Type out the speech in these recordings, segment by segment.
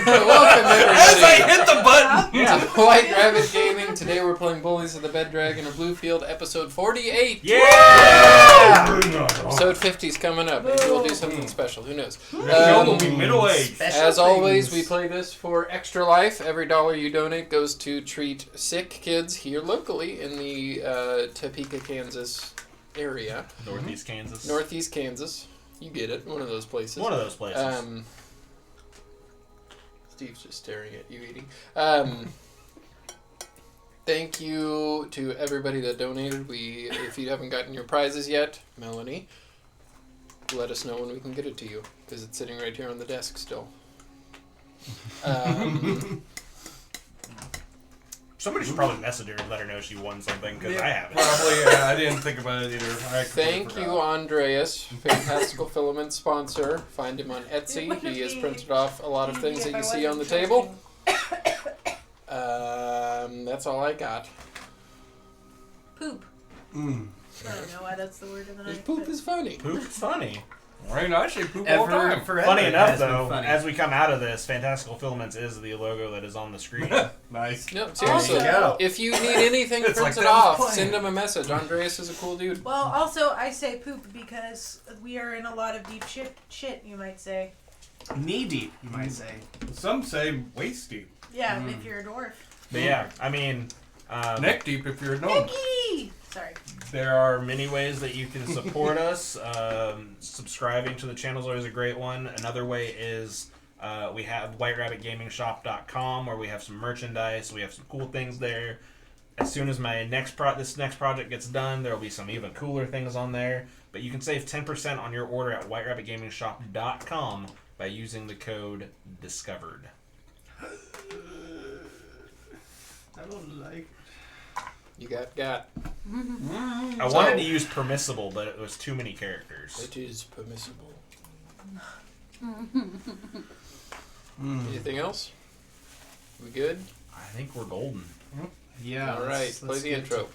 Welcome, everybody. As I hit the button! Yeah. To White Rabbit Gaming. Today we're playing Bullies of the Bed Dragon of Bluefield, episode 48. Yeah! Episode 50 is coming up. Maybe we'll do something special. Who knows? We'll be middle-aged. As always, we play this for extra life. Every dollar you donate goes to treat sick kids here locally in the Topeka, Kansas area. Northeast Kansas. Northeast Kansas. You get it. One of those places. One of those places. Steve's just staring at you eating. Thank you to everybody that donated. If you haven't gotten your prizes yet, Melanie, let us know when we can get it to you, because it's sitting right here on the desk still. Somebody should probably message her and let her know she won something, because I haven't. Probably, yeah. I didn't think about it either. Thank you, Andreas, Fantastical Filament sponsor. Find him on Etsy. He has printed off a lot of things that you see on the table. That's all I got. Poop. I don't know why that's the word of the night. Poop is funny. Poop is funny. Right, I say poop all the time. Funny enough, though, as we come out of this, Fantastical Filaments is the logo that is on the screen. Nice. No, seriously. If you need anything It's printed like off, playing. send him a message. Andreas is a cool dude. Well, also, I say poop because we are in a lot of deep shit, you might say. Knee deep, you might say. Some say waist deep. Yeah, if you're a dwarf. But yeah, I mean... Neck deep if you're a gnome. Nicky! Sorry. There are many ways that you can support us. Subscribing to the channel is always a great one. Another way is we have whiterabbitgamingshop.com where we have some merchandise. We have some cool things there. As soon as my this next project gets done, there will be some even cooler things on there. But you can save 10% on your order at whiterabbitgamingshop.com by using the code DISCOVERED. I don't like... You got. I wanted to use permissible, but it was too many characters. It is permissible. Anything else? We good? I think we're golden. Yeah. All right, play the intro.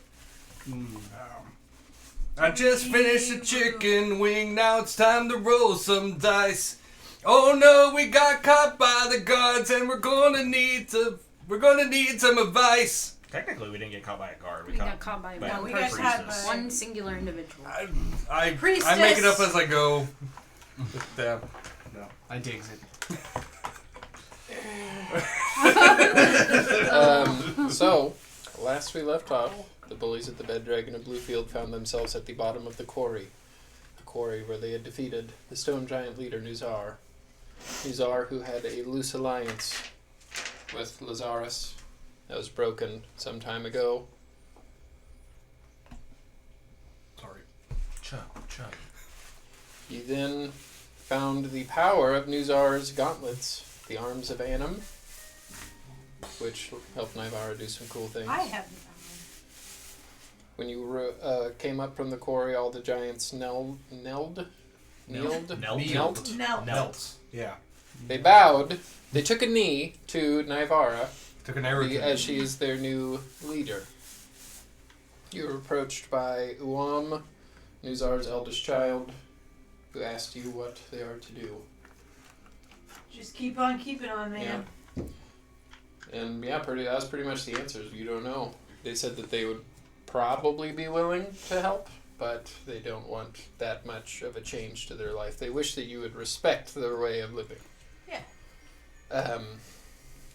I just finished a chicken wing, now it's time to roll some dice. Oh no, we got caught by the guards and we're gonna need some advice. Technically, we didn't get caught by a guard. We got caught by one we got person. caught by One singular individual. I Priestess. make it up as I go. No. I digs it. So, last we left off, the bullies at the Bed Dragon of Bluefield found themselves at the bottom of the quarry. A quarry where they had defeated the stone giant leader Nuzar. Nuzar, who had a loose alliance with Lazarus that was broken some time ago. Sorry. Chug. You then found the power of Nuzar's gauntlets, the arms of Annam, which helped Naivara do some cool things. I haven't found When you came up from the quarry, all the giants knelt. Yeah. They bowed. They took a knee to Naivara, Took an arrow as she is their new leader. You were approached by Uam, Nuzar's eldest child, who asked you what they are to do. Just keep on keeping on, man. Yeah. And that was pretty much the answers. You don't know. They said that they would probably be willing to help, but they don't want that much of a change to their life. They wish that you would respect their way of living. Yeah.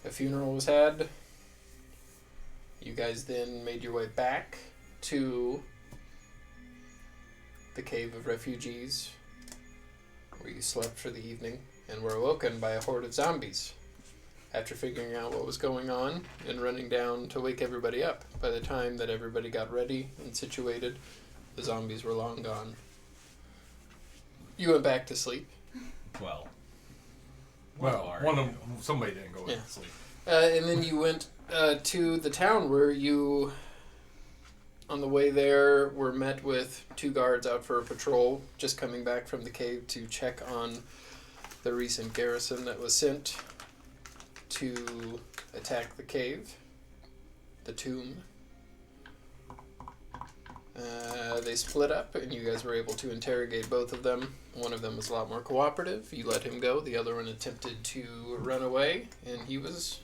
A funeral was had. You guys then made your way back to the Cave of Refugees, where you slept for the evening, and were awoken by a horde of zombies. After figuring out what was going on and running down to wake everybody up, by the time that everybody got ready and situated, the zombies were long gone. You went back to sleep. Well, somebody didn't go to sleep. And then you went to the town where you, on the way there, were met with 2 guards out for a patrol, just coming back from the cave to check on the recent garrison that was sent to attack the cave, the tomb. They split up, and you guys were able to interrogate both of them. One of them was a lot more cooperative. You let him go. The other one attempted to run away, and he was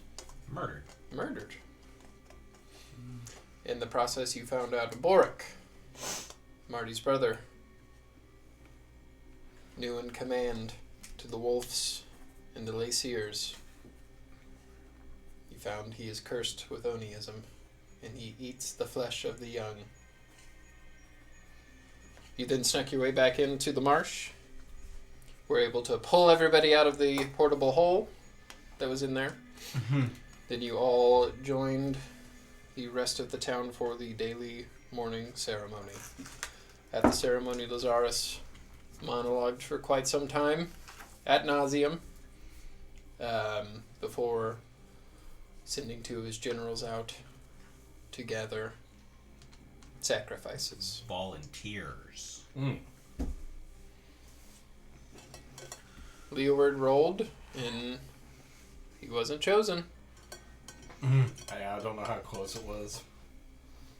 murdered. In the process, you found out Boric, Marty's brother, new in command to the Wolves and the Laciers. You found he is cursed with Oniism, and he eats the flesh of the young. You then snuck your way back into the marsh. Were able to pull everybody out of the portable hole that was in there. Then you all joined the rest of the town for the daily morning ceremony. At the ceremony, Lazarus monologued for quite some time, ad nauseum, before sending two of his generals out to gather sacrifices. Volunteers. Leeward rolled, and he wasn't chosen. I don't know how close it was.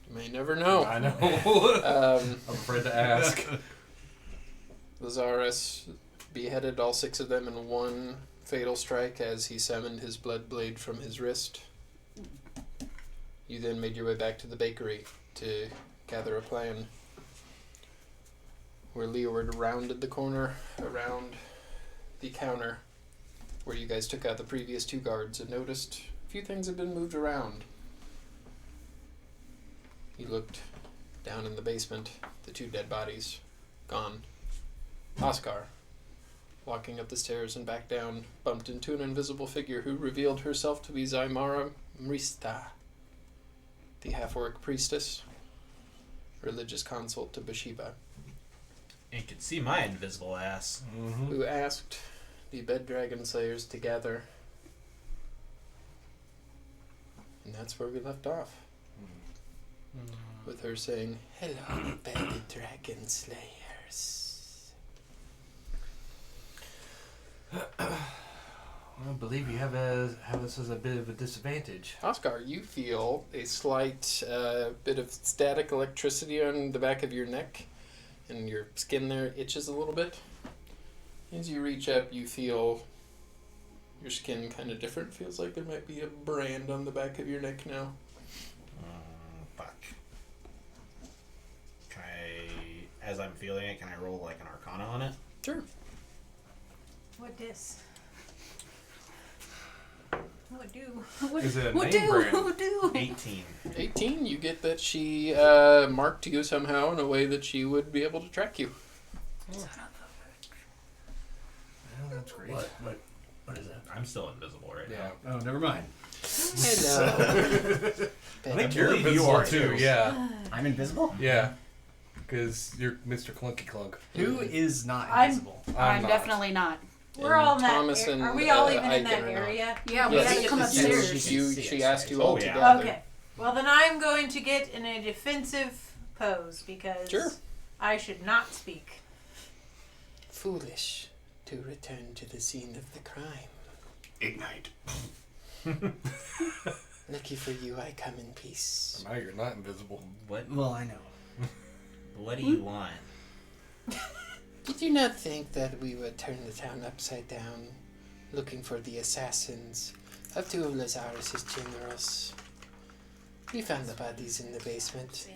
You may never know. I know. I'm afraid to ask. Lazarus beheaded all 6 of them in one fatal strike as he summoned his blood blade from his wrist. You then made your way back to the bakery to gather a plan, where Leeward rounded the corner around the counter where you guys took out the previous 2 guards and noticed a few things had been moved around. He looked down in the basement, the 2 dead bodies, gone. Oscar, walking up the stairs and back down, bumped into an invisible figure who revealed herself to be Zaimara Mrista, the half-orc priestess, religious consort to Bathsheba, You can see my invisible ass. who asked the Bed Dragon Slayers to gather. And that's where we left off. With her saying, "Hello, Bed Dragon Slayers." I believe you have us as a bit of a disadvantage. Oscar, you feel a slight bit of static electricity on the back of your neck, and your skin there itches a little bit. As you reach up, you feel your skin kind of different. Feels like there might be a brand on the back of your neck now. Fuck. Can I, as I'm feeling it, can I roll like an Arcana on it? Sure. What dis? What do? Is it a What name do? brand? What do? 18. 18, you get that she marked you somehow in a way that she would be able to track you. Well, that's great. What is that? I'm still invisible right Yeah. Oh, never mind. Hello. I think you're believe you invisible are, too. too. Yeah. I'm invisible? Yeah. Because you're Mr. Clunky Clunk. Who is not I'm- invisible? I'm not. definitely not. We're all in that. Thomas and, Are we all even in Ike that are not. area? Yeah, we Yes, had to come yes, upstairs. yes. She asked you Oh, all yeah. together. Okay. Well, then I'm going to get in a defensive pose because Sure. I should not speak. Foolish to return to the scene of the crime. Ignite. Lucky for you, I come in peace. Now you're not invisible. What? Well, I know. What do you want? Did you not think that we would turn the town upside down, looking for the assassins of 2 of Lazarus' generals? We found the bodies in the basement,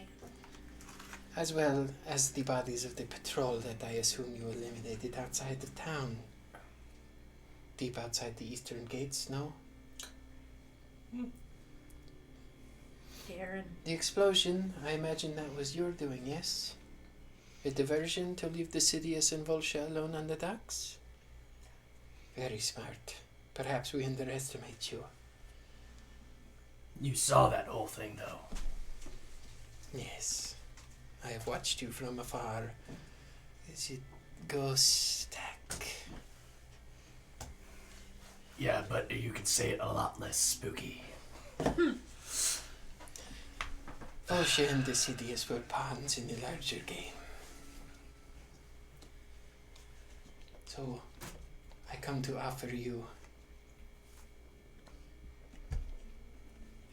as well as the bodies of the patrol that I assume you eliminated outside the town. Deep outside the eastern gates, no? Darren. The explosion, I imagine that was your doing, yes? A diversion to leave the Sidious and Volsha alone on the docks? Very smart. Perhaps we underestimate you. You saw that whole thing, though. Yes. I have watched you from afar as you go stack. Yeah, but you could say it a lot less spooky. Volsha and the Sidious were pawns in the larger game. So, I come to offer you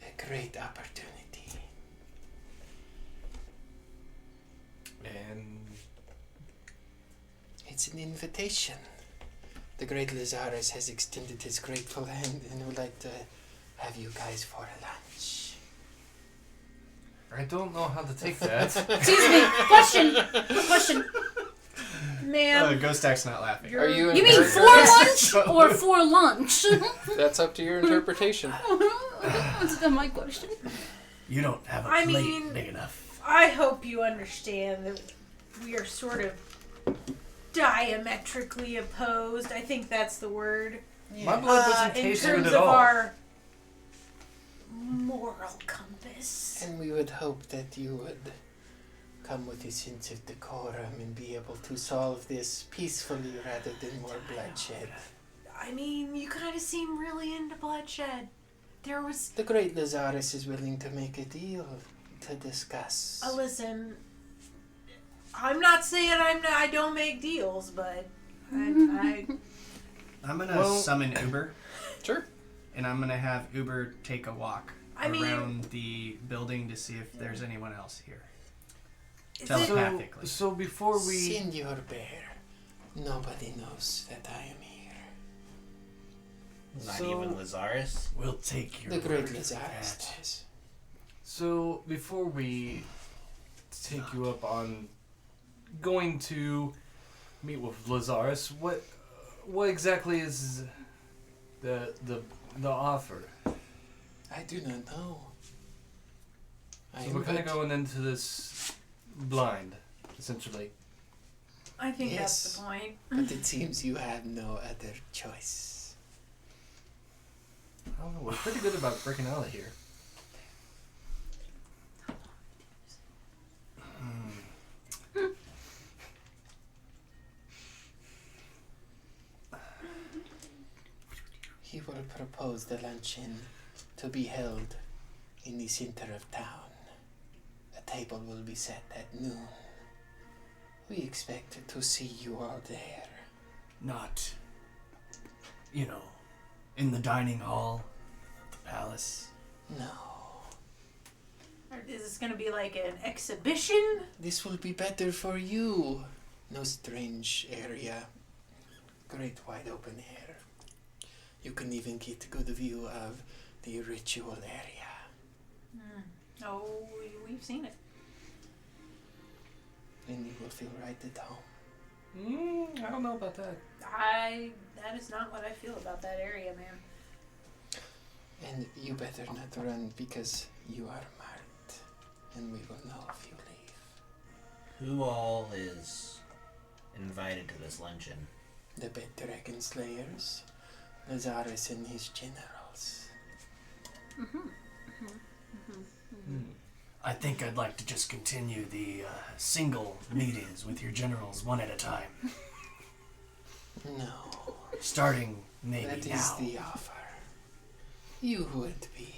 a great opportunity. And It's an invitation. The great Lazarus has extended his grateful hand and would like to have you guys for lunch. I don't know how to take that. Excuse me. Question. Ma'am, Ghost Stack's not laughing. Are you in You mean character? for lunch or for lunch? That's up to your interpretation. That's my question. You don't have a I plate mean- big enough. I hope you understand that we are sort of diametrically opposed. I think that's the word. My blood doesn't In taste terms good of at all. our moral compass. And we would hope that you would come with a sense of decorum and be able to solve this peacefully rather than more bloodshed. I mean, you kind of seem really into bloodshed. There was. The great Lazarus is willing to make a deal to discuss. Listen, I'm not saying I don't make deals, but I I'm gonna Well- summon Uber, Sure. and I'm gonna have Uber take a walk I mean- around the building to see if there's anyone else here. is Tell it- me. Practically. So before we... Senor Bear, nobody knows that I am here. Not So- even Lazarus. We'll take your The great word for Lazarus that. does. So before we take you up on going to meet with Lazarus, what exactly is the offer? I do not know. So we're kind of going into this blind, essentially. I think Yes. that's the point. But it seems you have no other choice. I don't know. We're pretty good about breaking out of here. He will propose the luncheon to be held in the center of town. A table will be set at noon. We expect to see you all there. Not, in the dining hall of the palace. No. Or is this going to be like an exhibition? This will be better for you. No strange area. Great wide open air. You can even get a good view of the ritual area. Oh, we've seen it. And you will feel right at home. I don't know about that. That is not what I feel about that area, man. And you better not run because you are marked. And we will know if you leave. Who all is invited to this luncheon? The bed dragon slayers, Lazarus and his generals. I think I'd like to just continue the single meetings with your generals one at a time. No, Starting maybe that is now. the offer. You would be.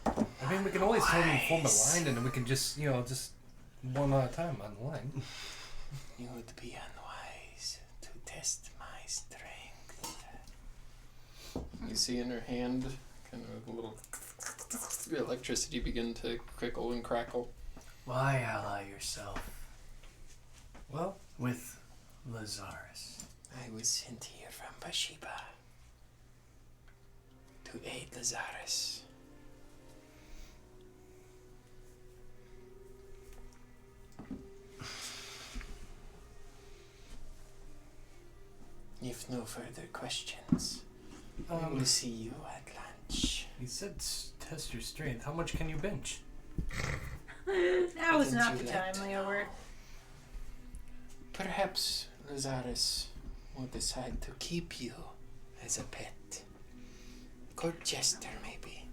I mean, we can always tell them to form a line, and then we can just one at a time on the line. You would be unwise to test my strength. You see in her hand kind of a little electricity begin to crickle and crackle. Why ally yourself Well, with Lazarus? I was sent here from Bathsheba to aid Lazarus. If no further questions, I will see you at lunch. he said test your strength. How much can you bench? That was Didn't not you the like time, to Leo. know? Perhaps Lazarus will decide to keep you as a pet. Court jester, maybe.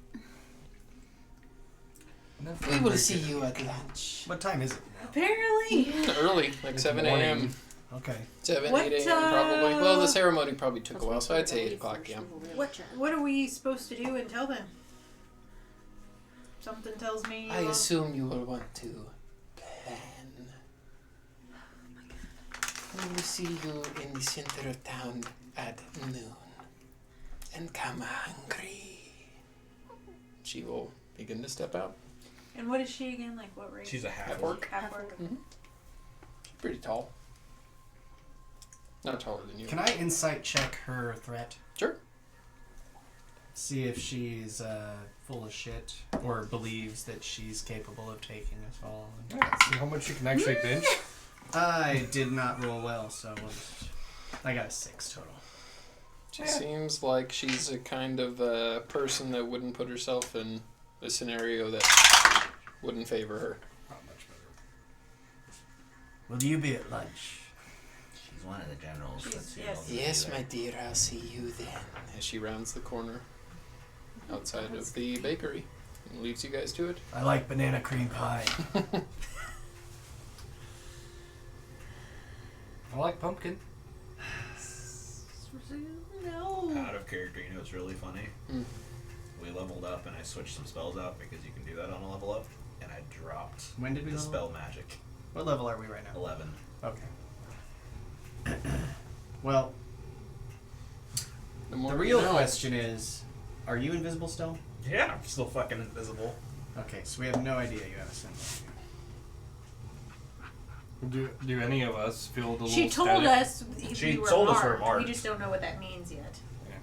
We will see you at lunch. What time is it now? Apparently. Early, like 7 a.m. Okay. 7, What, 8 a.m. probably. Well, the ceremony probably took a while, so I'd say 8 o'clock, yeah. What are we supposed to do and tell them? Something tells me. I assume you will want to plan. We will see you in the center of town at noon. And come hungry. She will begin to step out. And what is she again? Like what race? She's a half Half-orc. orc. Half-orc. pretty tall. Not taller than you. Can I insight check her threat? Sure. See if she's full of shit or believes that she's capable of taking us all. See how much you can actually bench. I did not roll well, so I got a 6 total. She seems like she's a kind of person that wouldn't put herself in a scenario that wouldn't favor her. Not much better. Will you be at lunch? She's one of the generals. She's- Let's see yes. what we Yes, do my there. dear, I'll see you then. As she rounds the corner outside of the bakery and leaves you guys to it. I like banana cream pie. I like pumpkin. No. Out of character, you know what's really funny? Mm. We leveled up and I switched some spells out because you can do that on a level up, and I dropped When did we the level spell magic. What level are we right now? 11. Okay. Well, The more the you real know. question is, are you invisible still? Yeah, I'm still fucking invisible. Okay, so we have no idea you have a symbol. Do any of us feel the little She told static? us She we were told us marked. we're marked. We just don't know what that means yet. Yeah.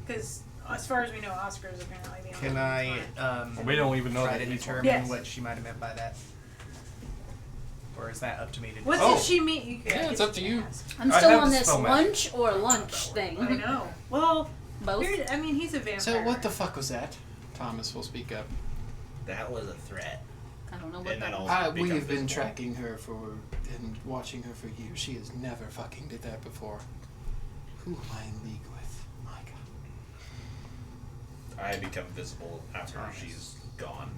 Because as far as we know, Oscar's apparently the only Can one I that's marked. We don't even know try that to he's determine Yes. what she might have meant by that? Or is that up to me to What decide? did she mean? You Yeah, it's up to you. I'm I still have on the this spell magic. lunch or lunch thing. I know. Well, Both. I mean, he's a vampire. So what the fuck was that? Thomas will speak up. That was a threat. I don't know what And then that I'll We become have been visible. tracking her and watching her for years. She has never fucking did that before. Who am I in league with? My God. I become visible after Thomas. she's gone.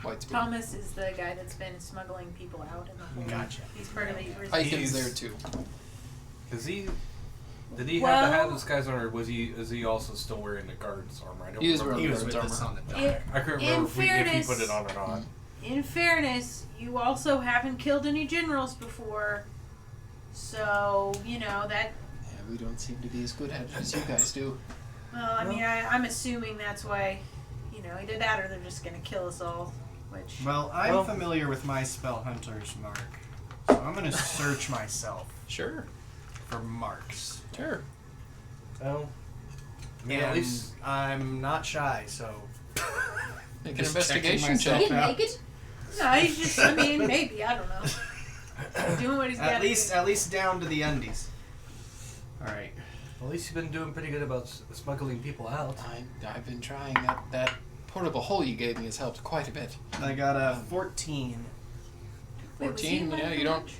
White Spear. Thomas is the guy that's been smuggling people out in the whole. Gotcha. He's part of the. Icon's He's- there too. Is he? Did he have the hat Well- disguise on, or is he also still wearing the guard's armor? I don't He is remember. He was Guard's with us armor. on the dock. It- I couldn't In remember if he fairness- put it on or not. In fairness, you also haven't killed any generals before, so you know that. Yeah, we don't seem to be as good at it as you guys do. Well, I mean, I'm assuming that's why, you know, either that or they're just gonna kill us all. Which Well, I'm Well- familiar with my spell hunter's mark, so I'm gonna search myself Sure. for marks. Sure. Well, I mean, And at least I'm not shy, so Make an Just checking investigation myself check. Get out. naked? no, he's just. I mean, maybe I don't know. Doing what he's got at least down to the undies. All right. at least you've been doing pretty good about smuggling people out. I've been trying. That portable hole you gave me has helped quite a bit. I got a 14. Wait, was he 14, invited yeah, for you don't lunch?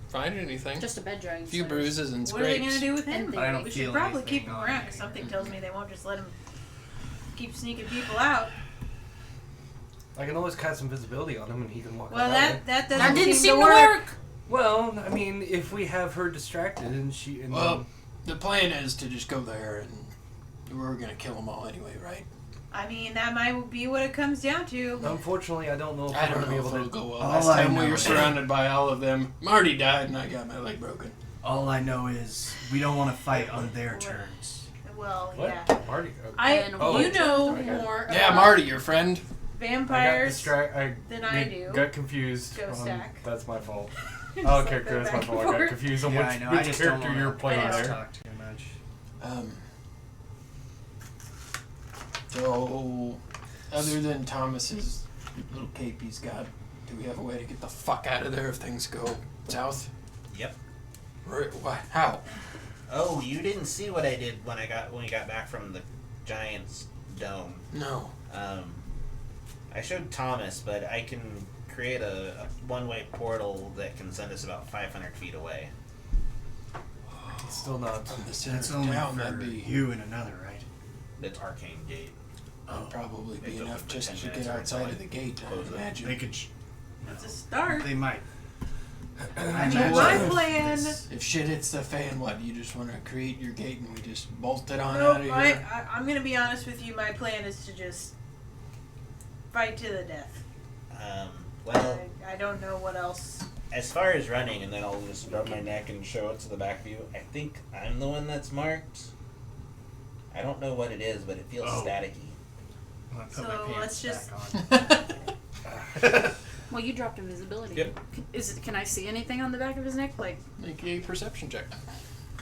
find anything. Just a bed drying. A few site. bruises and What are they scrapes. gonna do with And him? they- I don't We feel should probably anything keep him on around me because something anymore. tells me they won't just let him keep sneaking people out. I can always cast some visibility on him, and he can walk. Well, around. that doesn't That didn't seem seem to work. Well, I mean, if we have her distracted and she and Well, the plan is to just go there and we're gonna kill them all anyway, right? I mean, that might be what it comes down to. unfortunately, I don't know if I we're don't going to be know if able it'll to. go well. All Last I time we know were is- surrounded by all of them. Marty died and I got my leg broken. All I know is we don't want to fight on their terms. Well, What? yeah. Marty. And You know okay. more Yeah, about Marty, your friend. vampires I than I do. got confused. Go stack. That's my fault. Just Oh, like okay, go that's my back fault. and I got forth. confused on Yeah, I know. I which just don't character wanna- you're playing I know. there. Talk too much. So, other than Thomas's little cape he's got, do we have a way to get the fuck out of there if things go south? Yep. Right, what? How? Oh, you didn't see what I did when we got back from the Giant's dome. No. I showed Thomas, but I can create a one-way portal that can send us about 500 feet away. It's still not. From the center That's of only town, for that'd be you and another, right? It's Arcane Gate. would probably be It's open enough for just 10 to minutes get or outside until of the gate, I close it. imagine. They could. It's a start. They might. I mean, Well, my if plan. If shit hits the fan, what? You just want to create your gate and we just bolt it on Nope, out of here? I'm gonna be honest with you. My plan is to just fight to the death. Well, I don't know what else. as far as running, and then I'll just rub my neck and show it to the back view. I think I'm the one that's marked. I don't know what it is, but it feels staticky. I'm gonna put So my pants let's just- back on. Well, you dropped invisibility. Yep. Can I see anything on the back of his neck? Like, Make a perception check.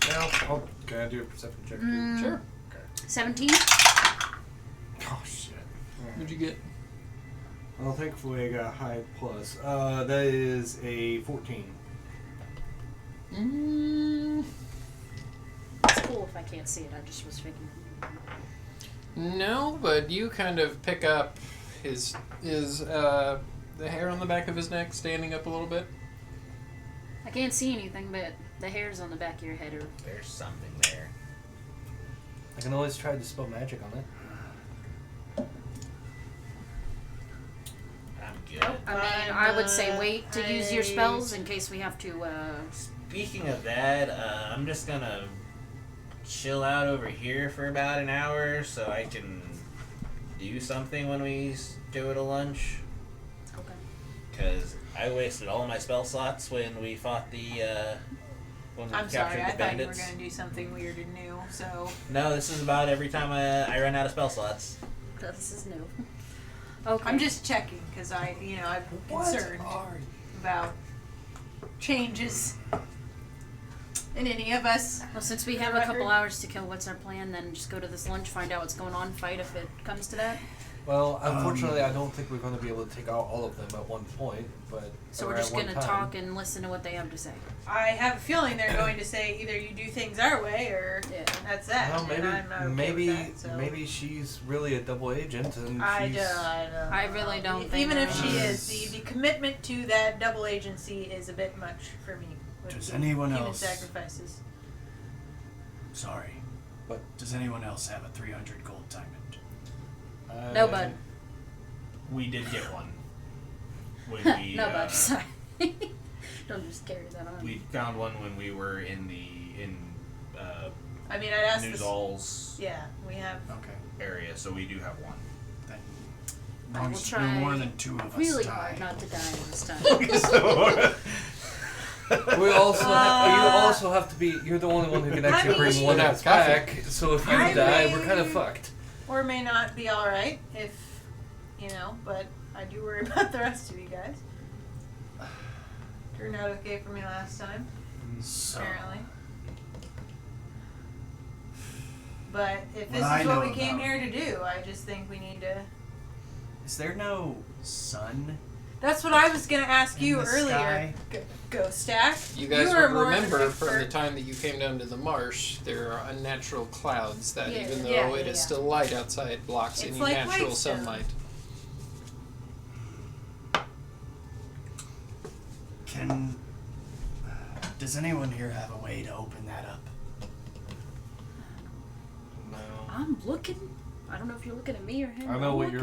Now, can I do a perception check too? Sure. 17? Oh shit. What'd you get? Well, thankfully I got a high plus. That is a 14. It's cool if I can't see it. I just was figuring. No, but you kind of pick up his the hair on the back of his neck standing up a little bit. I can't see anything, but the hairs on the back of your head are. There's something there. I can always try to spell magic on it. I'm good. I mean, I would say wait to use your spells in case we have to. Speaking of that, I'm just gonna chill out over here for about an hour so I can do something when we go to lunch. Okay. Because I wasted all my spell slots when we fought the, when we I'm captured sorry, the I thought you were bandits. going to do something weird and new, so... No, this is about every time I run out of spell slots. This is new. Okay. I'm just checking, because I'm concerned about changes in any of us. Well, since we have a couple hours to kill, what's our plan? Then just go to this lunch, find out what's going on, fight if it comes to that. Well, unfortunately, I don't think we're going to be able to take out all of them at one point, but So or we're at just one gonna time. talk and listen to what they have to say. I have a feeling they're going to say either you do things our way or Yeah. that's that. Well, maybe, and I'm not okay maybe, with that, so. maybe she's really a double agent, and I she's. don't I really don't think. Even if she that. is, the commitment to that double agency is a bit much for me. with Does the anyone human else- sacrifices. Sorry. What? Does anyone else have a 300 gold diamond? No, bud. We did get one. When we, No, bud. Sorry. Don't just carry that on. we found one when we were in I mean, I'd ask this. Newsall's Yeah, we have. Okay. area, so we do have one. Then. I Long will as try more than 2 of us really die. hard not to die this time. We also you also have to be. You're the only one who can actually bring mean- one We're of not us back. So if you I die, mean- we're kind of fucked. Or may not be alright if, but I do worry about the rest of you guys. Turned out okay for me last time, So, apparently. But if What this I is what know we came about- here to do, I just think we need to. is there no sun That's what I was gonna ask in you the earlier. sky? Go Stack. You guys were would more remember of from an the expert. time that you came down to the marsh, there are unnatural clouds that, Yeah. even though Yeah, it yeah, is yeah. still light outside, blocks It's any like natural Whitestone. sunlight. Can. Does anyone here have a way to open that up? No. I'm looking. I don't know if you're looking at me or him. I know I'm what looking.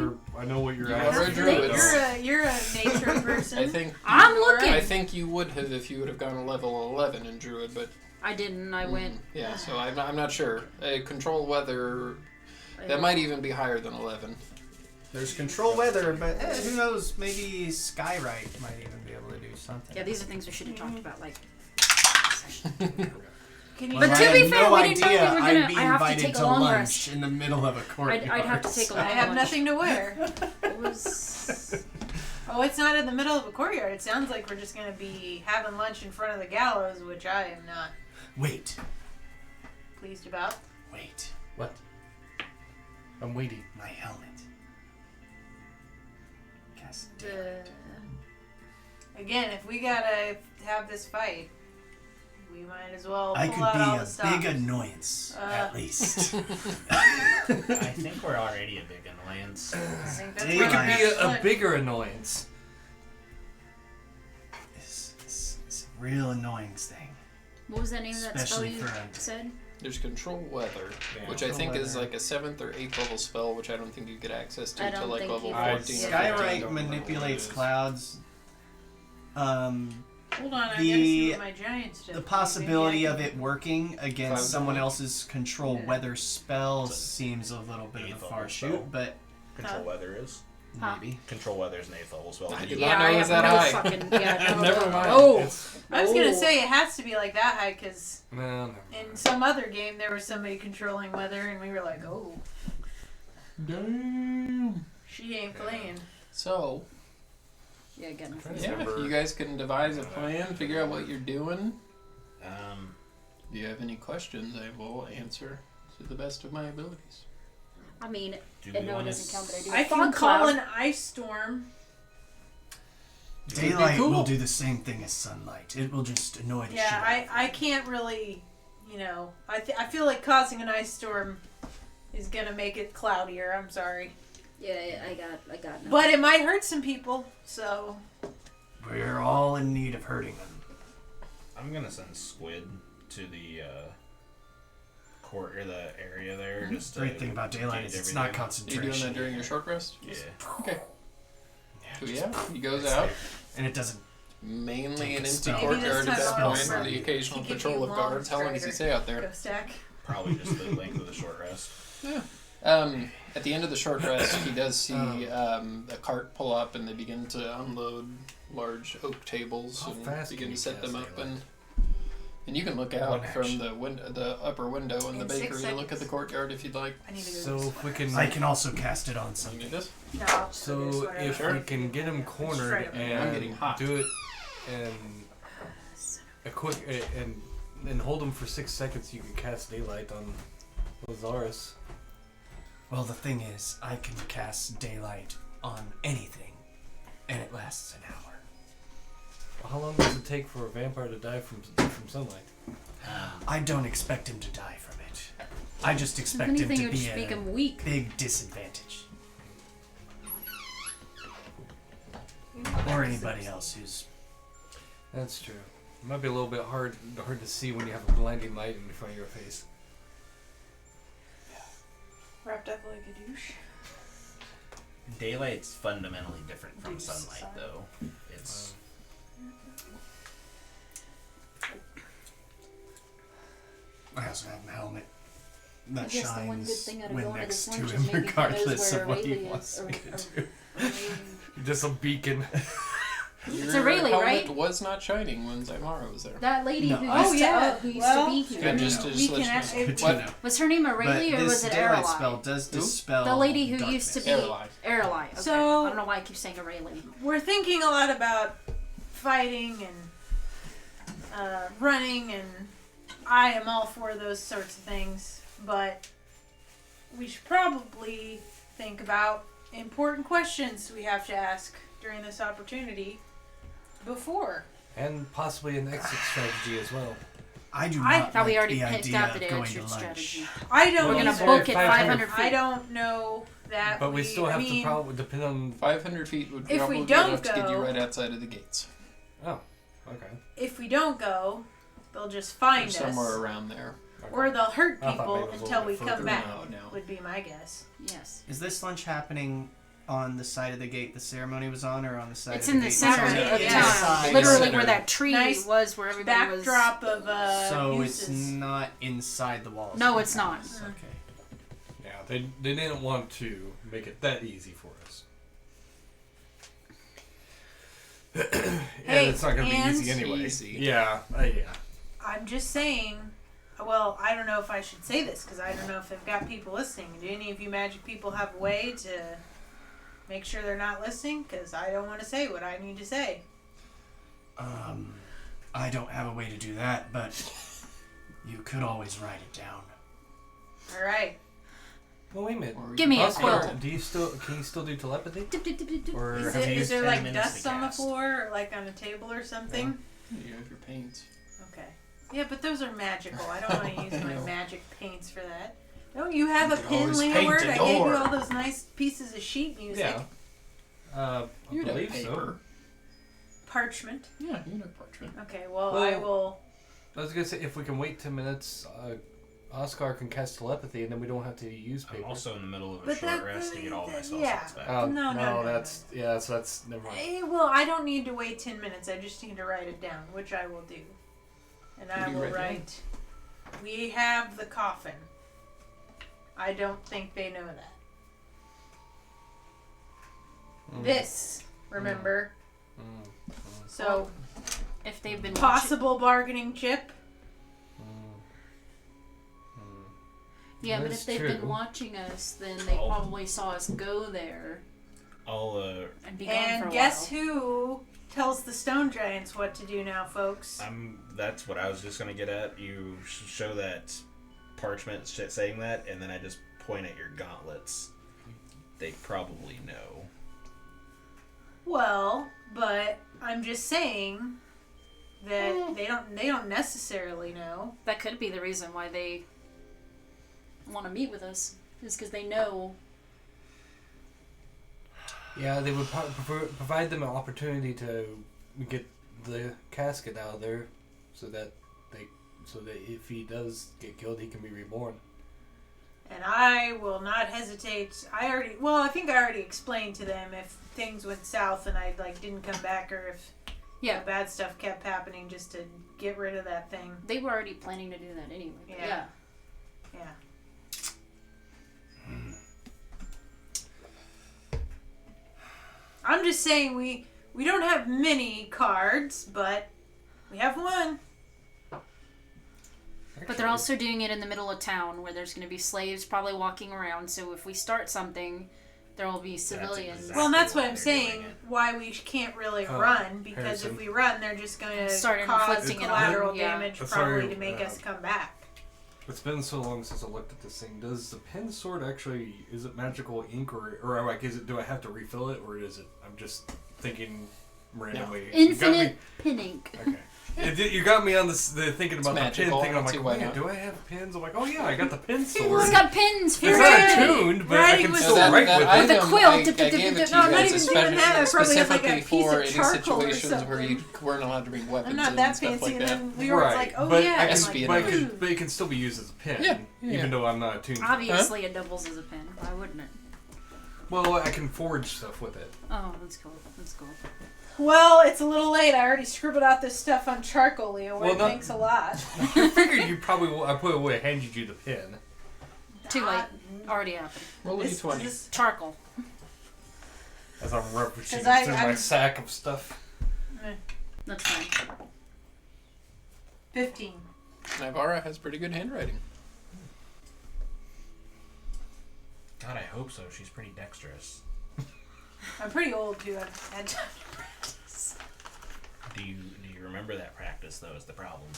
you're You asking. are a druid. You're a nature person. I think I'm Nora? looking. I think you would have if you would have gone to level 11 in druid, but I didn't. I went. yeah. So I'm not sure. Control weather that might even be higher than 11. There's control weather, but who knows? Maybe Skywrite might even be able to do something. Yeah, these are things we should have talked about. Like. Can you? But Well, to I be had fair, no we didn't know we idea were I'd gonna- be I have to invited take a to long lunch rest. in the middle of a courtyard. I'd have to take a long I have lunch. nothing to wear. It was. Oh, it's not in the middle of a courtyard. It sounds like we're just gonna be having lunch in front of the gallows, which I am not Wait, pleased about. wait. What? I'm waiting. My helmet. Cast Again, if we gotta have this fight, we might as well pull I could out all the be a stops. big annoyance, at least. I think we're already a big annoyance. I think that's We We what could I'm be a actually- bigger annoyance. It's a real annoying thing. What was that name of that spell Especially you for a- said? There's control weather, Yeah. which I think is Control like a 7th or 8th level spell, which I don't think you get access to I until don't like think level you 14 or do. 15. Skywrite manipulates clouds. Hold on, I gotta The- see what my giant stuff. The is. possibility Maybe I of can- it working against Cloud someone damage. else's control Yeah. weather spell It's a seems a little bit of a eighth far level shoot, spell. but Control weather is. Huh. maybe. Control weather is an 8th level spell. I You- did Yeah, not know I it was have that no high. fucking. Yeah, no, Never mind. Oh, I was gonna say it has to be like that high because No. in some other game there was somebody controlling weather and we were like, oh, Damn. she ain't playing. So, Yeah, again. Yeah, you guys can devise a plan, figure out what you're doing. If you have any questions, I will answer to the best of my abilities. I mean, Do and we no, it wanna doesn't count that I do. I a can fog call cloud. an ice storm. Daylight cool. will do the same thing as sunlight. It will just annoy the shit Yeah, out of you. I can't really, I feel like causing an ice storm is gonna make it cloudier. I'm sorry, Yeah, I got. No. but it might hurt some people. So We're all in need of hurting them. I'm gonna send Squid to the court or the area there. Just The great thing about daylight gauge is it's not everything. Are you concentration. doing that during your short rest? Yeah. Okay. So just- yeah, he goes out. And it doesn't. Mainly Take an a empty spell. Maybe courtart this at time that I'll point remember with the occasional to give patrol you of guards. How long does he strider. stay out there? go stack. Probably just the length of the short rest. Yeah. At the end of the short rest, he does see a cart pull up, and they begin to unload large oak tables How and fast begin can to you set them cast up. daylight? And you can look One out from action. the upper window in the In 6 bakery and look at seconds. the courtyard if you'd like. I need to go. So do if we can, I can also cast it on You something. need this? No, I'll just so do this, whatever. if Sure. we can get him cornered Straight up. I'm getting and hot. do it and a quick and hold him for 6 seconds, you can cast daylight on Lazarus. Well, the thing is, I can cast daylight on anything, and it lasts an hour. How long does it take for a vampire to die from sunlight? I don't expect him to die from it. I just If expect him anything, to it would be just at make a him weak. big disadvantage. Or anybody else who's... That's true. It might be a little bit hard to see when you have a blinding light in front of your face. Wrapped up like a douche. Daylight's fundamentally different from Deuce sunlight, side. though. It's I also have a helmet I that guess the one good shines thing out of when going to next this to lunch him, is maybe he knows regardless where of what he Aurelia wants is, me to do. Just a beacon. It's Your Aurelia, helmet right? was not shining when Zymara was there. That lady No. who Oh, used to yeah. who used Well, to be here. Good, just we let you can know. actually. Good to What? know. Was her name Aurelia But or this was it daylight Aralai? spell does Who? dispel The lady who darkness. used to be Aralai. Aralai. Okay. So- I don't know why I keep saying Aurelia. We're thinking a lot about fighting and running, and I am all for those sorts of things, but we should probably think about important questions we have to ask during this opportunity before. And possibly an exit strategy as well. I do I not thought we like already the picked idea out of the going exit to lunch. strategy. I don't We're gonna either. book it 500 500 feet. I don't know that But we still have I mean, to probably depend on. 500 feet would If we probably be don't enough to get you go- right outside of the gates. Oh, okay. if we don't go, they'll just Or find us. somewhere around there. Or they'll hurt I thought maybe people it was a until little we bit come further. back, No, no. would be my guess. Yes. Is this lunch happening on the side of the gate the ceremony was on, or on the side It's of in the the gate? center Yeah. of Yeah. town. Yeah. Literally Center. where that tree Nice was, where everybody was. Backdrop of So it's uses. not inside the walls. No, it's not. Okay. Yeah, they didn't want to make it that easy for us. And it's not going to be and- easy anyway. Easy. Yeah, yeah. I'm just saying. Well, I don't know if I should say this because I don't know if they've got people listening. Do any of you magic people have a way to make sure they're not listening? Because I don't want to say what I need to say. I don't have a way to do that, but you could always write it down. All right. Well, wait a minute. Or Give me a Oscar, quill. can you still do telepathy? Dip, dip, dip, dip, dip. Or Is, have it, you is used there 10 like minutes dust to on the cast? floor or like on a table or something? You have your paints. Okay. Yeah, but those are magical. I don't want to use my know. magic paints for that. Don't you have You a can pin, always paint Leonard? a I gave you door. all those nice pieces of sheet music. Yeah. I You'd have believe so. paper. Parchment. Yeah, you'd have parchment. Okay, well, Well- I will. I was gonna say if we can wait 10 minutes, Oscar can cast telepathy, and then we don't have to use I'm paper. also in the middle of a But short that- rest to get all my that- spell yeah. slots back. Oh, No, that's yeah. So that's never mind. Well, I don't need to wait 10 minutes. I just need to write it down, which I will do. And I What do you will write down? write, we have the coffin. I don't think they know that. This, remember? So, If they've been possible bargaining chip. yeah, but That's if they've true. been watching us, then they Oh. probably saw us go there. I'll And be gone for And a guess while. who tells the stone giants what to do now, folks? That's what I was just gonna get at. You show that parchment shit saying that, and then I just point at your gauntlets. They probably know. Well, but I'm just saying that they don't necessarily know. That could be the reason why they want to meet with us, is because they know. Yeah, they would provide them an opportunity to get the casket out of there, so that if he does get killed, he can be reborn. And I will not hesitate. I think I already explained to them if things went south and I didn't come back, or if Yeah, bad stuff kept happening, just to get rid of that thing. they were already planning to do that anyway. but Yeah. Yeah. I'm just saying we don't have many cards, but we have one. But they're also doing it in the middle of town where there's going to be slaves probably walking around. So if we start something, there will be civilians. exactly Well, and that's why what I'm they're saying. doing it. Why we can't really run, because Harrison. if we run, they're just going to Start cause inflicting it on collateral them, yeah. damage, Sorry, probably to make us come back. It's been so long since I looked at this thing. Does the pen sword actually, is it magical ink, or do I have to refill it, or is it, I'm just thinking randomly. Infinite pin ink. Okay. You got me on the thinking about the magical. pin thing. I'm I don't see like, why man, not. do I have pins? I'm like, oh yeah, I got the pin sword. It's got pins for It's writing. not tuned, but I Writing can with- still No, write with With it. a quill. I gave it to No, you not guys even doing that. I probably have, like, a specifically piece of for any charcoal or situations where you weren't allowed to bring weapons I'm not and that stuff fancy, like and that. then we were like, oh but yeah. I I'm can, Espionage. but, like, but it can still be used as a pin, Yeah. even though I'm not attuned. Obviously, it doubles as a pin. Why wouldn't it? Well, I can forge stuff with it. Oh, that's cool. That's cool. Well, it's a little late. I already scribbled out this stuff on charcoal, Leo. Well, no- Thanks a lot. I figured I probably would have handed you the pin. Too late. Already happened. Roll a This- d20. this- Charcoal. As I'm referencing 'Cause through my I'm- sack of stuff. That's fine. 15. Navara has pretty good handwriting. God, I hope so. She's pretty dexterous. I'm pretty old too. I've had time to practice. Do you remember that practice though? Is the problem?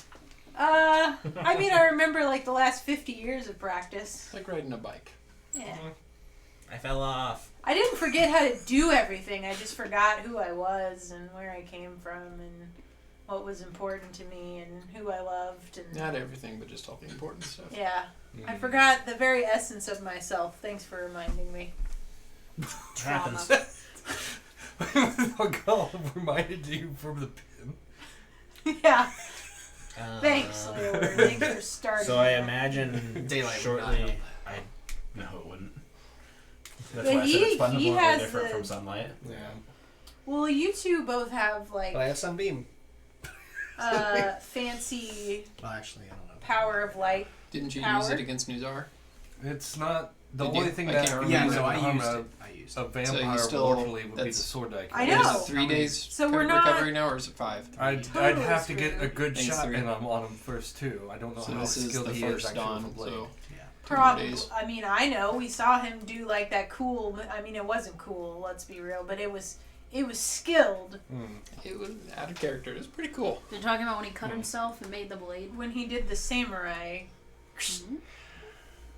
I mean, I remember like the last 50 years of practice. It's like riding a bike. Yeah. I fell off. I didn't forget how to do everything. I just forgot who I was and where I came from and what was important to me and who I loved and Not everything, but just all the important stuff. yeah. I forgot the very essence of myself. Thanks for reminding me. Trauma. Oh God, reminded you from the pin. Yeah. Thanks, Leo. Thanks for starting. So I that. imagine Daylight would shortly. not No, it wouldn't. That's Yeah, why I said it's he fundamentally has different the- from sunlight. Yeah. Well, you two both have like But I have sunbeam. fancy Well, actually, I don't know. power of light. Didn't you Power? use it against Nuzar? It's not the Did only you? thing I that can't I remember. Yeah, remember no, that I harm used a, it. I used a it. vampire still- mortally would be the that's- sword that I What is know. it, 3 days So we're recovery now, or is it 5? I'd Totally have to get a screwed. good Thanks, shot 3. in on him first too. I don't know So how this is skilled the he is first actually with a dawn, blade. so Yeah. 2 more Probably. days. I mean, I know we saw him do like that cool. I mean, it wasn't cool. Let's be real, but it was skilled It was out of character. It was pretty cool. You're talking about when he cut himself and made the blade? when he did the samurai Mhm.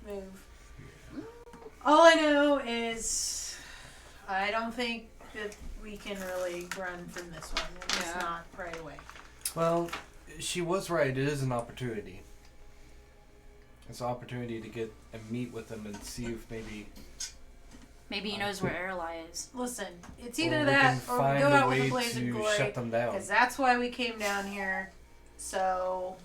move. All I know is I don't think that we can really run from this one. It's Yeah. not right away. Well, she was right. It is an opportunity. It's an opportunity to get and meet with them and see if maybe Maybe he knows where Erlai is. Listen, it's or either we that can or we find go a out with way a blaze of to glory. shut them down. Because that's why we came down here. So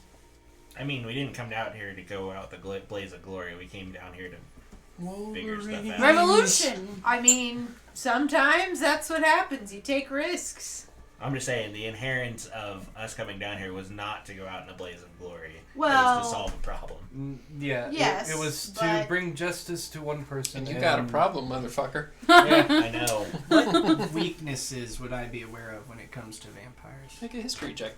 I mean, we didn't come down here to go out the blaze of glory. We came down here to figure stuff out. Revolution! I mean, sometimes that's what happens. You take risks. I'm just saying, the inherent of us coming down here was not to go out in a blaze of glory. It Well- was to solve a problem. Yeah. Yes, It was to but- bring justice to one person. And you got a problem, motherfucker. Yeah, I know. What weaknesses would I be aware of when it comes to vampires? Make a history check.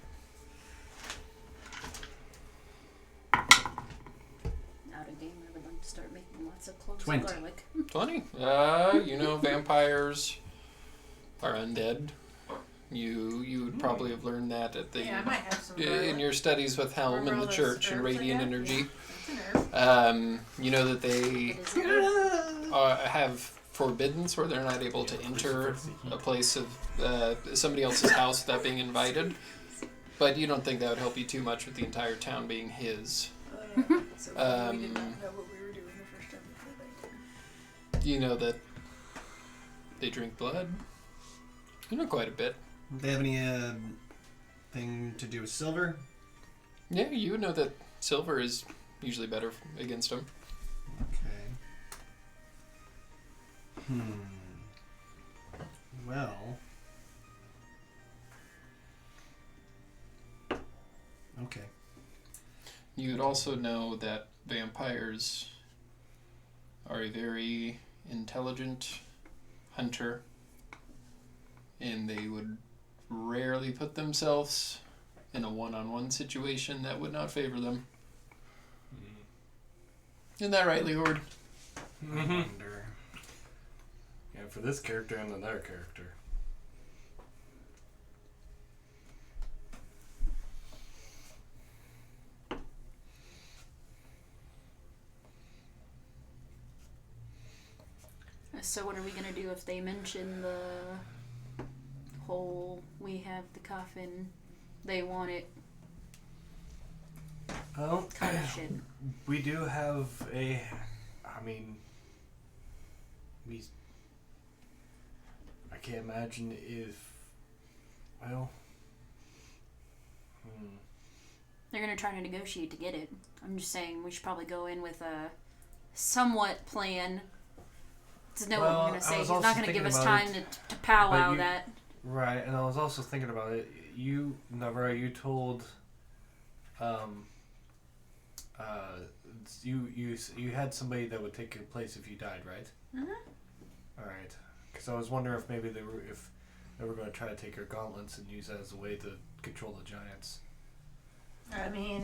Out of game, I would like to start making lots of cloves 20. of garlic. 20. You know vampires are undead. You would probably have learned that at the Yeah, I might have some. in your studies with Helm and the those church and herbs I radiant got. energy. That's an herb. You know that they It is an herb. have forbiddance where they're not able to enter a place of somebody else's house without being invited. But you don't think that would help you too much with the entire town being his. Oh, yeah. So we did not know what we were doing the first time we played. You know that they drink blood. You know quite a bit. Do they have any thing to do with silver? Yeah, you know that silver is usually better against them. Okay. Well. Okay. You'd also know that vampires are a very intelligent hunter, and they would rarely put themselves in a one-on-one situation that would not favor them. Isn't that right, Leord? Mm-hmm. Wonder. Yeah, for this character and another character. So what are we gonna do if they mention the whole we have the coffin, they want it Well, kind of shit? we do have a. I mean, I can't imagine if. Well. They're gonna try to negotiate to get it. I'm just saying we should probably go in with a somewhat plan to know what Well, we're gonna say. I was He's also not gonna give thinking us about time to powwow but you- that. Right, and I was also thinking about it. You, Navarra, you told, you had somebody that would take your place if you died, right? Mhm. All right, because I was wondering if maybe they were going to try to take your gauntlets and use that as a way to control the giants. I mean,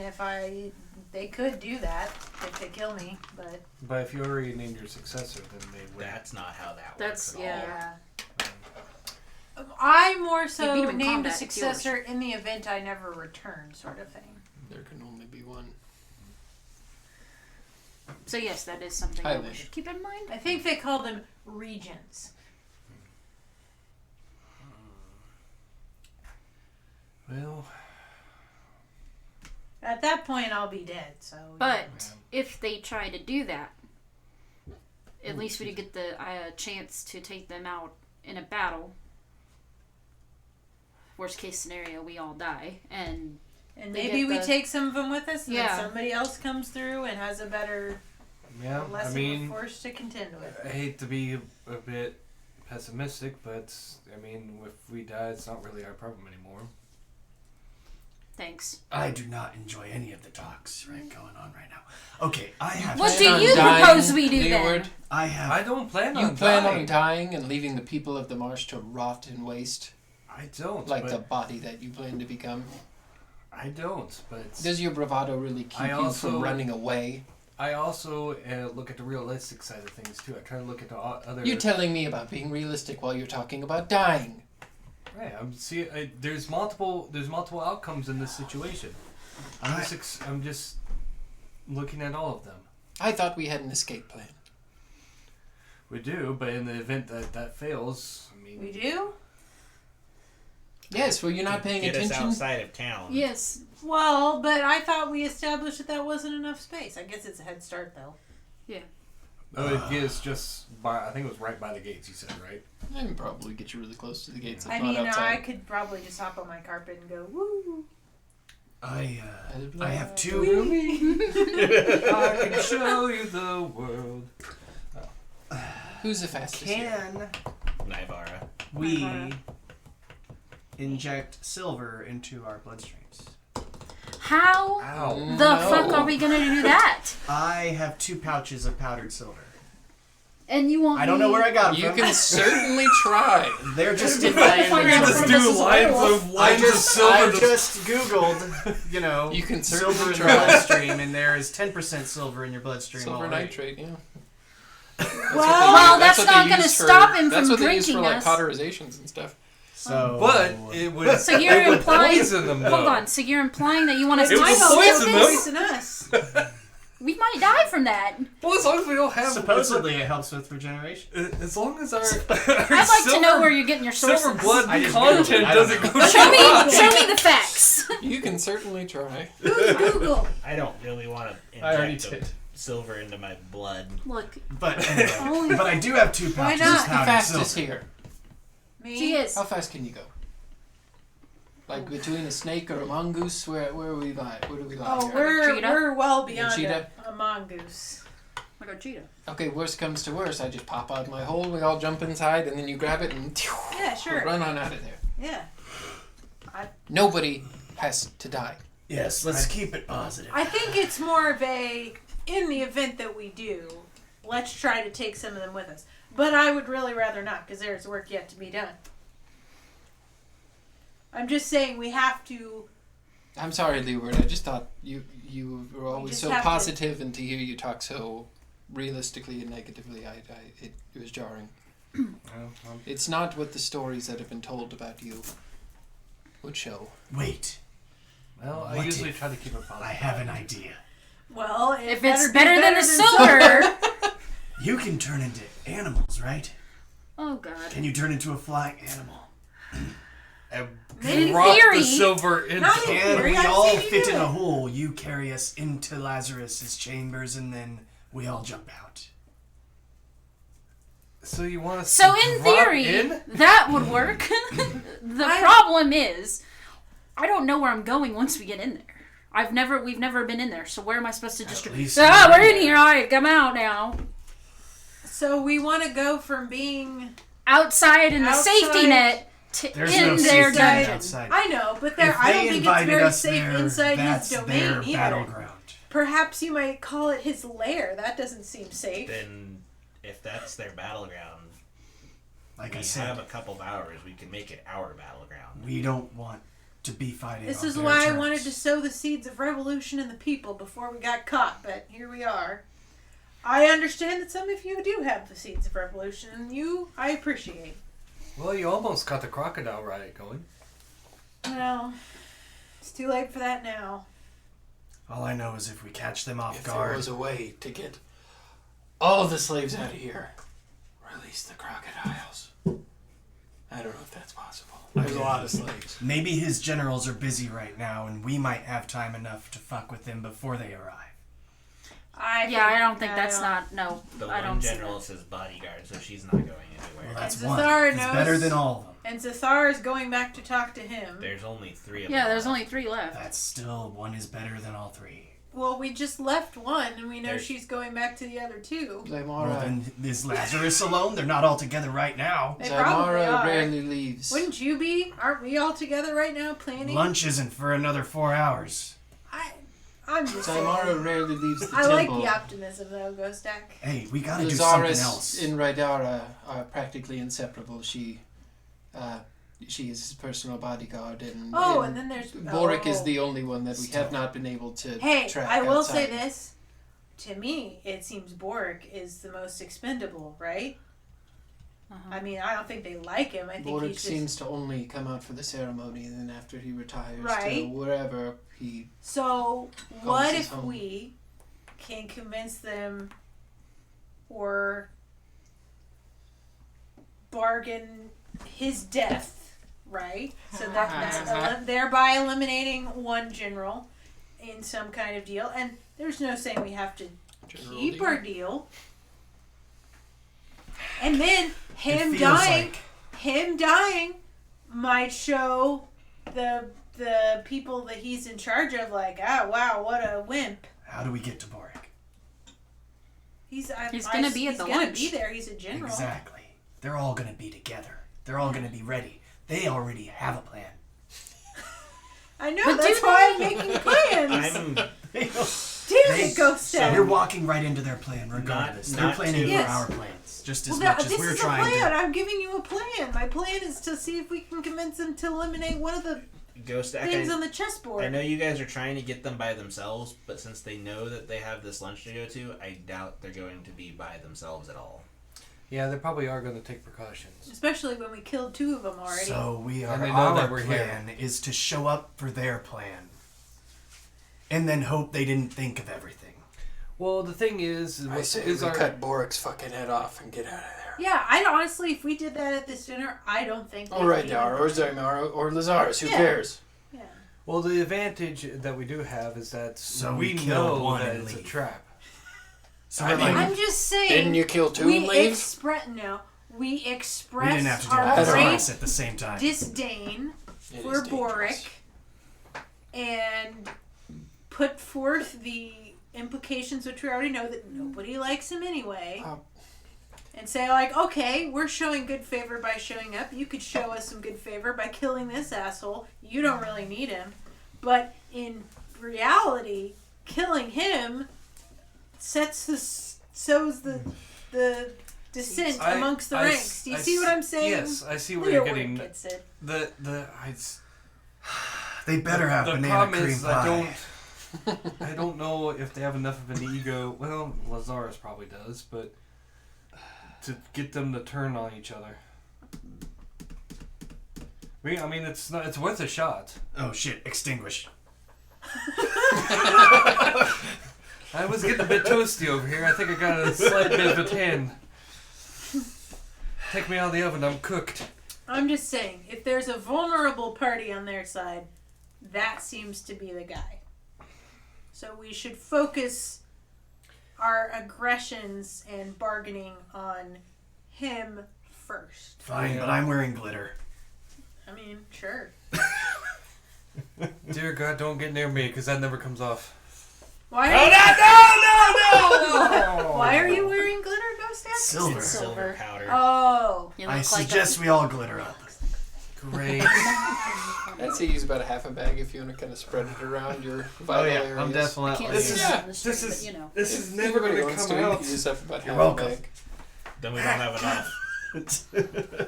they could do that if they kill me, but But if you already named your successor, then they would. That's not how that That's works at all. yeah. I more You so beat him in named a combat, it's successor in the event I never return, sort of thing. There can only be one. So yes, that is something Hi, that we Lish. should keep in mind. I think they call them regents. Well, At that point, I'll be dead. So. But if they try to do that, at least we get the chance to take them out in a battle. Worst case scenario, we all die, and And they maybe get we the- take some of them with us, and Yeah. then somebody else comes through and has a better, yeah. less I of mean, a force to contend with. I hate to be a bit pessimistic, but I mean, if we die, it's not really our problem anymore. thanks. I do not enjoy any of the talks going on right now. Okay, I have. What do Plan on you dying, propose we do Leeward? then? I have. I don't plan You on plan dying. on dying and leaving the people of the marsh to rot and waste, I don't. like but the body that you plan to become? I don't. But Does your bravado really keep I you also- from running away? I also look at the realistic side of things too. I try to look at the other. You're telling me about being realistic while you're talking about dying. Right. There's multiple outcomes in this situation. I'm just looking at all of them. I thought we had an escape plan. We do, but in the event that fails, I mean, We do? Yes, well, you're not paying Get us attention. outside of town. Yes. Well, but I thought we established that wasn't enough space. I guess it's a head start, though. it is just by. I think it was right by the gates. You said right. I can probably get you really close to the gates. If I not mean, I outside. could probably just hop on my carpet and go, woo. I have two. I can show you the world. Who's the fastest? here? Can Nivara. we inject silver into our bloodstreams? How Ow. the No. fuck are we gonna do that? I have 2 pouches of powdered silver. And you want I don't know where I got them You from. can certainly try. They're just in Find my out inventory. from Mrs. Werewolf. I just Googled, You can certainly silver in the try. bloodstream, and there is 10% silver in your bloodstream Silver already. nitrate, yeah. Well, that's what not they going to use for- stop him That's from what they use for drinking like us. cauterizations and stuff. So, But it would. So you're it would implying- poison them. Though. Hold on. So you're implying that you want us It to would sip poison this? them. us. We might die from that. Well, as long as we don't have. supposedly it helps with regeneration. As long as our. I'd like to know where you're getting your sources. Silver blood I just content Googled it. I don't doesn't know. go Show me the facts. You can certainly try. Google. I don't really want to I already inject the did. silver into my blood. Look, But anyway, but I do have 2 Why pouches not? of Who's the powdered fastest silver. here? Me. she is. How fast can you go? Like between a snake or a mongoose? Where we lie? Where do we lie? Oh, here? we're well beyond cheetah? a mongoose. Like a cheetah. Okay, worst comes to worst, I just pop out my hole, we all jump inside, and then you grab it and Yeah, sure. run on out of there. Yeah. Nobody has to die. Yes, let's keep it positive. I think it's more of a, in the event that we do, let's try to take some of them with us. But I would really rather not, because there's work yet to be done. I'm just saying we have to. I'm sorry, Leeward, I just thought you were always just so have to- positive, and to hear you talk so realistically and negatively, it was jarring. It's not what the stories that have been told about you would show. Wait, Well, I What usually if try to keep it positive. I have an idea. Well, If better it's be better than the than silver. You can turn into animals, right? Oh God. Can you turn into a flying animal? And In drop theory. the silver into Not in Can theory, we I've all seen you fit do in it. a hole? You carry us into Lazarus's chambers, and then we all jump out. So you want us So to in drop theory, in? that would work. The problem is, I don't know where I'm going once we get in there. We've never been in there. So where am I supposed to just? least We're we're in here. All right, come out now. So we want to go from being. Outside in the Outside. safety net to There's in no their safety dungeon. outside. I know, but there, If I they don't think it's invited very us safe there, inside that's his their domain either. battleground. Perhaps you might call it his lair. That doesn't seem safe. Then, if that's their battleground, Like we I said, have a couple of hours. We can make it our battleground. we don't want to be fighting. This on is their why I terms. wanted to sow the seeds of revolution in the people before we got caught, but here we are. I understand that some of you do have the seeds of revolution, and I appreciate. Well, you almost got the crocodile riot going. Well, it's too late for that now. All I know is if we catch them off If there guard, was a way to get all the slaves out of here, release the crocodiles. I don't know if that's possible. There's a lot of slaves. maybe his generals are busy right now, and we might have time enough to fuck with them before they arrive. I don't think that's not. No, The I one don't see general that. is his bodyguard, so she's not going anywhere. Well, that's And one. Zathara It's knows- better than all of them. And Zathar is going back to talk to him. There's only 3 of them. Yeah, there's left. only 3 left. That's still one is better than all 3. Well, we just left one, and we know There's- she's going back to the other 2. Well, Zaimara, then is Lazarus alone? They're not all together right now. They probably Zaimara are. rarely leaves. Wouldn't you be? Aren't we all together right now planning? Lunch isn't for another 4 hours. I'm just saying. Zaimara rarely leaves the I temple. like the optimism though, Ghostak. Hey, we gotta The do something Zaris else. in Rydara are practically inseparable. She is his personal bodyguard, and Oh, and then there's Boric is oh. the only one that we have Still. not been able to Hey, track I will outside. say this. To me, it seems Boric is the most expendable, right? I mean, I don't think they like him. I think Boric he's just... seems to only come out for the ceremony, and then after he retires to Right. wherever he... So, what his if home. we can convince them or bargain his death, right? So that thereby eliminating one general in some kind of deal. And there's no saying we have to General keep deal. our deal. And then him It feels dying, like him dying might show the people that he's in charge of, like, ah, wow, what a wimp. how do we get to Boric? He's gonna be at the He's gonna lunch. be there. He's a general. Exactly. They're all gonna be together. They're all gonna be ready. They already have a plan. I know. But That's do why I'm they? making plans. I'm Damn it, Ghost We're Dad. walking right into their plan regardless. They're not planning to- for Yes. our plans just as Well, much as this we're is a trying plan. to. I'm giving you a plan. My plan is to see if we can convince them to eliminate one of the Ghost things on the chessboard. I know you guys are trying to get them by themselves, but since they know that they have this lunch to go to, I doubt they're going to be by themselves at all. Yeah, they probably are going to take precautions. Especially when we killed 2 of them already. So we are. And they know Our that we're here. plan is to show up for their plan, and then hope they didn't think of everything. Well, the thing is, I say we cut Borik's fucking head off and get out of there. Yeah, I honestly, if we did that at this dinner, I don't think. All right, Dara, or Zaymar, or Lazarus. Who cares? Yeah. Well, the advantage that we do have is that So we we kill know one that and it's a leave. trap. So I we're like, mean, I'm just saying. Didn't you kill 2 we and leave? We express we didn't have to do our all don't of know. us at the same time. disdain It for is dangerous. Boric and put forth the implications, which we already know that nobody likes him anyway. And say, like, okay, we're showing good favor by showing up. You could show us some good favor by killing this asshole. You don't really need him. But in reality, killing him sows the dissent amongst the ranks. Do you see what I'm saying? Yes, I see where Look you're at getting. it gets it. They better have The banana problem cream is, pie. I don't know if they have enough of an ego. Well, Lazarus probably does, but to get them to turn on each other. I mean, it's worth a shot. Oh shit! Extinguish. I was getting a bit toasty over here. I think I got a slight bit of a tan. Take me out of the oven. I'm cooked. I'm just saying, if there's a vulnerable party on their side, that seems to be the guy. So we should focus our aggressions and bargaining on him first. Fine, but I'm wearing glitter. I mean, sure. Dear God, don't get near me, because that never comes off. Why are you wearing glitter, Ghost Dad? Silver. It's silver. powder. Oh. You I look like suggest we all glitter up. Great. I'd say use about a half a bag if you want to kind of spread it around your vital areas. I'm I definitely. can't This see is it on the this stream, is but you know. this is If never anybody going to wants come to, you out. can use up about You're half welcome. a bag. Then we don't have enough.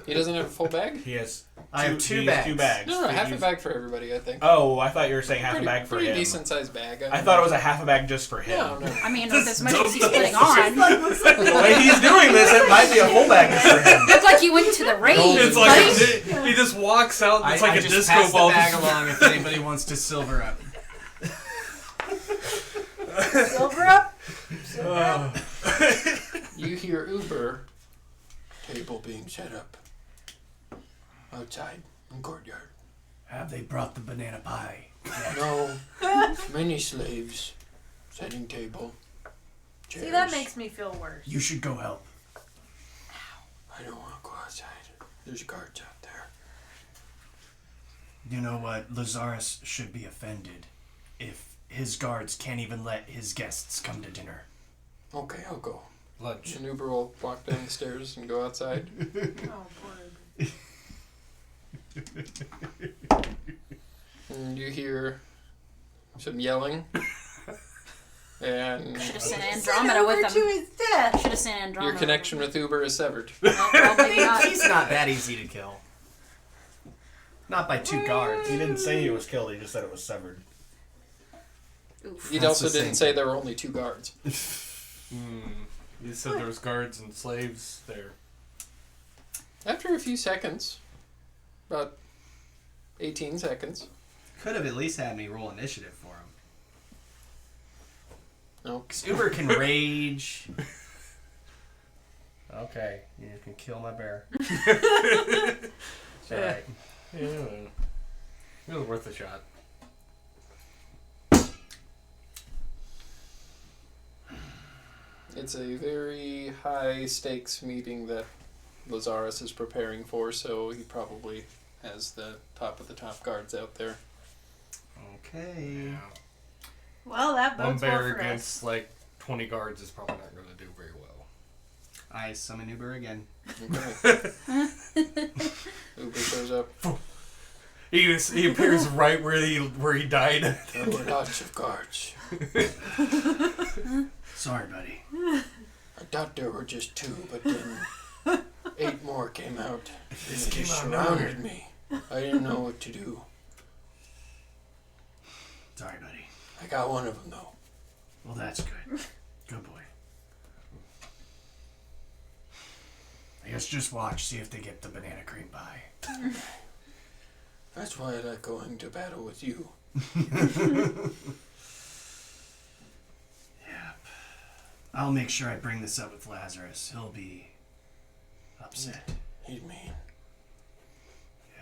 He doesn't have a full bag? He has I have he two has bags. 2 bags. No, We half a use- bag for everybody, I think. Oh, I thought you were saying half pretty, a bag for pretty him. decent sized bag. I thought it was a half a bag just for him. No, no. I mean, with as much as he's putting on, The way he's doing this, it might be a full bag just for him. look like you went to the rave. It's buddy. like he just walks out. And it's like I a just disco pass ball. the bag along if anybody wants to silver up. Silver up? Silver up? You hear Uber table being set up outside in courtyard. Have they brought the banana pie? No, many slaves setting table. Chairs. See, that makes me feel worse. You should go help. I don't want to go outside. There's guards out there. You know what? Lazarus should be offended if his guards can't even let his guests come to dinner. Okay, I'll go. Lunch. And Uber will walk down the stairs and go outside. Oh, boy. And you hear some yelling. And Should have sent Send Andromeda over with to him. his death. Should have sent Andromeda. your connection with Uber is severed. Well, maybe not. He's not that easy to kill. Not by 2 guards. He didn't say he was killed. He just said it was severed. Oof. He That's also the didn't same say thing. there were only 2 guards. You said there was guards and slaves there. After a few seconds, about 18 seconds. Could have at least had me roll initiative for him. No. Uber can rage. Okay, you can kill my bear. It's alright. Yeah, it was worth a shot. It's a very high stakes meeting that Lazarus is preparing for, so he probably has the top of the top guards out there. Okay. Well, that One bodes well bear for against us. like 20 guards is probably not going to do very well. I summon Uber again. Okay. Uber shows up. He appears right where he died. There were lots of guards. Sorry, buddy. I thought there were just 2, but then 8 more came out. This They came just out surrounded me. I didn't know what to do. Sorry, buddy. I got one of them, though. Well, that's good. Good boy. I guess just watch, see if they get the banana cream pie. That's why I like going to battle with you. Yeah. I'll make sure I bring this up with Lazarus. He'll be upset. He's mean. Yeah.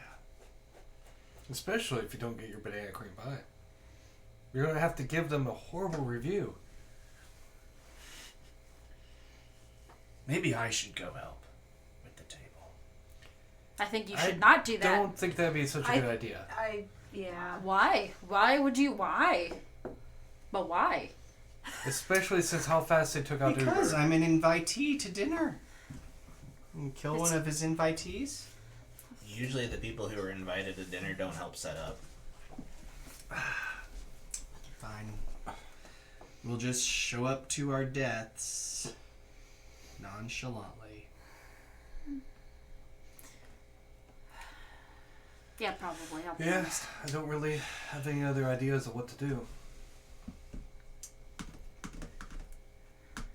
Especially if you don't get your banana cream pie. You're going to have to give them a horrible review. Maybe I should go help with the table. I think you should not do I that. don't think that'd be such a good idea. Yeah. Why? Why would you? Why? But why? Especially since how fast they took out Because Uber. I'm an invitee to dinner. And kill one of his invitees? Usually the people who are invited to dinner don't help set up. Fine. We'll just show up to our deaths nonchalantly. Yeah, probably. I'll be Yeah, honest. I don't really have any other ideas of what to do.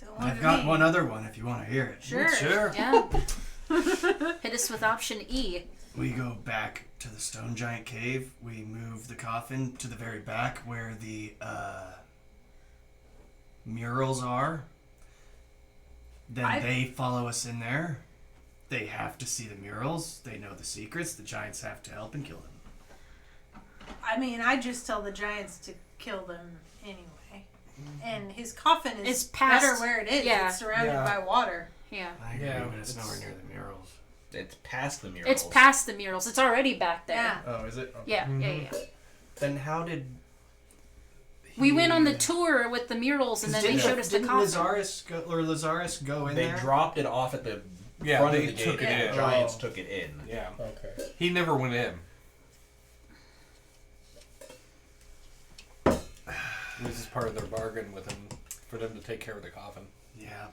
Don't look I've at got me. one other one if you want to hear it. Sure. Sure. Yeah. Hit us with option E. We go back to the stone giant cave. We move the coffin to the very back where the murals are. Then they follow us in there. They have to see the murals. They know the secrets. The giants have to help and kill them. I mean, I just tell the giants to kill them anyway. And his coffin is It's past- better where it is. yeah. It's surrounded Yeah. by water. Yeah. I agree, Yeah, but it's it's- nowhere near the murals. It's past the murals. It's past the murals. It's already back there. Yeah. Oh, is it? Yeah, yeah, yeah. Then how did We went on the tour with the murals, and then they showed us the didn't coffin. Lazarus go in They there? dropped it off at the Yeah, front they of the took gate, it and in. the giants Oh. took it in. Yeah. Okay. He never went in. It was just part of their bargain with him for them to take care of the coffin. Yeah.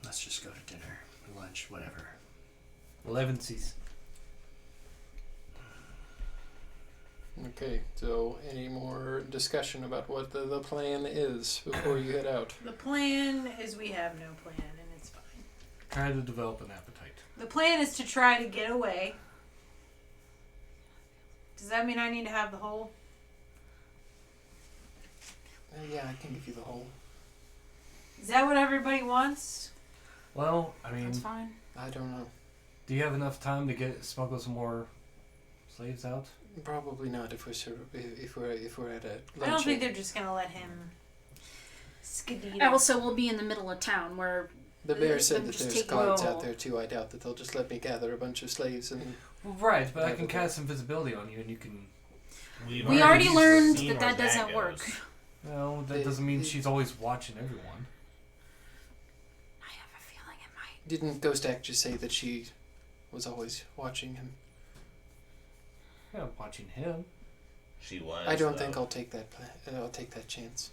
Let's just go to dinner, lunch, whatever. 11's. Okay, so any more discussion about what the plan is before you head out? The plan is we have no plan, and it's fine. Try to develop an appetite. The plan is to try to get away. Does that mean I need to have the whole? Yeah, I can give you the whole. Is that what everybody wants? Well, I mean, That's fine. I don't know. do you have enough time to smuggle some more slaves out? Probably not if we're at a lunch. I don't think they're just gonna let him skedaddle. Also, we'll be in the middle of town where The bear said Them that just there's take guards roll. out there too. I doubt that they'll just let me gather a bunch of slaves and. Well, right, but I Yeah, can but- cast invisibility on you, and you can. we already learned seen that where that doesn't goes. work. Well, that They- doesn't mean they- she's always watching everyone. I have a feeling it might. Didn't Ghost Act just say that she was always watching him? Yeah, watching him. She was. I don't though. think I'll take that. I'll take that chance.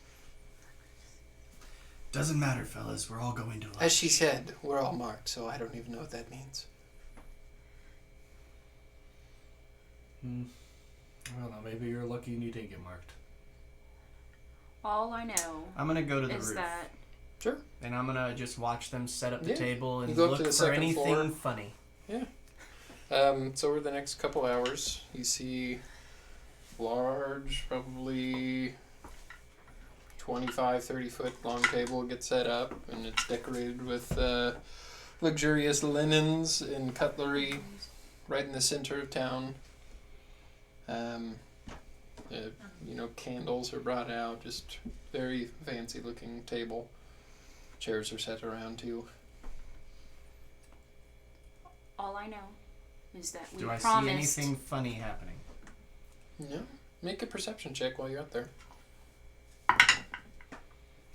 Doesn't matter, fellas. We're all going to lunch. As she said, we're all marked, so I don't even know what that means. I don't know. Maybe you're lucky and you didn't get marked. All I know I'm gonna go to the is roof. that Sure. And I'm gonna just watch them set up the Yeah. table and You go up look to the for second anything floor. funny. So over the next couple hours, you see large, probably 25, 30 foot long table gets set up, and it's decorated with luxurious linens and cutlery right in the center of town. Candles are brought out, just very fancy looking table. Chairs are set around too. all I know is that we Do I see promised. anything funny happening? No, make a perception check while you're up there.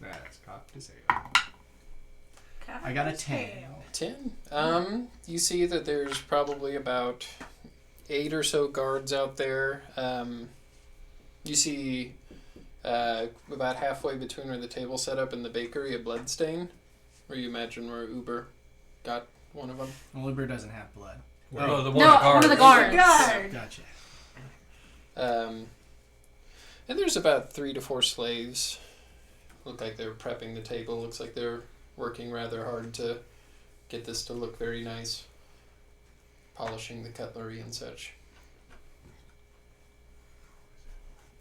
That's cocked to say. God, I got a his 10. tail. 10. You see that there's probably about 8 or so guards out there. You see about halfway between where the table's set up and the bakery a blood stain, where you imagine where Uber got one of them. Well, Uber doesn't have blood. Oh, the No, one of the guards. Guard. Gotcha. And there's about 3 to 4 slaves. Look like they're prepping the table. Looks like they're working rather hard to get this to look very nice. Polishing the cutlery and such.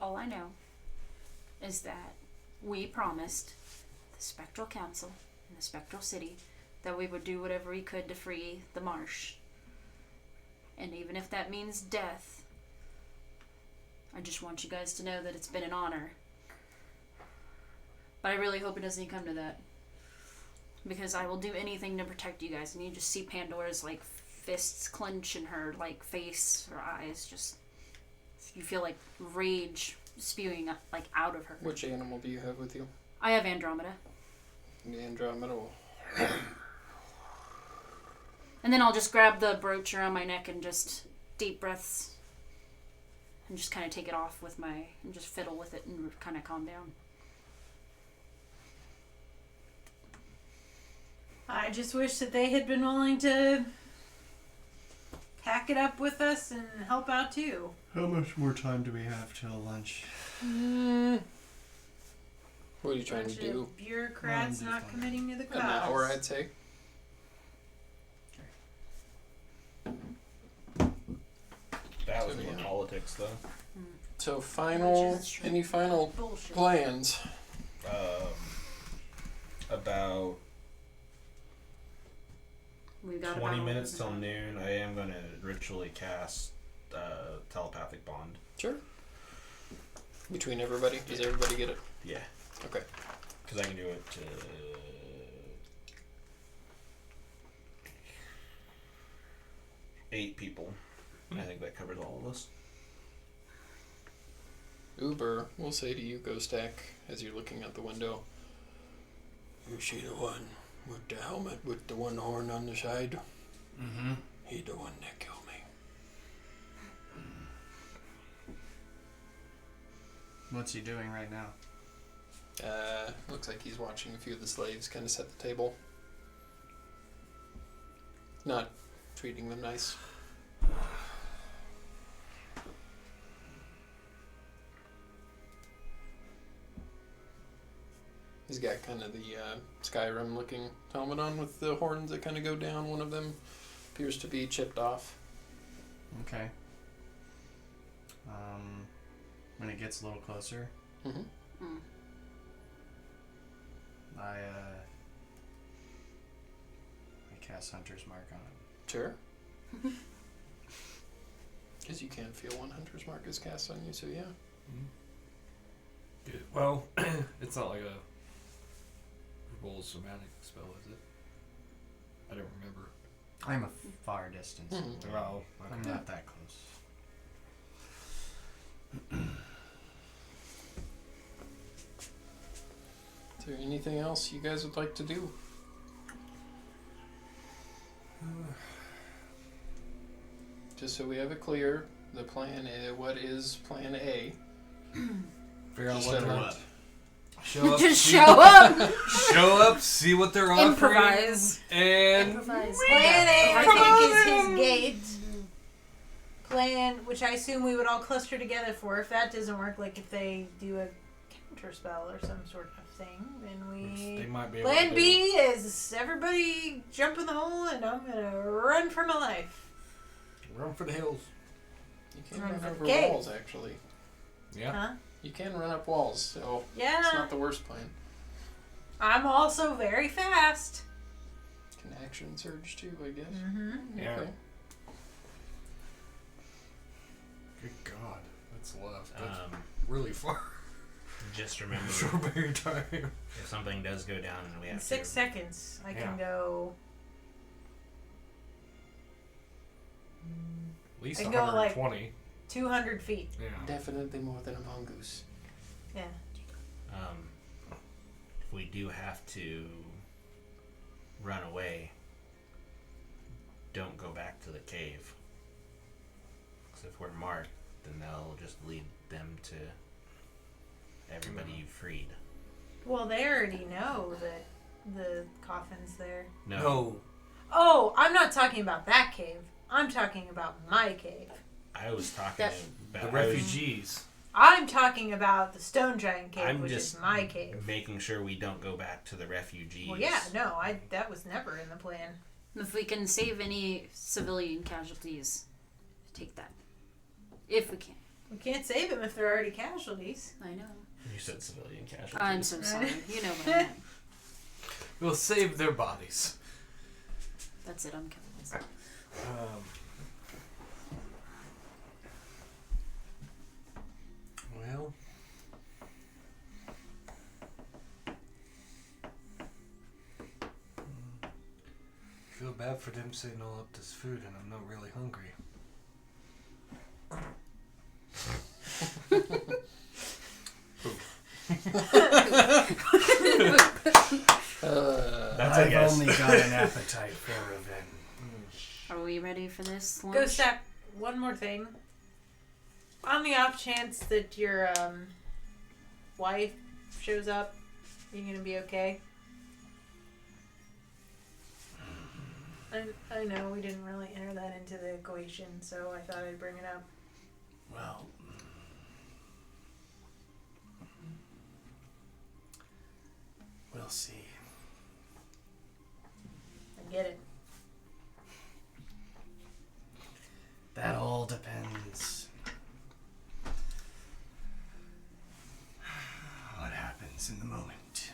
All I know is that we promised the Spectral Council and the Spectral City that we would do whatever we could to free the marsh. And even if that means death, I just want you guys to know that it's been an honor. But I really hope it doesn't come to that. Because I will do anything to protect you guys. And you just see Pandora's, like, fists clench in her, like, face, her eyes. Just, you feel, like, rage spewing, like, out of her. Which animal do you have with you? I have Andromeda. The Andromeda will... And then I'll just grab the brooch around my neck and just deep breaths. And just kind of take it off with my... and just fiddle with it and kind of calm down. I just wish that they had been willing to pack it up with us and help out too. How much more time do we have till lunch? What are you trying Bunch to do? of bureaucrats Well, I'm not just committing to the cause. An hour, I'd say. That was So, more yeah. politics, though. So final... Which is true. Any final Bullshit. plans? About We've got 20 about minutes till noon, I am going to ritually cast telepathic bond. Sure. Between everybody? Does everybody get it? Yeah, Okay. because I can do it to 8 people. I think that covers all of us. Uber will say to you, Ghost Stack, as you're looking out the window, "You see the one with the helmet with the one horn on the side? Mm-hmm. He the one that killed me." What's he doing right now? Looks like he's watching a few of the slaves kind of set the table. Not treating them nice. He's got kind of the Skyrim looking helmet on with the horns that kind of go down. One of them appears to be chipped off. Okay. When it gets a little closer, Mm-hmm. I cast Hunter's Mark on it. Sure. Because you can feel one Hunter's Mark is cast on you, so yeah. Good. Well, it's not like a roll somatic spell, is it? I don't remember. I'm a far distance. Mhm. Oh, I'm not that close. Is there anything else you guys would like to do? Just so we have it clear, the plan A, what is plan A? Figure out Just what so they're that- Show up. Just see- show up! Show up, see what they're offering, Improvise. and Improvise. Plan A, Improvise. I think, is his gate. Plan, which I assume we would all cluster together for. If that doesn't work, like if they do a counter spell or some sort of thing, then which they we. might be able Plan to B is everybody jump in the hole and I'm gonna run for my life. do. Run for the hills. You can Run run for the over cave. walls, actually. Yeah. Huh? You can run up walls, so it's Yeah. not the worst plan. I'm also very fast. Can action surge too, I guess. Mm-hmm. Yeah. Okay. Good God, that's left. That's really far. Just remember, Short period of time. if something does go down and we In have 6 to... seconds, I can go. At least I can go, like- 120. 200 feet. Yeah. Definitely more than a mongoose. Yeah. If we do have to run away, don't go back to the cave. Because if we're marked, then they'll just lead them to everybody you freed. Well, they already know that the coffin's there. No. Oh, I'm not talking about that cave. I'm talking about my cave. I was talking That- about The refugees. I'm talking about the Stone Giant Cave, I'm which just is my cave. making sure we don't go back to the refugees. Well, yeah, no, that was never in the plan. If we can save any civilian casualties, take that. If we can. We can't save them if they're already casualties. I know. You said civilian casualties. I'm so sorry. You know what I meant. We'll save their bodies. That's it. I'm killing myself. Well, I feel bad for them setting all up this food, and I'm not really hungry. That's I've only got an appetite for revenge. Are we ready for this lunch? Go Stack, one more thing. On the off chance that your wife shows up, are you gonna be okay? I know we didn't really enter that into the equation, so I thought I'd bring it up. Well, we'll see. I get it. That all depends. What happens in the moment.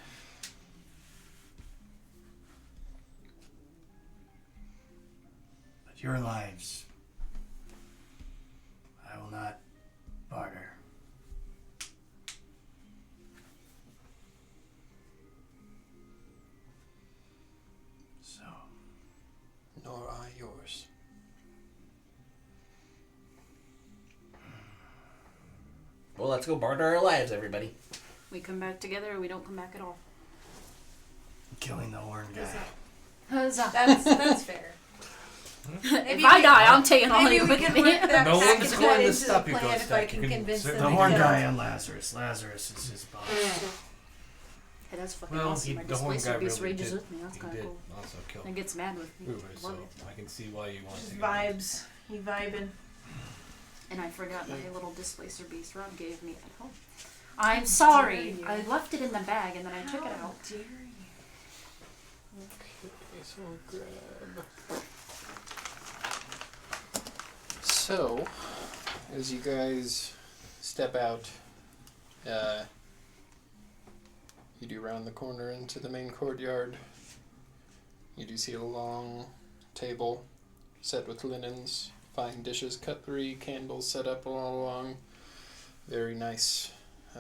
But your lives, I will not barter. So, Nor are yours. Well, let's go barter our lives, everybody. We come back together or we don't come back at all. killing the horn guy. Huzzah. That's fair. If I die, I'm taking all Maybe you we with can me. work that No package one's that going to into stop the you, plan Ghost if I Stack. can You can convince them sit The to horn kill. guy and Lazarus. Lazarus is his boss. Hey, that's fucking Well, awesome. My the horn displacer guy beast really rages did. with me. That's He kind of did cool. also kill And gets mad with me. Uber, so Love it. I can see why you want Just to. vibes. He vibing. And I forgot my little displacer beast Rob gave me at home. I'm sorry. dare you. I left it in the bag and then I took it How out. dare you. Okay, so we'll grab. So, as you guys step out, you do round the corner into the main courtyard. You do see a long table set with linens, fine dishes, cutlery, candles set up all along. Very nice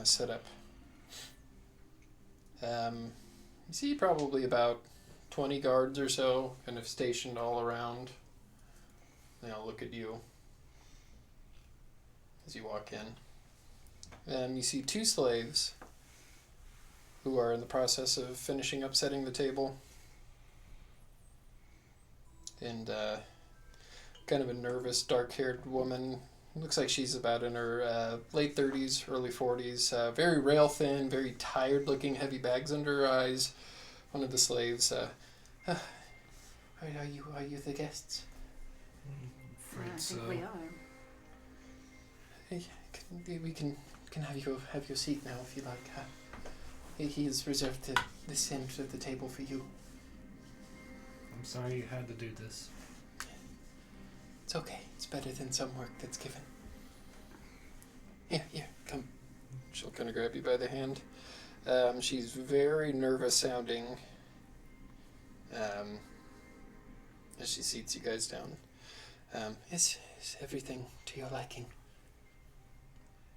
setup. You see probably about 20 guards or so kind of stationed all around. They all look at you as you walk in. You see two slaves who are in the process of finishing up setting the table. And kind of a nervous, dark-haired woman. Looks like she's about in her late 30s, early 40s. Very rail thin, very tired looking, heavy bags under her eyes. One of the slaves, are you the guests? I think we are. Hey, we can have your seat now if you like. He has reserved this end of the table for you. I'm sorry you had to do this. It's okay. It's better than some work that's given. Here, come. She'll kind of grab you by the hand. She's very nervous sounding. As she seats you guys down. Is everything to your liking?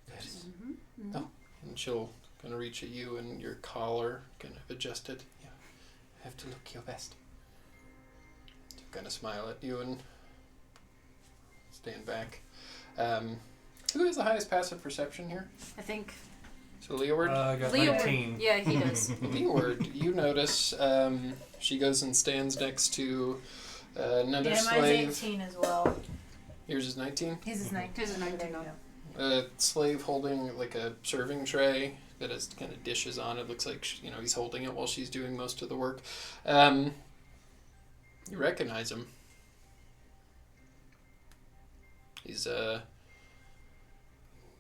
Good. Mm-hmm. Oh, and she'll kind of reach at you and your collar kind of adjusted. You have to look your best. She'll kind of smile at you and stand back. Who has the highest passive perception here? I think So Leeward? I got Leo. 19. Yeah, he does. Leeward, you notice she goes and stands next to another Yeah, mine's slave. 18 as well. Yours is 19? His is 19. His is 19. There you go. A slave holding like a serving tray that has kind of dishes on it. Looks like he's holding it while she's doing most of the work. You recognize him.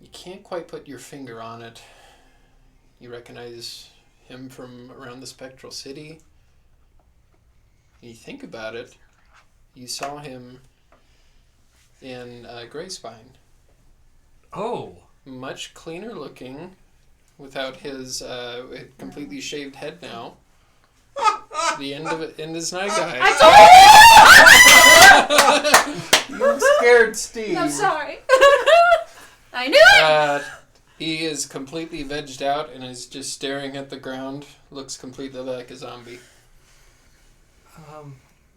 You can't quite put your finger on it. You recognize him from around the Spectral City. And you think about it, you saw him in Greyspine. Oh. Much cleaner looking, without his completely shaved head now. The end of it, in this night guy. You scared Steve. I'm sorry. I knew it! He is completely vegged out and is just staring at the ground. Looks completely like a zombie.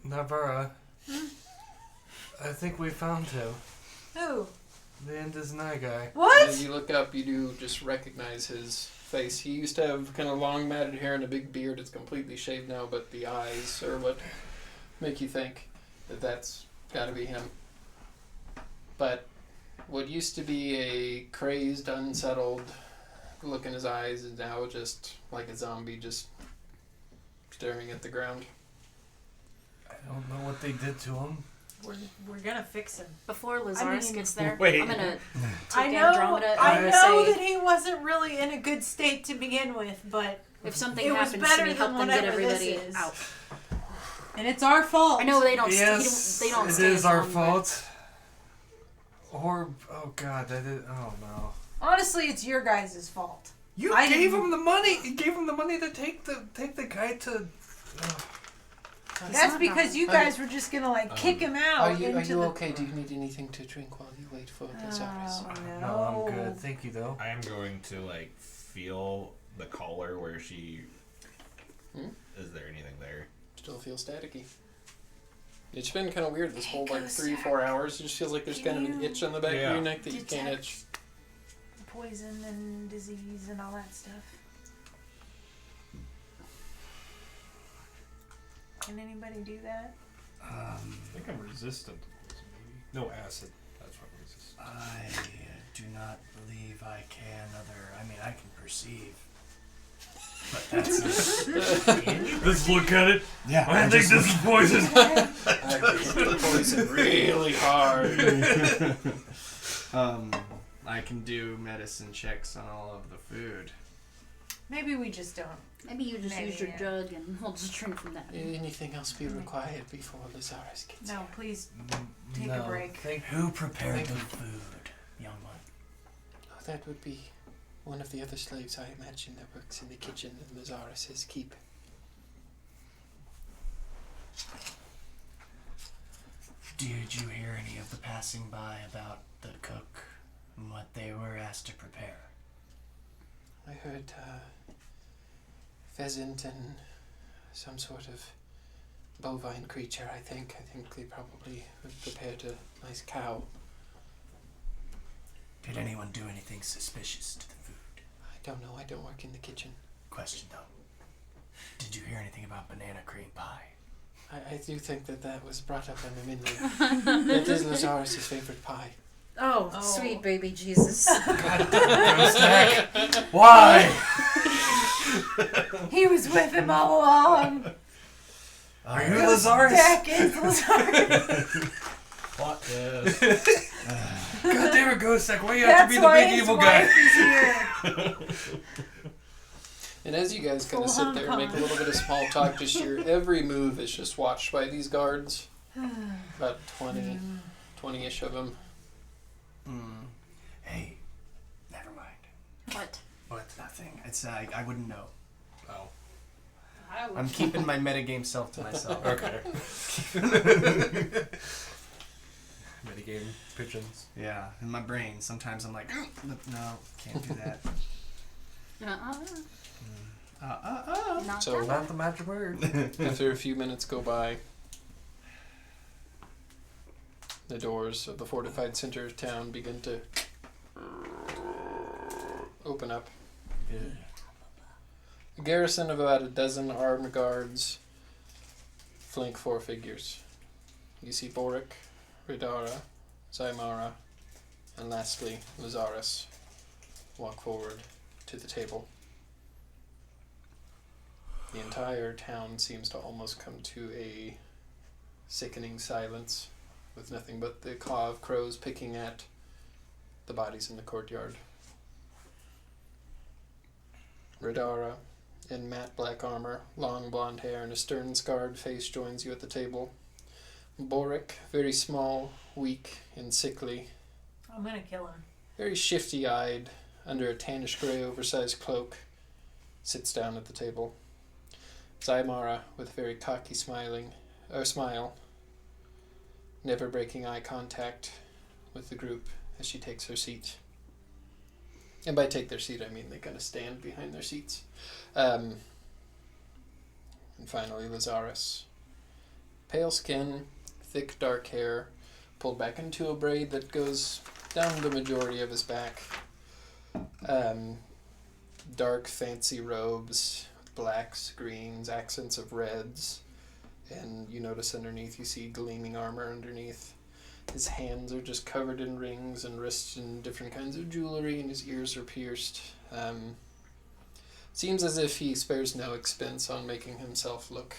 Navara. I think we found him. Who? The Indesnai guy. What? As you look up, you do just recognize his face. He used to have kind of long matted hair and a big beard. It's completely shaved now, but the eyes are what make you think that that's got to be him. But what used to be a crazed, unsettled look in his eyes is now just like a zombie, just staring at the ground. I don't know what they did to him. We're gonna fix him. Before Lazarus gets there, Wait. I'm gonna I take know. Andromeda and I I'm know gonna say, that he wasn't really in a good state to begin with, but if something it was happens better to me, than help them get whatever this everybody is. out. and it's our fault. I know they don't. Yes, they don't it stay is as our long, fault. Or, oh god, I did. Oh no. Honestly, it's your guys' fault. You I gave didn't- him the money. You gave him the money to take the guy to. That's not because you guys were just gonna kick him out. Are you into the... okay? Do you need anything to drink while you wait for Lazarus? Oh, No, I'm good. Thank you though. I am going to feel the collar where she. Hmm? Is there anything there? Still feel staticky. It's been kind of weird this whole Go 3-4 hours. It just feels like there's Can kind of an you itch on the back of Yeah. your neck that you can't detect itch. poison and disease and all that stuff. Can anybody do that? Um, I think I'm resistant to poison, maybe. No, acid. That's what I'm resistant. I do not believe I can I mean, I can perceive. But that's Let's look at it. yeah. I think this is poison. I hit the poison really hard. I can do medicine checks on all of the food. Maybe we just don't. Maybe you just Maybe, use your yeah. jug and we'll just drink from that. Anything else be required before Lazarus gets No, here? please take a break. Who prepared Thank the you. food, young one? Oh, that would be one of the other slaves, I imagine, that works in the kitchen in Lazarus's keep. Did you hear any of the passing by about the cook and what they were asked to prepare? I heard pheasant and some sort of bovine creature, I think. I think they probably prepared a nice cow. Did anyone do anything suspicious to the food? I don't know, I don't work in the kitchen. Question though. Did you hear anything about banana cream pie? I do think that was brought up on the menu. That is Lazarus' favorite pie. Oh, Oh. sweet baby Jesus. Why? He was with him all along. Are you Lazarus? Jack is Lazarus. Plot twist. God damn it, Ghost Sack. Why you have to That's be the why big his evil wife guy? is here. And as you guys kind of Full sit there and make a little bit of small talk, just your every move is just watched by these guards. About 20-ish of them. Hey, never mind. What? What? Nothing. It's I wouldn't know. Oh. I'm keeping my metagame self to myself. Okay. Metagame pigeons. Yeah, in my brain, sometimes I'm like, no, can't do that. Not So- that. Not the magic word. After a few minutes go by, the doors of the fortified center of town begin to open up. A garrison of about a dozen armed guards flank 4 figures. You see Boric, Ridara, Zaimara, and lastly Lazarus walk forward to the table. The entire town seems to almost come to a sickening silence, with nothing but the caw of crows picking at the bodies in the courtyard. Radara, in matte black armor, long blonde hair, and a stern-scarred face joins you at the table. Boric, very small, weak, and sickly, I'm gonna kill him. very shifty-eyed, under a tannish gray oversized cloak, sits down at the table. Zaimara, with a very cocky smile, never breaking eye contact with the group as she takes her seat. And by take their seat, I mean they kind of stand behind their seats. And finally, Lazarus. Pale skin, thick dark hair, pulled back into a braid that goes down the majority of his back. Dark, fancy robes, blacks, greens, accents of reds. And you notice underneath, you see gleaming armor underneath. His hands are just covered in rings and wrists in different kinds of jewelry, and his ears are pierced. Seems as if he spares no expense on making himself look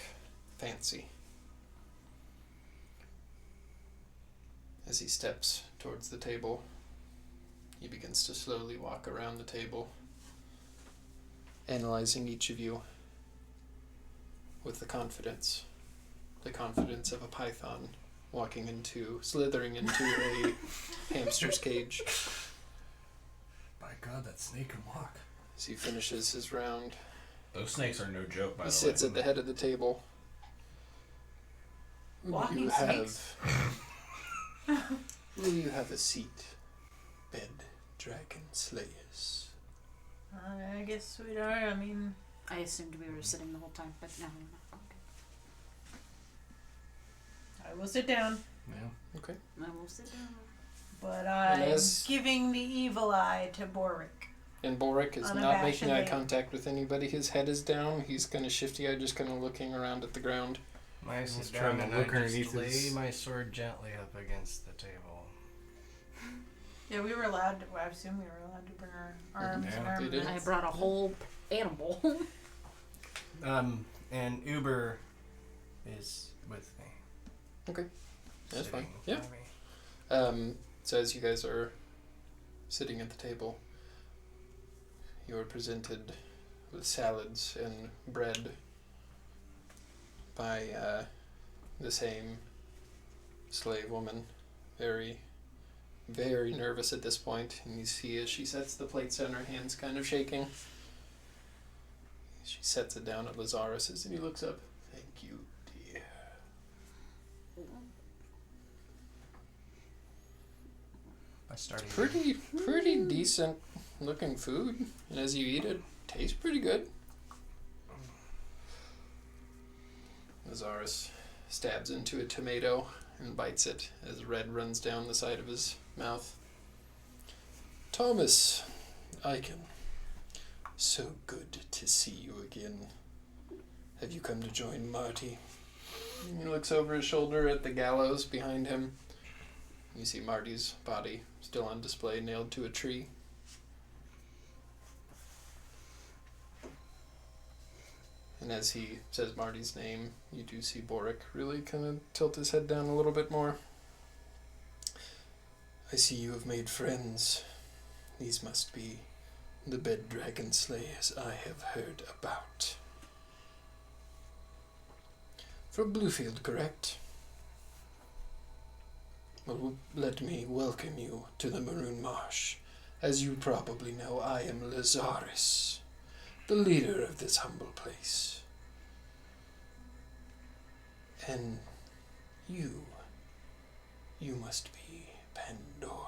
fancy. As he steps towards the table, he begins to slowly walk around the table, analyzing each of you with the confidence of a python slithering into a hamster's cage. By God, that snake can walk. As he finishes his round, Those snakes are no joke, by he the way. sits at the head of the table. Walking You snakes? Will you have a seat, bed dragon slayers? I guess we are. I mean, I assumed we were sitting the whole time, but no. I will sit down, Yeah. Okay. I will sit down. but And I'm as- giving the evil eye to Boric. And Boric is not making eye Unabashedly. contact with anybody. His head is down. He's kind of shifty-eyed, just kind of looking around at the ground. I sit sit down down and and look I just underneath lay his- my sword gently up against the table. Yeah, we were allowed to. I assume we were allowed to bring our arms Yeah, and they armaments. did. I brought a whole animal. And Uber is with me. Okay. That's fine. sitting Yeah. by me. So as you guys are sitting at the table, you are presented with salads and bread by the same slave woman, very, very nervous at this point, and you see as she sets the plates down, her hands kind of shaking. She sets it down at Lazarus's, and he looks up. Thank you, dear. I started. Pretty decent looking food, and as you eat it, tastes pretty good. Lazarus stabs into a tomato and bites it as red runs down the side of his mouth. Thomas, Icon, so good to see you again. Have you come to join Marty? And he looks over his shoulder at the gallows behind him. You see Marty's body still on display, nailed to a tree. And as he says Marty's name, you do see Boric really kind of tilt his head down a little bit more. I see you have made friends. These must be the bed dragon slayers I have heard about. From Bluefield, correct? Well, let me welcome you to the Maroon Marsh. As you probably know, I am Lazarus, the leader of this humble place. And you must be Pandora.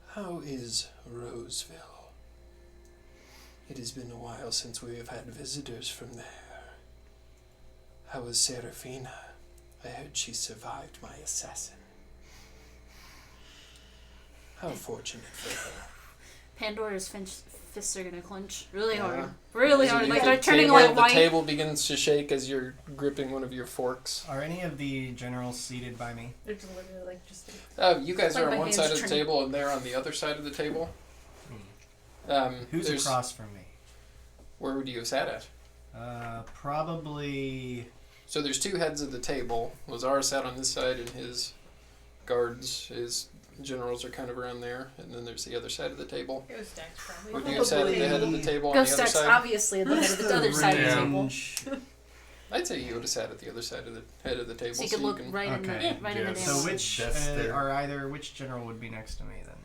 How is Roseville? It has been a while since we have had visitors from there. How is Serafina? I heard she survived my assassin. How fortunate for her. Pandora's fists are gonna clench really Yeah. hard. Really As hard. you Like hit they're the turning table, like the white. table begins to shake as you're gripping one of your forks. Are any of the generals seated by me? They're just literally like just. You guys Like are my on one hands side of the turning. table and they're on the other side of the table. Who's there's- across from me? Where would you have sat at? Probably. So there's two heads of the table. Lazar sat on this side and his guards, his generals are kind of around there, and then there's the other side of the table. Ghost Stack's probably. Or do you sat at the head of the table on Ghost the other Stack's side? obviously at the head of the other side of the Yeah. table. Range. I'd say you would have sat at the other side of the head of the table. So you could look right in the Okay. right in the Yes. damn. So which That's their- which general would be next to me then?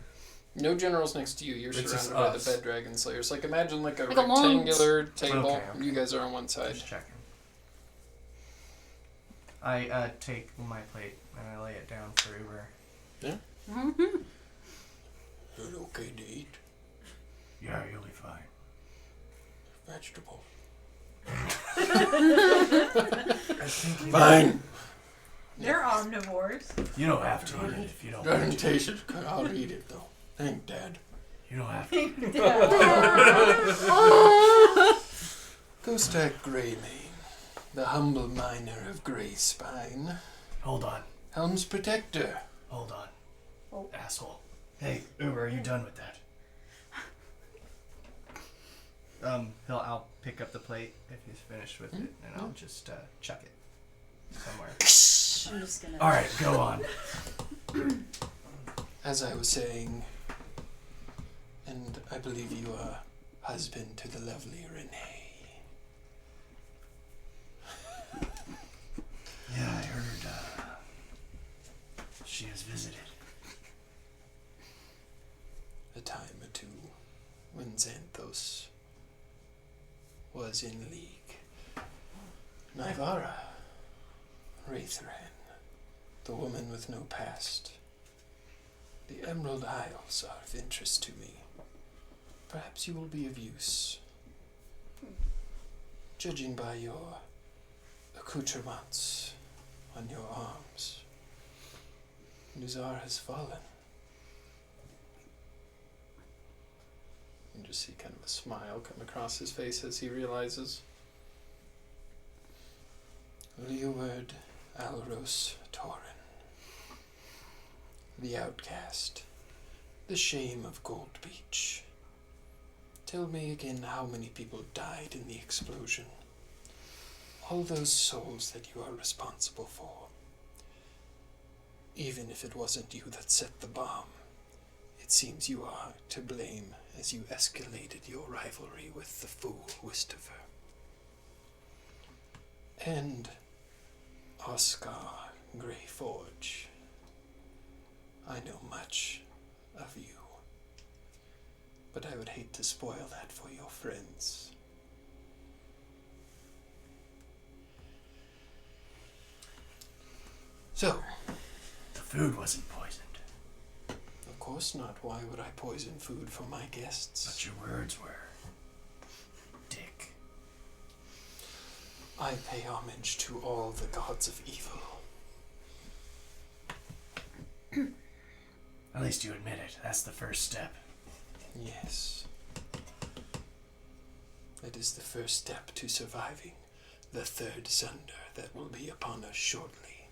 No generals next to you. You're It's just surrounded by the us. bed dragon slayers. Like imagine like a Like a long- rectangular table. Okay, okay. You guys are on one side. Just checking. I take my plate and I lay it down for Uber. Mm-hmm. Is it okay to eat Yeah, you'll be fine. vegetables? I think Fine. They're omnivores. You don't have to eat it if you don't Doesn't want to. taste as good. I'll eat it though. Thank Dad. You don't have to. Ghostak Greymane, the humble miner of Grey Spine, Hold on. Helm's protector. Hold on. Oh. Asshole. Hey, Uber, are you done with that? I'll pick up the plate if he's finished with it, and I'll just chuck it somewhere. I'm just gonna. All right, go on. As I was saying, and I believe you are husband to the lovely Renee. Yeah, I heard she has visited. A time or two when Xanthos was in league. Nivara, Wraithran, the woman with no past. The Emerald Isles are of interest to me. Perhaps you will be of use. Judging by your accoutrements on your arms, Nuzar has fallen. You just see kind of a smile come across his face as he realizes. Leeward Alros Torin, the outcast, the shame of Gold Beach. Tell me again how many people died in the explosion. All those souls that you are responsible for. Even if it wasn't you that set the bomb, it seems you are to blame as you escalated your rivalry with the fool Wistiver. And Oscar Greyforge. I know much of you, but I would hate to spoil that for your friends. So, The food wasn't poisoned, of course not. Why would I poison food for my guests? but your words were. Dick. I pay homage to all the gods of evil. At least you admit it. That's the first step. Yes. It is the first step to surviving the third sunder that will be upon us shortly.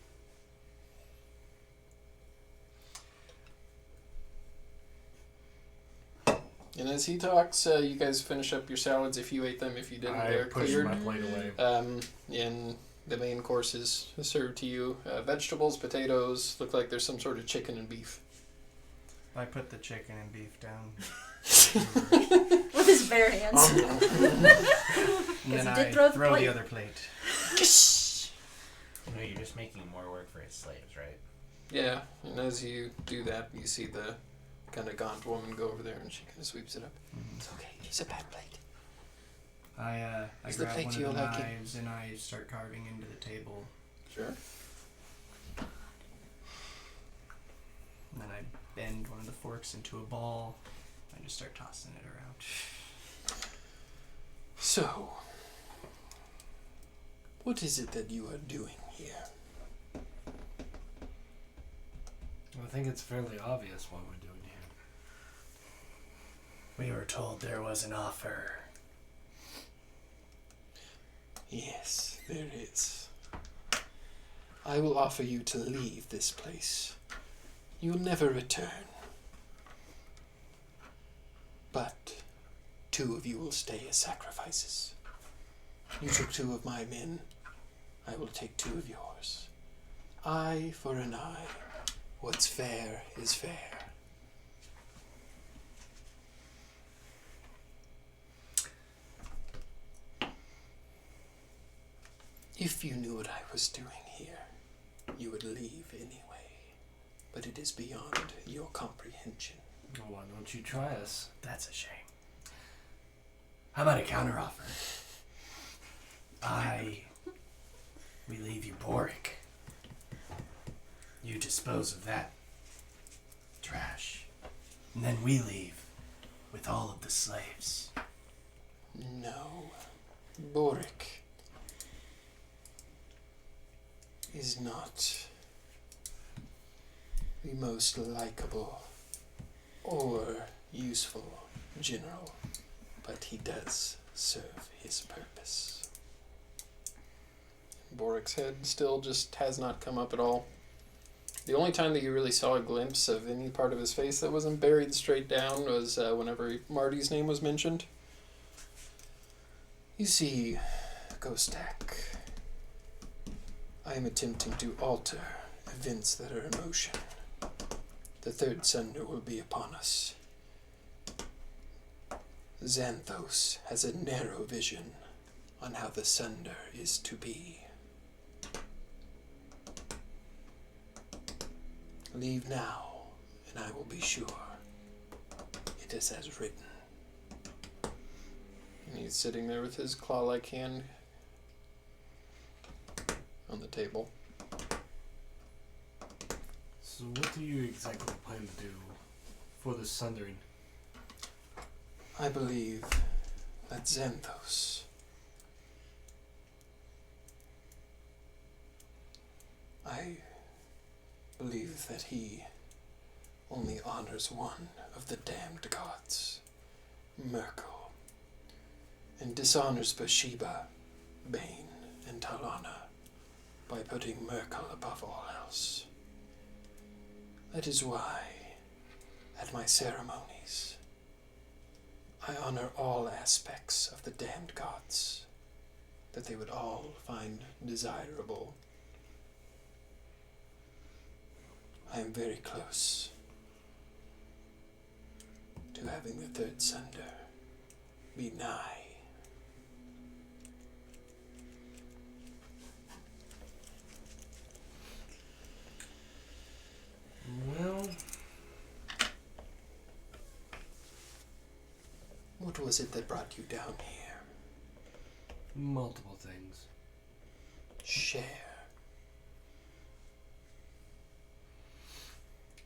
And as he talks, you guys finish up your salads if you ate them. If you didn't, I they're pushed cleared. my plate away. And the main course is served to you. Vegetables, potatoes, look like there's some sort of chicken and beef. I put the chicken and beef down. With his bare hands. And then he I did throw throw the the plate. other plate. No, you're just making more work for his slaves, right? Yeah, and as you do that, you see the kind of gaunt woman go over there and she kind of sweeps it up. It's okay, it's a bad plate. I Is the grab plate one to of your the liking? knives and I start carving into the table. Sure. And then I bend one of the forks into a ball. I just start tossing it around. So, what is it that you are doing here? I think it's fairly obvious what we're doing here. We were told there was an offer. Yes, there is. I will offer you to leave this place. You'll never return. But 2 of you will stay as sacrifices. You took 2 of my men. I will take 2 of yours. Eye for an eye, what's fair is fair. If you knew what I was doing here, you would leave anyway. But it is beyond your comprehension. Well, why don't you try us? That's a shame. How about a counteroffer? We leave you Boric. You dispose of that trash. And then we leave with all of the slaves. No. Boric is not the most likable or useful general, but he does serve his purpose. Boric's head still just has not come up at all. The only time that you really saw a glimpse of any part of his face that wasn't buried straight down was whenever Marty's name was mentioned. You see, Ghostak, I am attempting to alter events that are in motion. The third sunder will be upon us. Xanthos has a narrow vision on how the sunder is to be. Leave now, and I will be sure it is as written. And he's sitting there with his claw-like hand on the table. So what do you exactly plan to do for the sundering? I believe that Xanthos I believe that he only honors one of the damned gods, Merkel, and dishonors Bathsheba, Bane, and Talana by putting Merkel above all else. That is why, at my ceremonies, I honor all aspects of the damned gods, that they would all find desirable. I am very close to having the third sunder be nigh. Well, What was it that brought you down here? multiple things. Share.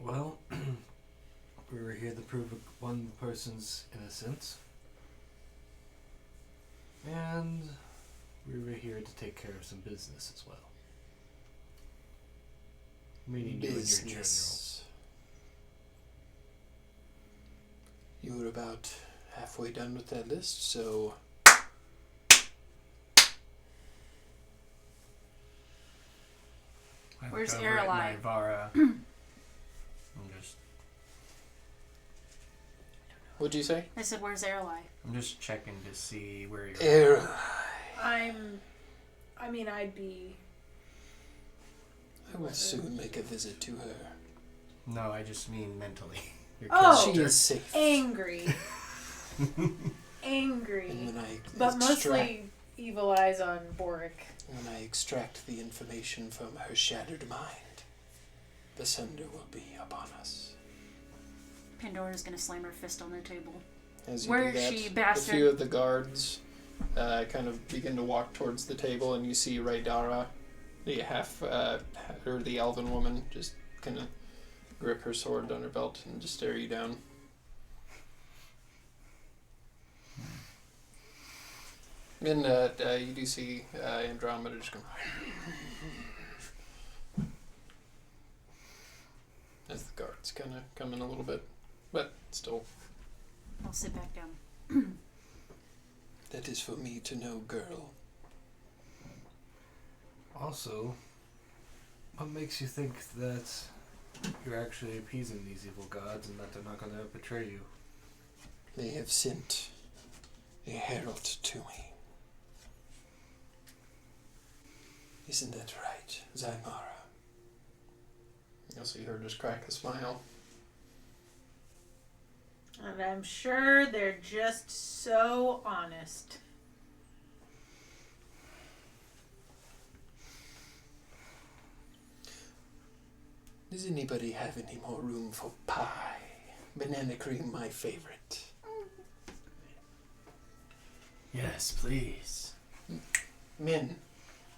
Well, we were here to prove one person's innocence. And we were here to take care of some business as well. Meaning you and your general. Business. You were about halfway done with that list, so I Where's look over at Aralai? my Vara. I'm just what'd you say? I said, where's Aralai? I'm just checking to see where you're Errol. I'd be. I will soon make a visit to her. No, I just mean mentally. Your Oh! She character. is safe. Angry. Angry. And when I But mostly evil eyes on Boric. when I extract the information from her shattered mind, the sunder will be upon us. Pandora's gonna slam her fist on the table. As you Where do is that, she, bastard? a few of the guards kind of begin to walk towards the table, and you see Raidara, the or the elven woman, just kind of grip her sword on her belt and just stare you down. And you do see Andromeda just come as the guards kind of come in a little bit, but still. I'll sit back down. That is for me to know, girl. Also, what makes you think that you're actually appeasing these evil gods and that they're not going to betray you? They have sent a herald to me. Isn't that right, Zymara? You'll see her just crack a smile. And I'm sure they're just so honest. Does anybody have any more room for pie? Banana cream, my favorite. Yes, please. Men.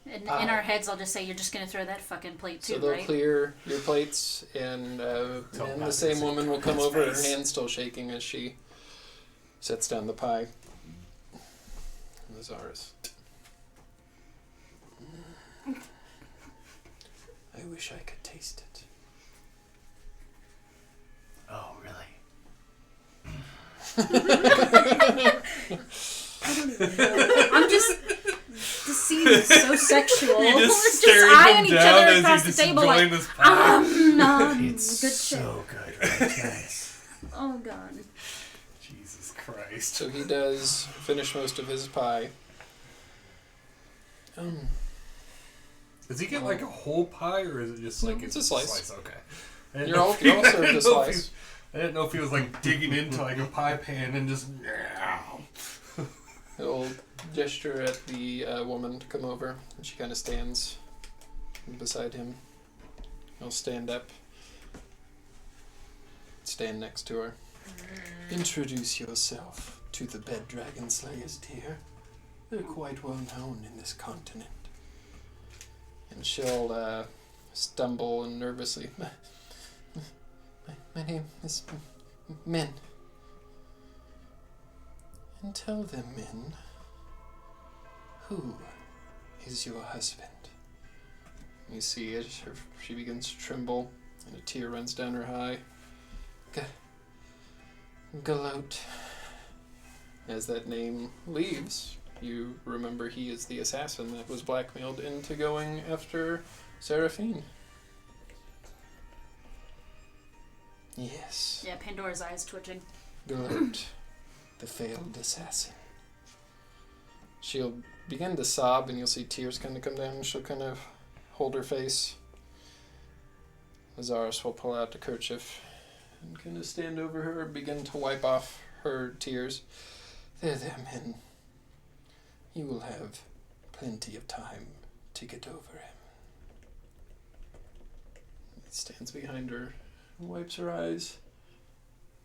In our heads, I'll just say you're just gonna throw that fucking plate too, So they'll right? clear your plates, and then the same woman will come over, her hand still shaking as she sets down the pie. Lazarus. I wish I could taste it. Oh, really? I'm just. This seems so sexual. You We're just just staring eyeing him each down other as across he's the just table like, enjoying this pie. It's good so good, right, guys? Oh god. Jesus Christ. So he does finish most of his pie. Does he get like a whole pie, or is it just like it's a slice. Okay. You're all served a slice. I didn't know if he was like digging into like a pie pan and just. He'll gesture at the woman to come over, and she kind of stands beside him. He'll stand up, stand next to her. Introduce yourself to the Bed Dragon Slayers, dear. They're quite well known in this continent. And she'll stumble and nervously. My name is Min. And tell them, Min, who is your husband? You see as she begins to tremble, and a tear runs down her eye. Galot. As that name leaves, you remember he is the assassin that was blackmailed into going after Seraphine. Yes. Yeah, Pandora's eyes twitching. Galot, the failed assassin. She'll begin to sob, and you'll see tears kind of come down, and she'll kind of hold her face. Lazarus will pull out the kerchief and kind of stand over her and begin to wipe off her tears. There, Min. You will have plenty of time to get over him. He stands behind her, wipes her eyes,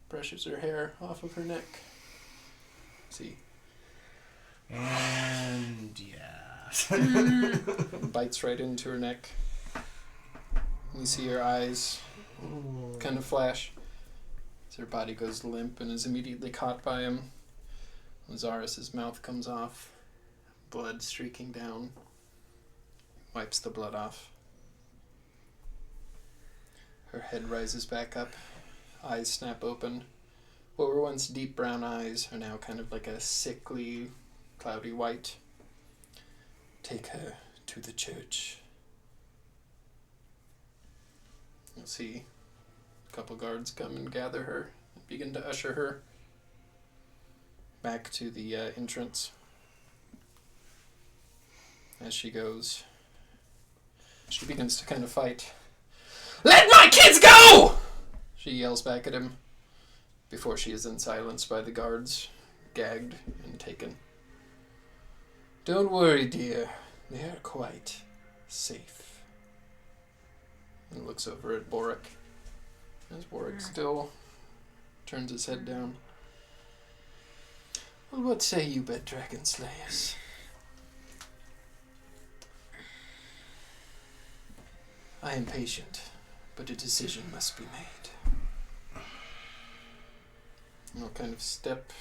brushes her hair off of her neck. See? And yeah. Bites right into her neck. You see her eyes kind of flash as her body goes limp and is immediately caught by him. Lazarus' mouth comes off, blood streaking down. Wipes the blood off. Her head rises back up, eyes snap open. What were once deep brown eyes are now kind of like a sickly, cloudy white. Take her to the church. You'll see a couple guards come and gather her and begin to usher her back to the entrance. As she goes, she begins to kind of fight. Let my kids go! She yells back at him before she is then silenced by the guards, gagged and taken. Don't worry, dear. They are quite safe. And looks over at Boric, as Boric still turns his head down. Well, what say you, Bed Dragon Slayers? I am patient, but a decision must be made. And I'll kind of step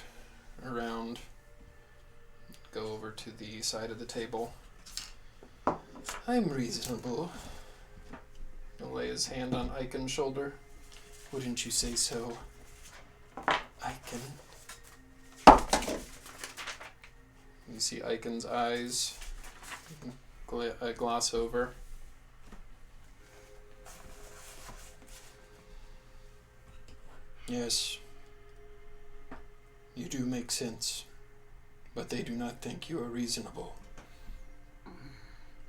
around, go over to the side of the table. I'm reasonable. He'll lay his hand on Icon's shoulder. Wouldn't you say so, Icon? You see Icon's eyes gloss over. Yes, you do make sense, but they do not think you are reasonable.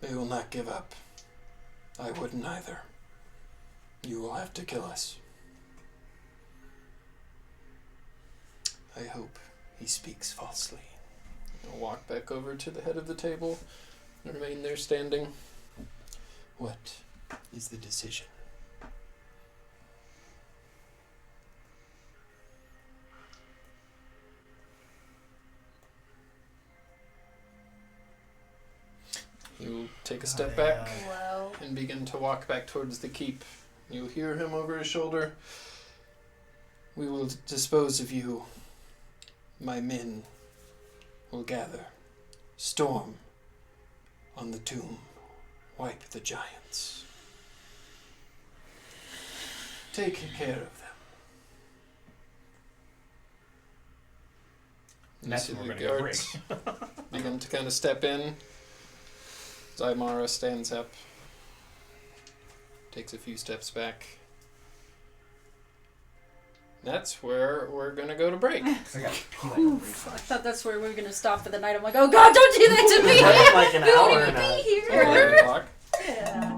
They will not give up. I wouldn't either. You will have to kill us. I hope he speaks falsely. I'll walk back over to the head of the table and remain there standing. What is the decision? He will take a step back Well, and begin to walk back towards the keep. You'll hear him over his shoulder. We will dispose of you. My men will gather, storm on the tomb, wipe the giants. Take care of them. You That's see when the we're gonna go guards begin to kind of step in. Zymara stands up, takes a few steps back. That's where we're gonna go to break. Oof, I thought that's where we were gonna stop for the night. I'm like, oh God, don't do that to me. Like an We won't hour even now. be here. 11 o'clock. yeah.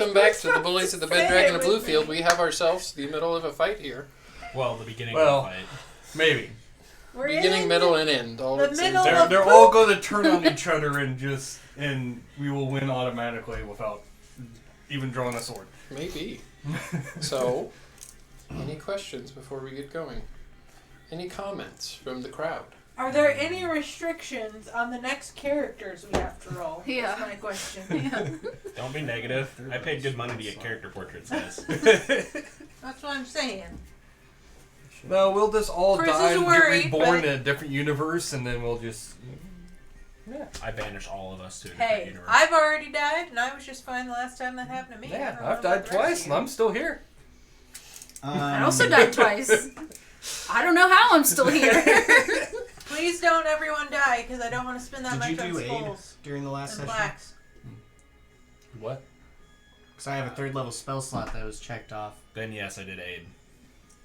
Welcome back to the Bullies of the Bed Dragon of Bluefield. We have ourselves the middle of a fight here. Well, the beginning Well, of the fight. Maybe. We're Beginning, in middle, and end. All the at the same middle time. of- They're all going to turn on each other and we will win automatically without even drawing a sword. Maybe. So, any questions before we get going? Any comments from the crowd? Are there any restrictions on the next characters we have to roll? Yeah. That's my question. Don't be negative. I paid good money to get character portraits, guys. That's what I'm saying. No, we'll just all Chris die is and worried, get reborn but- in a different universe, and then we'll just... Yeah. I banish all of us to a different Hey, universe. I've already died, and I was just fine the last time that happened to me. I Yeah, don't know I've about died the rest twice, of and I'm still here. I also died twice. I don't know how I'm still here. Please don't everyone die, because I don't want to spend that Did you much on do aid skulls during the last and session? blacks. What? Because I have a 3rd level spell slot that was checked off. Then yes, I did aid.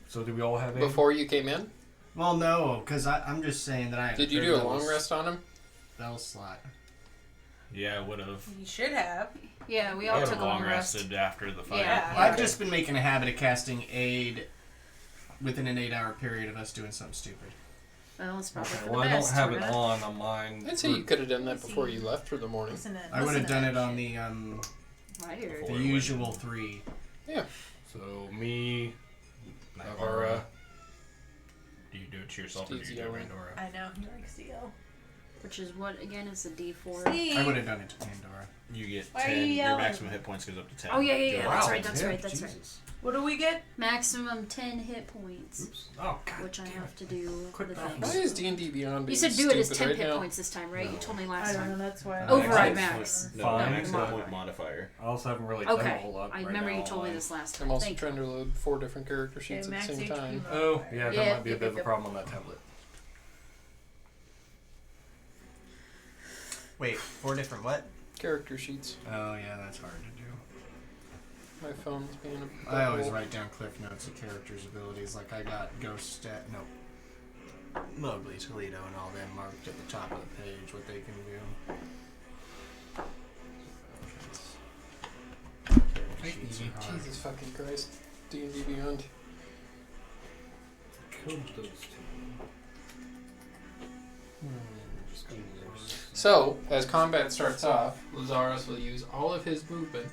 So do we all have Before you came in? Well, no, because I'm just saying that I have Did you a 3rd do a level long rest on him? spell slot. Yeah, I would have. You should have. Yeah, we I all would took have a long long rest. rested after the fight. Yeah. I've just been making a habit of casting aid within an 8-hour period of us doing something stupid. Well, it's probably Okay, for well, the I don't best. have we're it not- on mine. I'd say you could have done that before you left for the morning. Listen to I would have listen to done that it on shit. Right here. Before the it usual went. 3. So, me, Navara. Navara. Do you do it to yourself or do Steve's you do it yelling. Randora? I know, he likes to yell. Which is what again is the D4. Steve! I would have done it to Pandora. You get Why are 10. you Your yelling? maximum hit points goes up to 10. Oh yeah, yeah, Do yeah. it. That's Wow, right. That's yeah, right. That's right. Jesus. What do we get? Maximum 10 hit points, Oops. Oh, God. which I damn have it. to do Quit the that. Why things. is D&D Beyond being You said do it as stupid 10 right hit now? points this time, right? You told me I last don't know, time. that's why. Override Max. max. No, Fine. max hit Come on. point modifier. I also haven't really done a Okay. whole lot I right remember now you told me on- this last time. I'm also Thank trying to load 4 different character sheets Okay, at the max same HP time. Oh, yeah, that Yeah, might be a bit of a yep. problem on that tablet. Wait, 4 different what? Character sheets. Oh, yeah, that's hard to do. My phone's being a I always butthole. write down cliff notes of characters' abilities. Like I got Ghost Stat, no, Mowgli, Toledo, and all them marked at the top of the page what they can do. Character sheets are hard. Jesus fucking Christ. D&D Beyond. Killed those two. So, as combat starts off, Lazarus will use all of his movement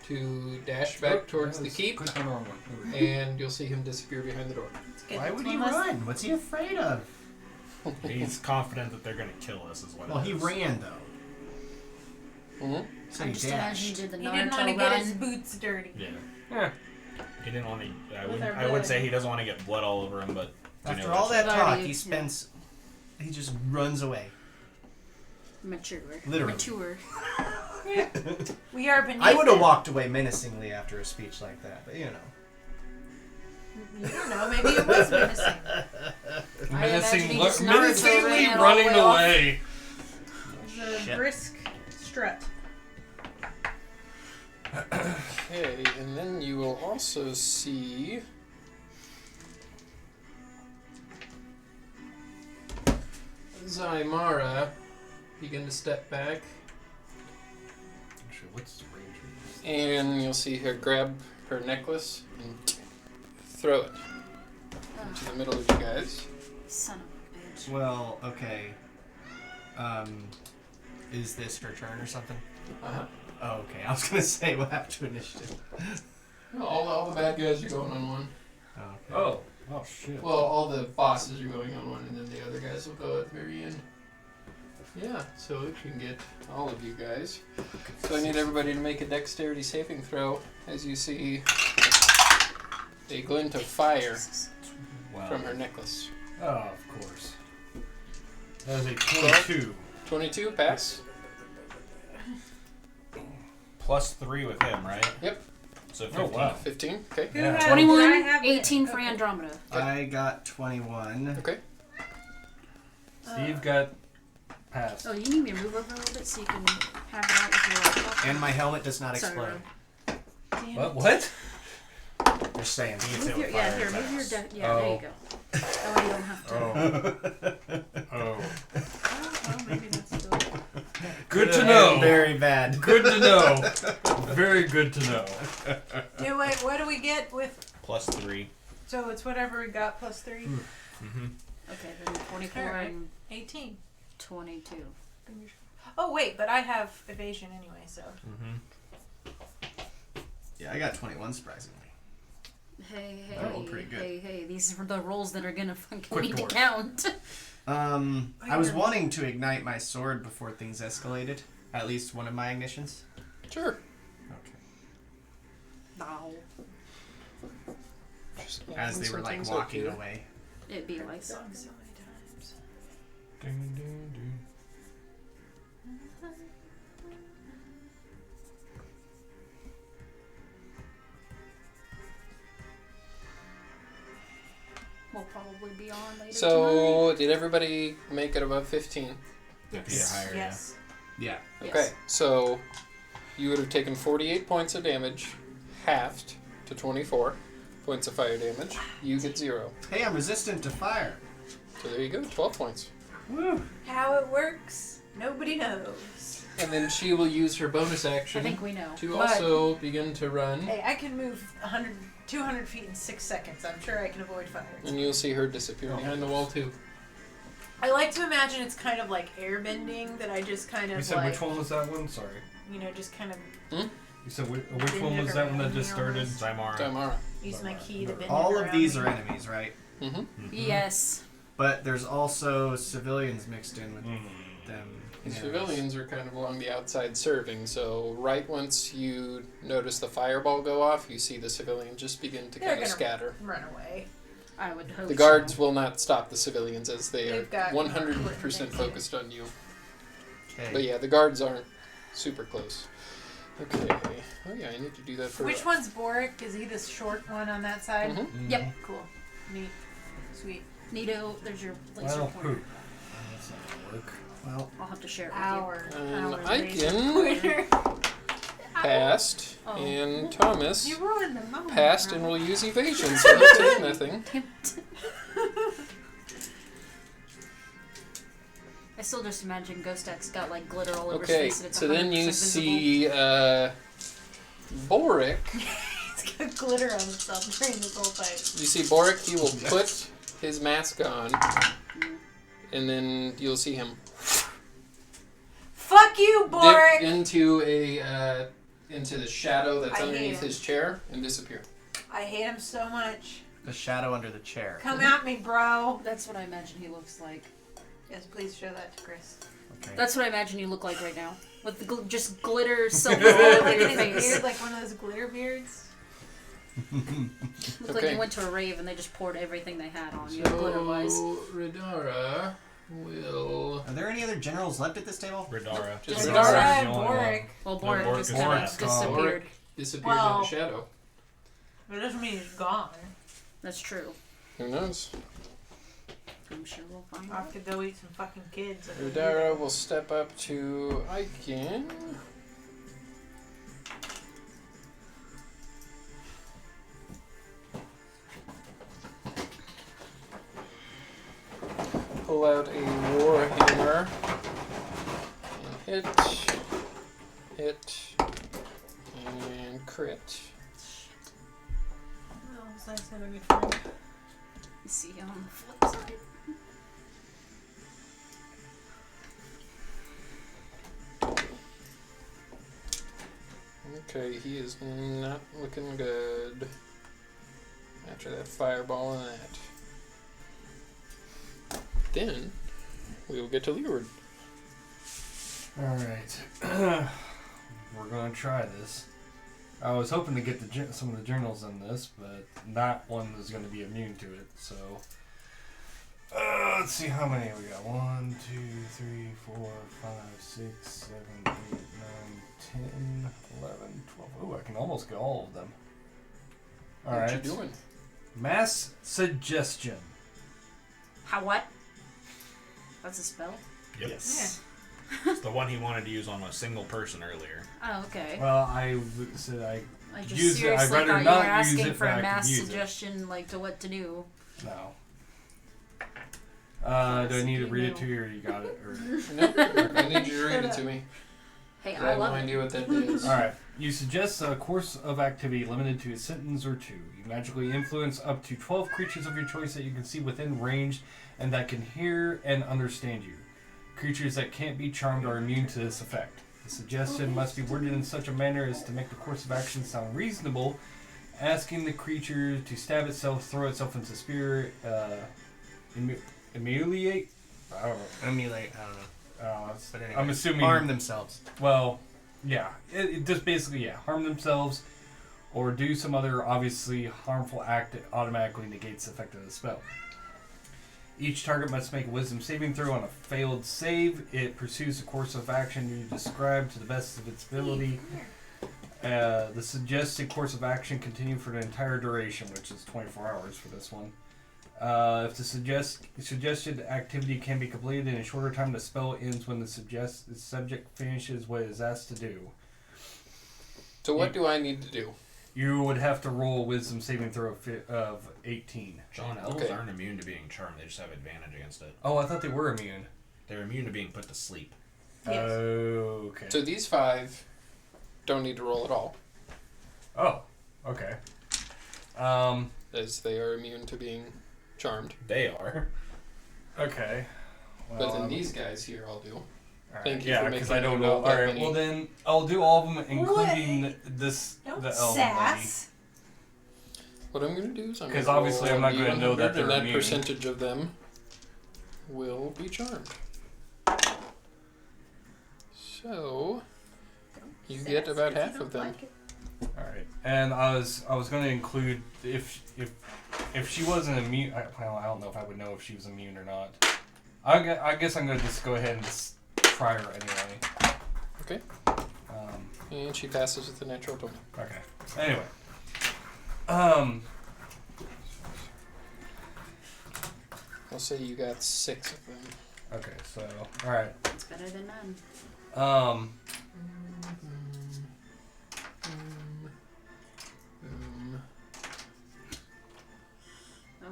to dash back towards the keep, Click on the wrong one. and you'll see him disappear behind the door. Let's get Why this would he one less- run? What's he afraid of? He's confident that they're going to kill us, is what Well, it he is. ran though. Mm-hmm. So I he just imagine he dashed. did the He didn't want to Naruto get his run. boots dirty. Yeah. Yeah. He didn't want to. With our I would blood. say he doesn't want to get blood all over him, but. After all that But talk, he- he spends. He just runs away. Mature. Literally. Mature. We are beneath I would have it. walked away menacingly after a speech like that, but you know. You don't know, maybe it was menacing. I imagine he just Naruto menacingly ran all running the way off. away. It was a Shit. brisk strut. Okay, and then you will also see Zymara begin to step back, Actually, what's the ranger? and you'll see her grab her necklace and throw it into the middle of you guys. Son of a bitch. Well, okay. Is this her turn or something? Uh-huh. Oh, okay. I was gonna say what happened to initiative. All the bad guys are going on one. Oh, okay. Oh. Oh, shit. Well, all the bosses are going on one, and then the other guys will go at the very end. Yeah, so it can get all of you guys. So I need everybody to make a dexterity saving throw as you see a glint of fire Wow. from her necklace. Oh, of course. That is a 22. 22, pass. Plus 3 with him, right? Yep. So Oh, 15. wow. 15, okay. Who Yeah. has- 21, did I have 18 it? for Okay. Andromeda. I got 21. Okay. Steve got passed. Oh, you need me to move over a little bit so you can have it out with your laptop? And my helmet does not Sorry, explode. Rob. Damn What? it. What? Just saying. He gets Move hit your, with yeah, fire here, move your attacks. yeah, there Oh. you go. That way you don't have to. Oh. Oh. Oh, maybe that's still. Good to know. Very bad. Good to know. Very good to know. Wait, what do we get with? +3. So it's whatever we got plus 3. Mm-hmm. Okay, then 24 Alright. and 18. 22. Oh wait, but I have evasion anyway, so. Mm-hmm. Yeah, I got 21 surprisingly. Hey, That rolled pretty good. hey, these are the rolls that are gonna fucking Quick need to door. count. I was wanting to ignite my sword before things escalated. At least one of my ignitions. Sure. Okay. No. Just As they some were like things up walking here. away. It'd be like So many times. Ding, ding, ding. we'll probably be on later tonight. So, did everybody make it above 15? Yes. Higher, Yes. Yeah. Yes. Okay, so you would have taken 48 points of damage, halved to 24 points of fire damage. You get 0. Hey, I'm resistant to fire. So there you go, 12 points. Woo. How it works, nobody knows. And then she will use her bonus I action think we know. to But- also begin to run. Hey, I can move 200 feet in 6 seconds. I'm sure I can avoid fire. And you'll see her disappear behind the wall too. I like to imagine it's kind of like airbending, that I just kind of You said like, which one was that one? Sorry. just kind of You said which Bend one it was that one that around just here started? almost. Zymara. Damara. use my key to bend All it of around these me. are enemies, right? Mm-hmm. Yes. But there's also civilians mixed in with Mm. them. The in areas. civilians are kind of along the outside serving, so right once you notice the fireball go off, you see the civilians just begin to They're kind of gonna scatter. run away. I would hope The guards will not stop the civilians as they are They've got 100% focused on you. Okay. But yeah, the guards aren't super close. Okay. Oh yeah, I need to do that for. Which one's Boric? Is he the short one on that side? Mhm. Yep. Cool. Neat. Sweet. Neato, there's your laser Well, pointer. poop. That's not gonna work. Well, I'll have to share it with And Our I laser can pointer. passed, Oh. and Thomas You ruined the moment. passed and will use evasion, so he'll take nothing. you. I still just imagine Ghost X got like glitter all over his Okay, face and it's so then 100% you visible. see Boric. He's got glitter on himself during this whole fight. You see Boric, he will put his mask on, and then you'll see him Fuck you, dip Boric! into the shadow that's I hate underneath him. his chair and disappear. I hate him so much. the shadow under the chair. Come at me, bro. That's what I imagine he looks like. Yes, please show that to Chris. Okay. That's what I imagine you look like right now. With the just glitter silver Look all over at your his face. beard, like one of those glitter beards. Look like Okay. you went to a rave and they just poured everything they had on you, So glitter-wise. Radara will. Are there any other generals left at this table? Radara. Just Radara. Radara Alright, the only Boric. Well, No, Boric Boric just is kind Boric's of gone. disappeared. Disappeared in Well- the shadow. But it doesn't mean he's gone. That's true. Who knows? I'm sure we'll find I'll out. have to go eat some fucking kids. Radara will step up to Aiken. Pull out a warhammer and hit, and crit. Oh, it's nice having a friend. See you on the flip side. Okay, he is not looking good after that fireball and that. Then we will get to Leeward. Alright. We're going to try this. I was hoping to get some of the journals in this, but not one that's going to be immune to it, so... let's see how many we got. 1, 2, 3, 4, 5, 6, 7, 8, 9, 10, 11, 12. Oh, I can almost get all of them. What Alright. you doing? Mass suggestion. How what? That's a spell? Yep. Yes. It's the one he wanted to use on a single person earlier. Oh, okay. Well, I said I just use it. I'd seriously rather thought you not were use asking it, for but I a could mass use it. suggestion, like to what to do. no. Do I need to read it to you, or you got it? Or No, I need you to read it to me. Hey, I I have no love it. idea what that is. Alright. You suggest a course of activity limited to a sentence or two. You magically influence up to 12 creatures of your choice that you can see within range and that can hear and understand you. Creatures that can't be charmed are immune to this effect. The suggestion must be worded in such a manner as to make the course of action sound reasonable, asking the creature to stab itself, throw itself into spear, emulate? I don't know. Emulate, I don't know. But anyway, I'm assuming... harm themselves. Well, yeah. It just basically, harm themselves or do some other obviously harmful act that automatically negates the effect of the spell. Each target must make a wisdom saving throw. On a failed save, it pursues the course of action you describe to the best of its ability. The suggested course of action continue for the entire duration, which is 24 hours for this one. If the suggested activity can be completed in a shorter time, the spell ends when the subject finishes what it is asked to do. So what do I need to do? You would have to roll a wisdom saving throw of 18. John, elves Okay. aren't immune to being charmed. They just have advantage against it. Oh, I thought they were immune. They're immune to being put to sleep. Yes. Okay. So these 5 don't need to roll at all, Oh, okay. as they are immune to being charmed. They are. Okay. But then these guys here all do. Alright, Thank you yeah, for because making I don't me know. roll that Alright, many. well then I'll do all of them, including this Don't the elven lady. sass. What I'm going to do is I'm 'Cause gonna obviously roll I'm not gonna know that D100, they're and that immune. percentage of them will be charmed. So you Sass get about 'cause you half don't of them. like it. All right, and I was going to include if she wasn't immune. Well, I don't know if I would know if she was immune or not. I guess I'm going to just go ahead and just try her anyway. Okay. And she passes with a natural 20. Okay. Anyway. I'll say you got 6 of them. Okay. So all right. It's better than none.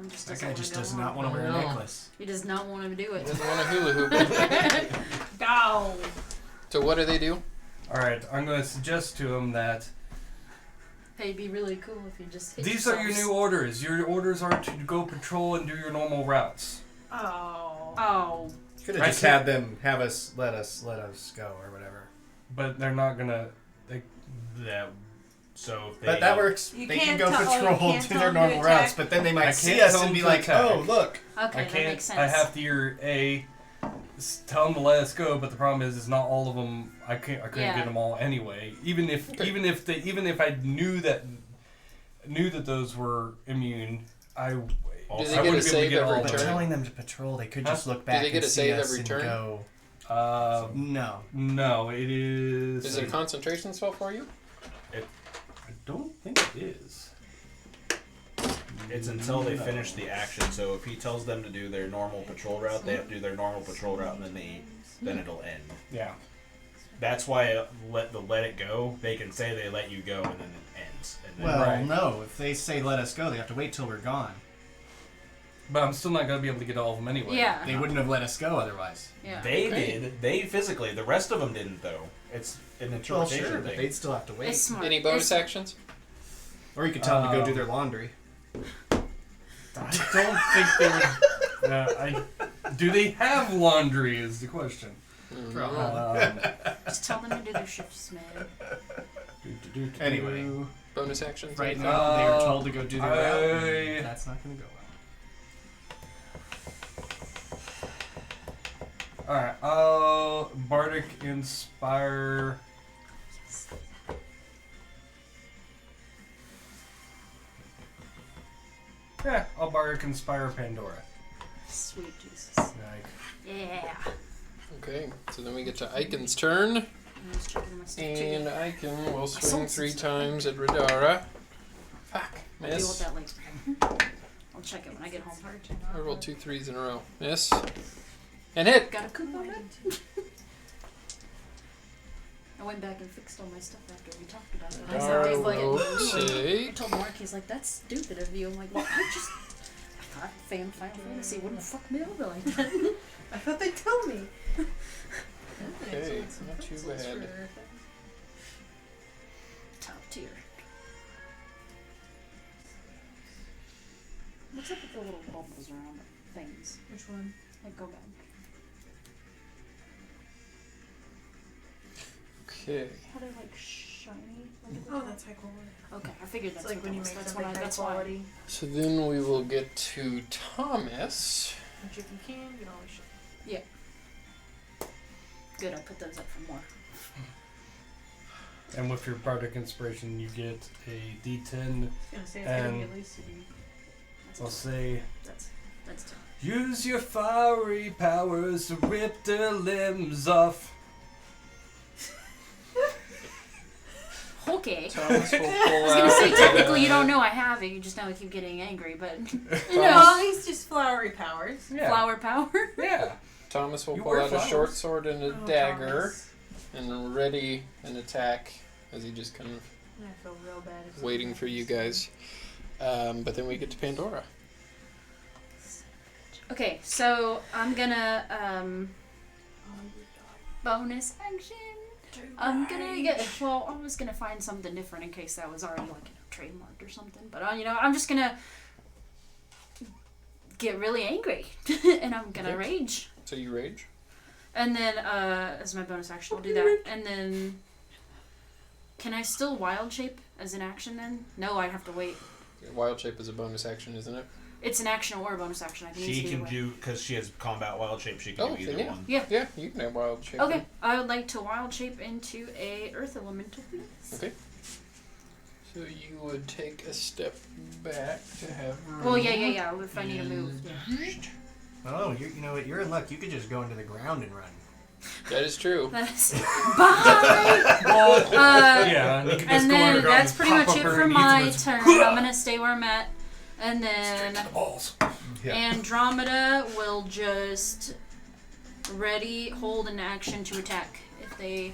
Just That doesn't guy wanna just go does on. not want to wear a No. necklace. He does not want to do He it. doesn't want to hula hoop it. No. So what do they do? All right. I'm going to suggest to him that Hey, it'd be really cool if you just hit these are your yourselves. new orders. Your orders are to go patrol and do your normal routes. Oh. Oh. Could I have just see. had them let us go or whatever. But they're not gonna. So if they, But that works. You They can can't go tell- you patrol can't to tell their them to normal routes, attack. but then they I might can't see tell us them and be to like, attack. "Oh, look." Okay, I that can't. makes sense. I have to tell them to let us go, but the problem is not all of them. I couldn't Yeah. get them all anyway. Even if I knew that those were immune, I Do they I get a wouldn't be able to save get all every of But turn? them. telling them to patrol, they could Huh? just look Do back they get and a see save us every and turn? go, No, no. it is. Is it a concentration spell for you? I don't think it is. it's until they No. finish the action. So if he tells them to do their normal patrol route, they have to do their normal patrol route, and then it'll end. Yeah. That's why let it go. They can say they let you go, and then it ends. And then Well, Right. no. If they say let us go, they have to wait till we're gone. But I'm still not gonna be able to get all of them anyway. Yeah. They wouldn't have let us go otherwise. Yeah. they Okay. did. They physically. The rest of them didn't, though. It's an interpretation but thing. they'd still have to wait. It's smart. Any bonus It's- actions? Or you could tell them to go do their laundry. I don't think they would. Do they have laundry? Is the question. Just tell them to do their shifts, man. Anyway. Bonus actions? Right anything? now, they are told to go do their route. I- and That's not going to go well. Alright, I'll Bardic Inspire. Yeah, I'll Bardic Inspire Pandora. Sweet Jesus. Like, Yeah. Okay, so then we get to Icon's turn. I was checking my stuff And too. Icon will swing sold 3 some stuff. times at Radara. Fuck. I'll deal with Miss. that later. I'll check it when I get home. I rolled 2 3s in a row. Miss. And hit! Got a coupon. I went back and fixed all my stuff after we talked about it. I said, he's like, I told Mark, he's like, that's stupid of you. I'm like, well, I thought Final Fantasy wouldn't fuck me over like that. I thought they'd tell me. Okay, not too bad. Top tier. What's up with the little bubbles around things? Which one? Like, go back. Okay. How they're like shiny? Oh, that's high quality. Okay, I figured It's that's like what when you that make was. That's something why. high That's why. quality. So then we will get to Thomas. Which if you can, you always should. Good, I put those up for more. And with your Bardic Inspiration, you get a D10. I was gonna say it's gonna be And- at least a D. That's I'll tough. say, That's tough. use your fiery powers to rip their limbs off. Okay. Thomas will pull I was gonna out. say technically you don't know I have it. You just know I keep getting angry, but No, he's just flowery powers. flower power. Yeah. Thomas will You pull wear out a flowers. short sword and a Oh, dagger Thomas. and ready an attack as he just kind of I feel real bad. if waiting for you guys. But then we get to Pandora. Okay, so I'm gonna bonus action. I'm gonna get. Well, I was gonna find something different in case that was already like trademarked or something. But I'm just gonna get really angry and I'm gonna Okay. rage. So you rage? And then as my bonus action, I'll do that. And then can I still wild shape as an action then? No, I have to wait. Wild shape is a bonus action, isn't it? It's an action or a bonus action. I can use She it either can way. do, because she has combat wild shape, she can Oh, do either then yeah. one. Yeah, you can have wild shape. Okay, I would like to wild shape into a earth elemental, please. Okay. So you would take a step back to have room. Well, yeah. If I need to move. Yeah. Oh, you know what? You're in luck. You could just go into the ground and run. That is true. That's bye. Yeah, and you can just And go then underground that's and pretty pop much up it for underneath my and it's- turn. I'm gonna stay where I'm at, and then The balls. Yeah. Andromeda will just ready, hold an action to attack if they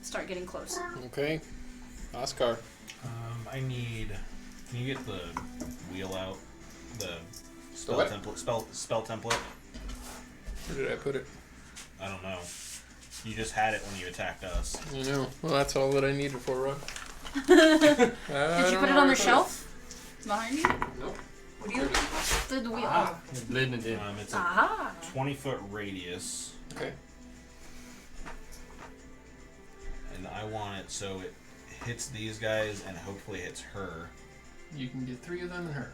start getting close. Okay. Oscar. I need. Can you get the wheel out? The spell what? template. Spell template. Where did I put it? I don't know. You just had it when you attacked us. I know. Well, that's all that I needed for Rob. Did you put it on the shelf behind you? Nope. What do you? The wheel. Ah, you're blending in. It's a Aha. 20-foot radius, Okay. and I want it so it hits these guys and hopefully hits her. You can get 3 of them and her.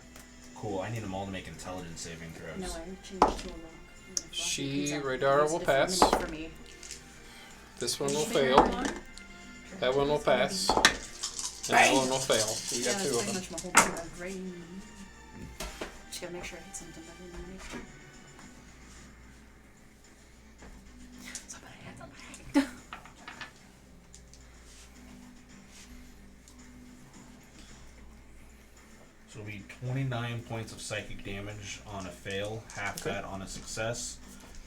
Cool. I need them all to make intelligence saving throws. No, I changed to a rock. She, Comes out. Radar It's will a different pass. minute For me. This one will Did you figure fail. out one? That one will pass. And that one will fail. So you Yeah, got that's 2 of pretty them. much my whole turn. Brain. Just gotta make sure I hit something by the end of my turn. Somebody hit somebody. So it'll be 29 points of psychic damage on a fail, half Okay. that on a success.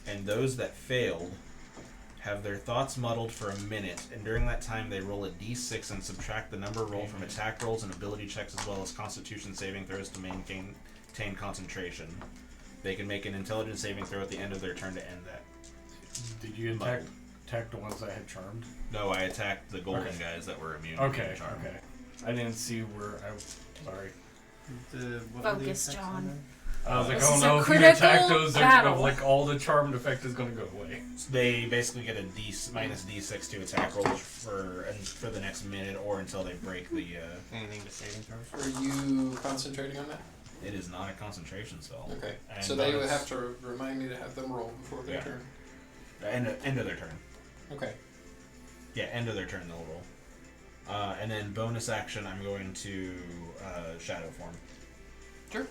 And those that failed have their thoughts muddled for a minute, and during that time they roll a d6 and subtract the number rolled from attack rolls and ability checks as well as constitution saving throws to maintain concentration. They can make an intelligence saving throw at the end of their turn to end that. Did you attack the ones that had charmed? No, I attacked the golden Okay. guys that were immune Okay, to charm. okay. I didn't see where I. Sorry. What were the Focus, effects John. on them? I was like, This oh is a no, if you attack critical those, battle. like all the charmed effect is gonna go away. They basically get a minus d6 to attack rolls for the next minute or until they break the. Anything to saving throws? Are you concentrating on that? It is not a concentration spell. Okay. And So they would bonus- have to remind me to have them roll before their Yeah. turn. End of their turn. Okay. Yeah, end of their turn they'll roll. And then bonus action, I'm going to shadow form. Sure.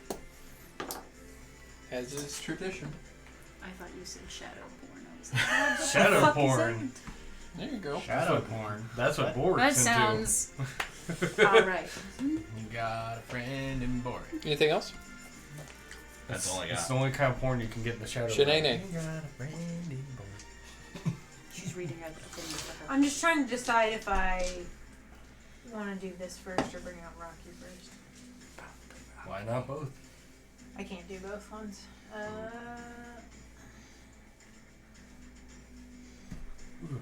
As is tradition. I thought you said shadow porn. I was like, what the Shadow fuck is porn. There you go. Shadow porn. That's what Borg's That into. sounds alright. You got a friend in Borg. Anything else? That's all I It's got. the only kind of porn you can get in the shadow. Shanae. You got a friend in Borg. She's reading a thing for her. I'm just trying to decide if I want to do this first or bring out Rocky first. Why not both? I can't do both ones.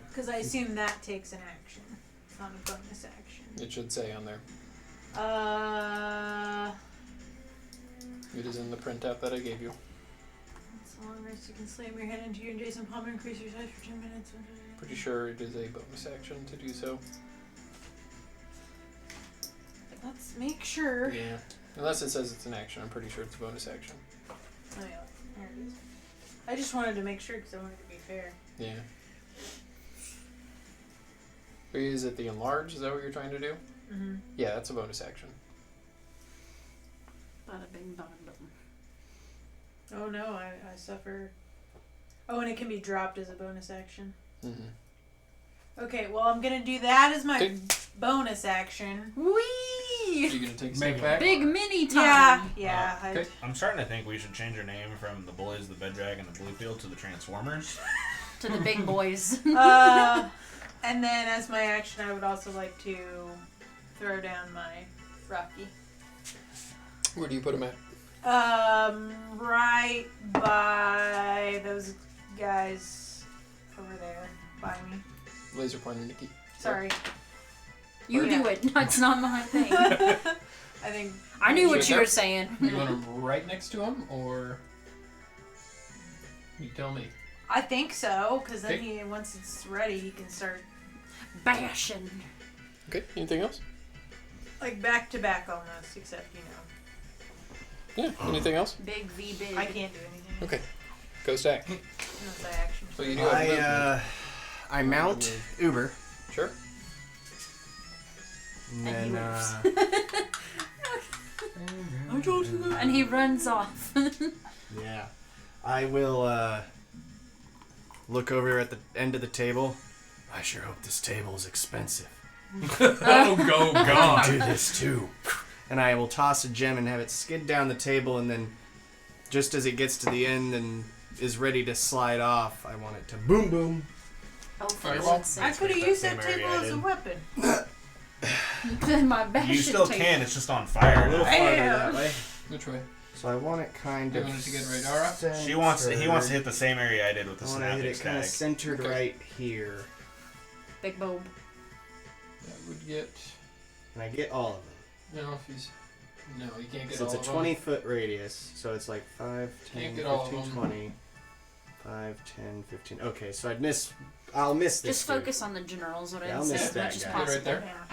Because I assume that takes an action. It's not a bonus action. It should say on there. It is in the printout that I gave you. It's a long rest. You can slam your head into your adjacent palm and increase your size for 10 minutes. Pretty sure it is a bonus action to do so. Let's make sure. Yeah. Unless it says it's an action, I'm pretty sure it's a bonus action. Oh yeah, there it is. I just wanted to make sure because I wanted to be fair. Yeah. Is it the enlarge? Is that what you're trying to do? Mm-hmm. Yeah, that's a bonus action. Bada bing, bada boom. Oh no, I suffer. Oh, and it can be dropped as a bonus action. Mm-hmm. Okay, well I'm gonna do that as my Okay. bonus action. Whee! You're gonna take Make some- back. Big mini time. Yeah. okay. I'm starting to think we should change our name from the Bullies, the Bed Dragon, and the Bluefield to the Transformers. To the big boys. And then as my action, I would also like to throw down my Rocky. Where do you put him at? Right by those guys over there by me. Laser pointer, Nikki. Sorry. You Yeah. do it. It's not my thing. I think. I knew what Right you there? were saying. You want him right next to him, or you tell me? I think so, because then Okay. once it's ready, he can start Bashing. Okay. Anything else? like back to back almost, except Yeah. Anything else? Big V big. I can't do anything. Okay. Go stack. Unless I action. So you do have movement. I mount Uber. Sure. And And he then, I told you that. And he runs off. yeah. I will, look over at the end of the table. I sure hope this table is expensive. Oh, go I'll God. do this too. And I will toss a gem and have it skid down the table, and then just as it gets to the end and is ready to slide off, I want it to boom boom. Oh, for Fireball. God's I sake. could have that used same that area table I as a did. weapon. My bashing You still table. can. It's just on A fire. little now. farther Bam. that way. Which way? So I want it kind You of. want it to get Radara? He wants to hit the same area I did with the I want to hit snapping it kind of stag. centered Okay. right here, Big Bob. That would get. and I get all of them. No, if he's. No, you can't get So all it's a of 20-foot radius. So it's like 5, 10, Can't get all of 15, them. 20. 5, 10, 15. Okay, so I'll miss this. Just dude. focus on the generals, what Yeah, I'd I'll say, miss as that much as guy. possible. Right there. Yeah.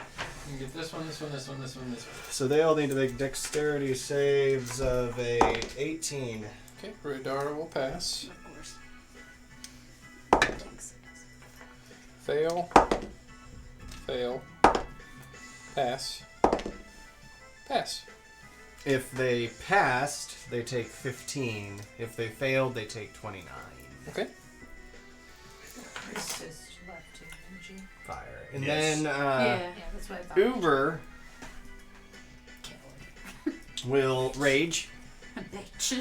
You can get this one, this one, this one, this one, this one. So they all need to make dexterity saves of a 18. Okay, Radara will pass. Of course. Jinx. Fail. Fail. Pass. Pass. If they passed, they take 15. If they failed, they take 29. Okay. Chris is left too, didn't you? Fire. And Yes. then Yeah. Yeah, that's what I thought. Uber will rage, Bitch.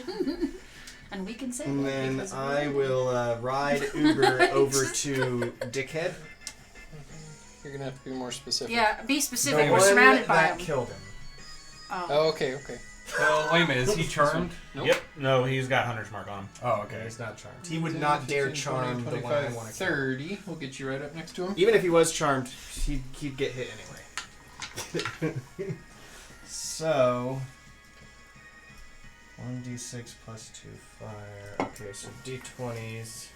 And we can say and that then because I we're- will ride Uber Right. over to Dickhead. You're gonna have to be more specific. Yeah, be The specific. We're one surrounded by that them. killed him. Oh, okay, okay. Well, wait a minute. Is he charmed? Nope. Yep. No, he's got Hunter's Mark on him. Oh, Okay, okay. he's not charmed. He would not dare 15, charm 20, the one I 25, want to kill. 30. We'll get you right up next to him. Even if he was charmed, he'd get hit anyway. So 1d6 plus 2 fire. Okay, so d20s.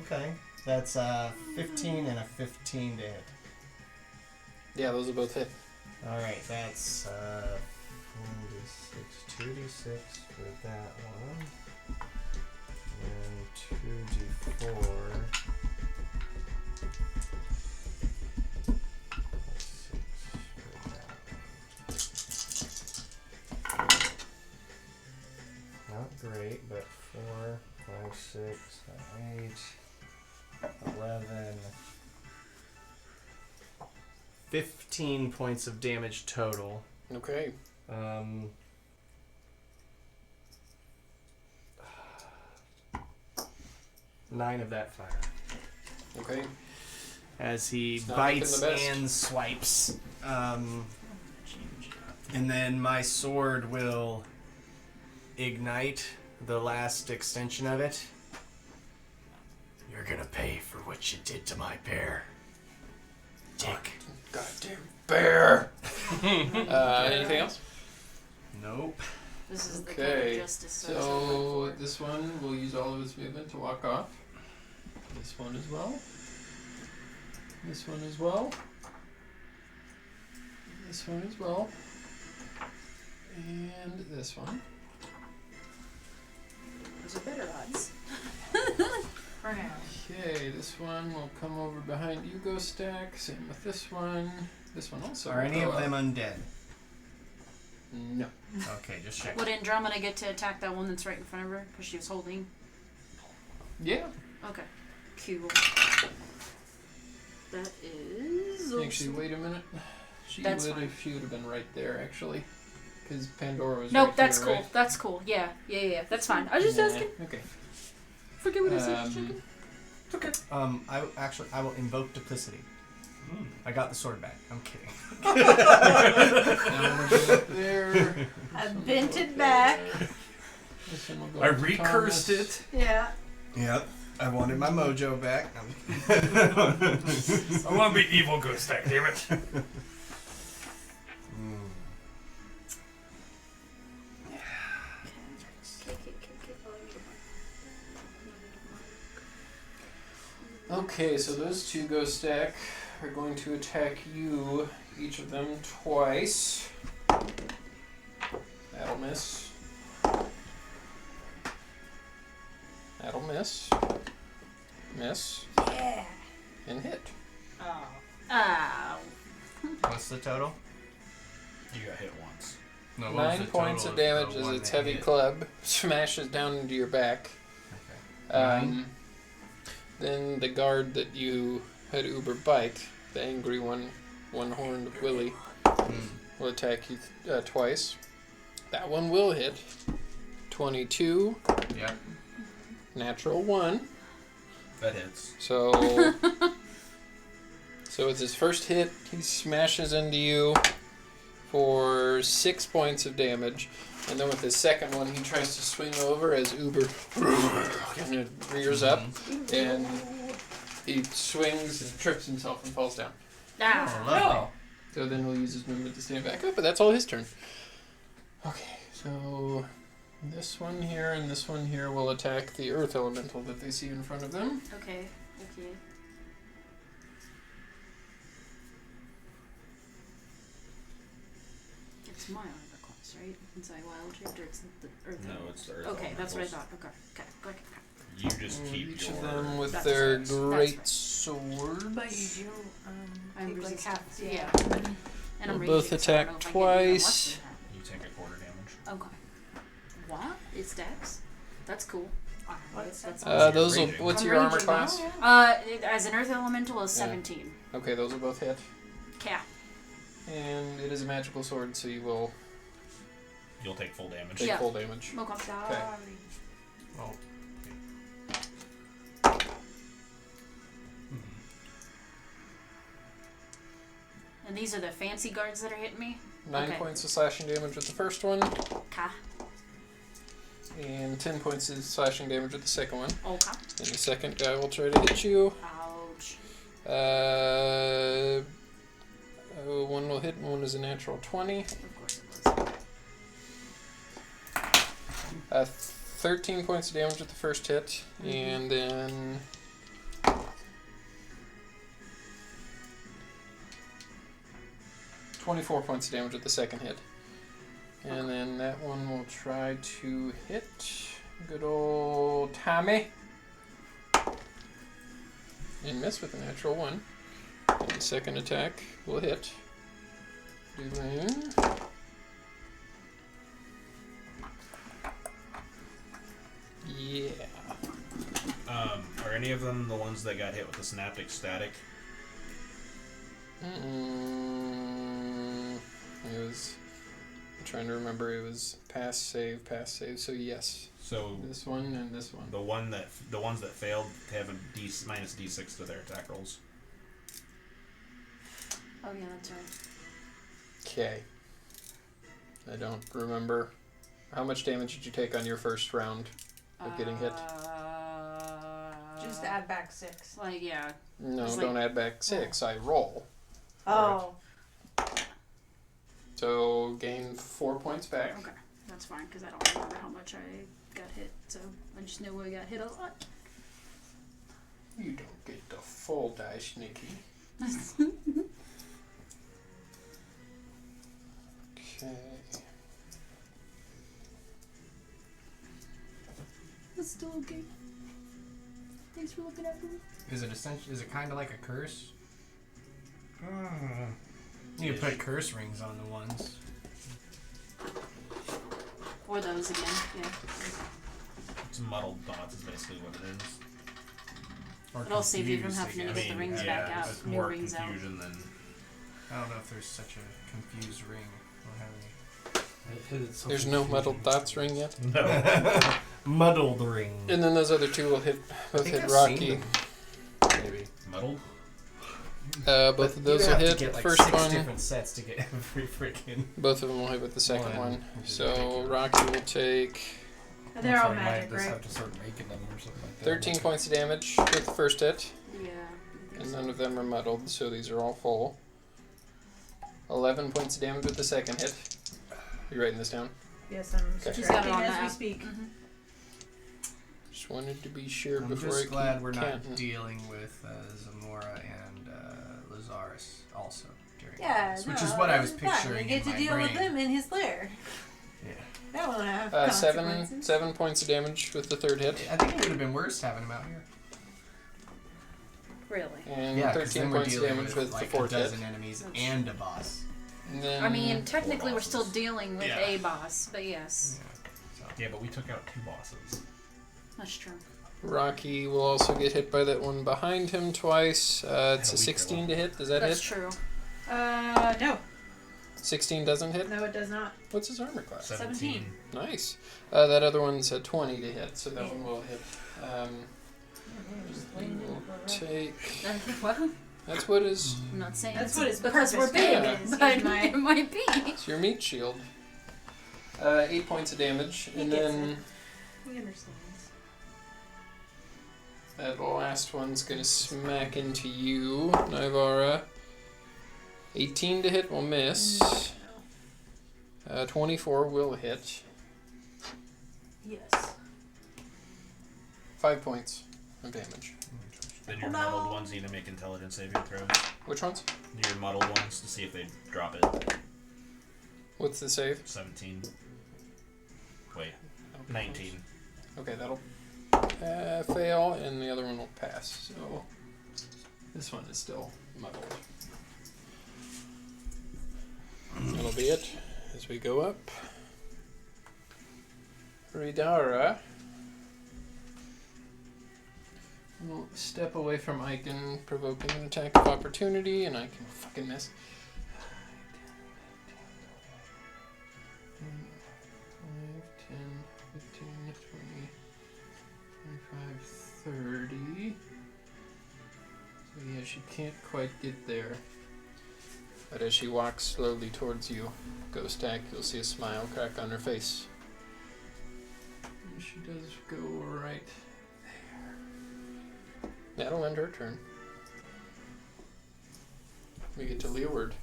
Okay, that's 15 and a 15 to hit. Yeah, those will both hit. All right, that's 1d6, 2d6 for that one, and 2d4. Plus 6 for that one. Not great, but 4, 5, 6, 8, 11. 15 points of damage total. Okay. 9 of that fire. Okay. As he It's not bites looking the best. and swipes. And then my sword will ignite the last extension of it. You're gonna pay for what you did to my bear. Dick. Goddamn bear. Anything else? Nope. This is the Okay, kind of justice. so this one will use all of its movement to walk off. This one as well. This one as well. This one as well. And this one. Those are better odds. For now. Okay, this one will come over behind you, go stack. Same with this one. This one also. Are will any go of them up. undead? No. Okay, just check. Would Andromeda get to attack that one that's right in front of her because she was holding? Yeah. Okay. Cool. That is. Actually, wait a minute. She That's would fine. if she would have been right there actually, because Pandora was. Nope, right that's here, cool. right? That's cool. Yeah. That's fine. I was just Yeah, asking. Okay. Forget what I said. chicken. Okay. I will invoke duplicity. I got the sword back. I'm kidding. Now we'll go up there. I bent it back. This one will go I up to recursed Thomas. it. Yeah. Yep. I wanted my mojo back. I want to be evil ghost stack, damn it. Okay, so those two go stack are going to attack you, each of them twice. That'll miss. That'll miss. Miss. Yeah. And hit. Oh. Ow. What's the total? You got hit once. No, what was 9 the points total of damage the as one its that heavy hit? club smashes down into your back. Okay. Then the guard that you had Uber bite, the angry one-horned Willy, will attack you twice. That one will hit. 22, Yeah. natural 1. That hits. So, so with his first hit, he smashes into you for 6 points of damage. And then with his second one, he tries to swing over as Uber kind of rears up, and he swings and trips himself and falls down. Ow. So then he'll use his movement to stand back up, but that's all his turn. Okay, so this one here and this one here will attack the earth elemental that they see in front of them. Okay. It's my armor class, right? Inside wild shaped, or it's the earth? No, it's the earth. Okay, that's what I elementals. thought. Okay. You just keep Each your. of them with That's their right. great That's swords. But you do I'm take like resistant. half. Yeah. And I'm We'll both raging, so I don't attack know if I get even twice. less than You take a quarter damage. that. Okay. What? It's Dex? That's cool. What's that? Those will, Raging. what's I'm your armor raging class? As an earth elemental is Yeah. 17. Okay, those will both hit. Yeah. And it is a magical sword, so you will You'll take full damage. take Yeah. full damage. Okay. Sorry. Oh. And these are the fancy guards that are hitting me? 9 Okay. points of slashing damage with the first one, Okay. and 10 points of slashing damage with the second one. Okay. And the second guy will try to hit you. Ouch. One will hit, and one is a natural 20. Of course it was. 13 points of damage with the first hit, and then 24 points of damage with the second hit. And then that one will try to hit good old Tommy. And miss with a natural 1. And the second attack will hit. Doing... Yeah. Are any of them the ones that got hit with the synaptic static? It was. I'm trying to remember. It was pass save. So yes, So this one and this one. the ones that failed have a minus D6 to their attack rolls. Oh, yeah, that's right. Okay. I don't remember How much damage did you take on your first round of getting hit? Just add back 6. Like, yeah. No, It's don't like- add back 6. I roll. Oh. So gain 4 points back. Okay, that's fine, because I don't remember how much I got hit, so I just know I got hit a lot. You don't get the full dice, Nikki. Okay. That's still okay. Thanks for looking after me. Is it kind of like a curse? You can put curse rings on the ones. Or those again, yeah. It's muddled thoughts is basically what it is. Or It'll save you from confused, having I to guess. get the rings back out. It's New more rings out. confusion than. I don't know if there's such a confused ring. There's no muddled thoughts ring yet. No. Muddled ring. And then those other two will hit both think hit I've Rocky. seen Maybe. Muddled? Both of those you will have to hit. get like First 6 one. different sets to get every freaking. Both of them will hit with the second One, one. which is So ridiculous. Rocky will take They're all So we might magic, just right? have to start making them or something like that. 13 points of damage with the first hit. Yeah. I think And so. none of them are muddled, so these are all full. 11 points of damage with the second hit. You writing this down? Yes, I'm Okay. She's got it subtracting on as the we app. speak. Mhm. Just wanted to be sure I'm before just I glad keep we're not counting. dealing with Zamora and Lazarus also during Yeah, this, which no, is what I was that's fine. picturing We get in to my deal brain. with them in his lair. Yeah. That won't have Seven consequences. points of damage with the third hit. I think it would have been worse having him out here. Really? And Yeah, because 13 then we're points of dealing damage with with like the a fourth hit. dozen enemies and a boss. And then I mean, technically we're still bosses. dealing with Yeah. a boss, but yes, Yeah, but we took out 2 bosses. that's true. Rocky will also get hit by that one behind him twice. It's And a a weaker 16 one. to hit. Does that That's hit? true. No. 16 doesn't hit? No, it does not. What's his armor class? 17. Nice. That other one's a 20 to hit, so that one will hit. He will take. Well, That's what is. I'm not saying That's it's what his because we're purpose big, is, but in my- it might be. It's your meat shield. 8 points of damage, He and gets then He understands. that last one's gonna smack into you, Nivara. 18 to hit will miss. 24 will hit. Yes. 5 points of damage. Then your No. muddled ones need to make intelligence saving throws. Which ones? Your muddled ones to see if they drop it. What's the save? 17. Wait, 19. Okay, that'll fail, and the other one will pass. So this one is still muddled. That'll be it as we go up. Ridara will step away from Icon, provoking an attack of opportunity, and I can fucking miss. 5, 10, 15, 20, 25, 30. So yeah, she can't quite get there. But as she walks slowly towards you, Ghost Act, you'll see a smile crack on her face. And she does go right there. That'll end her turn. We get to Leeward.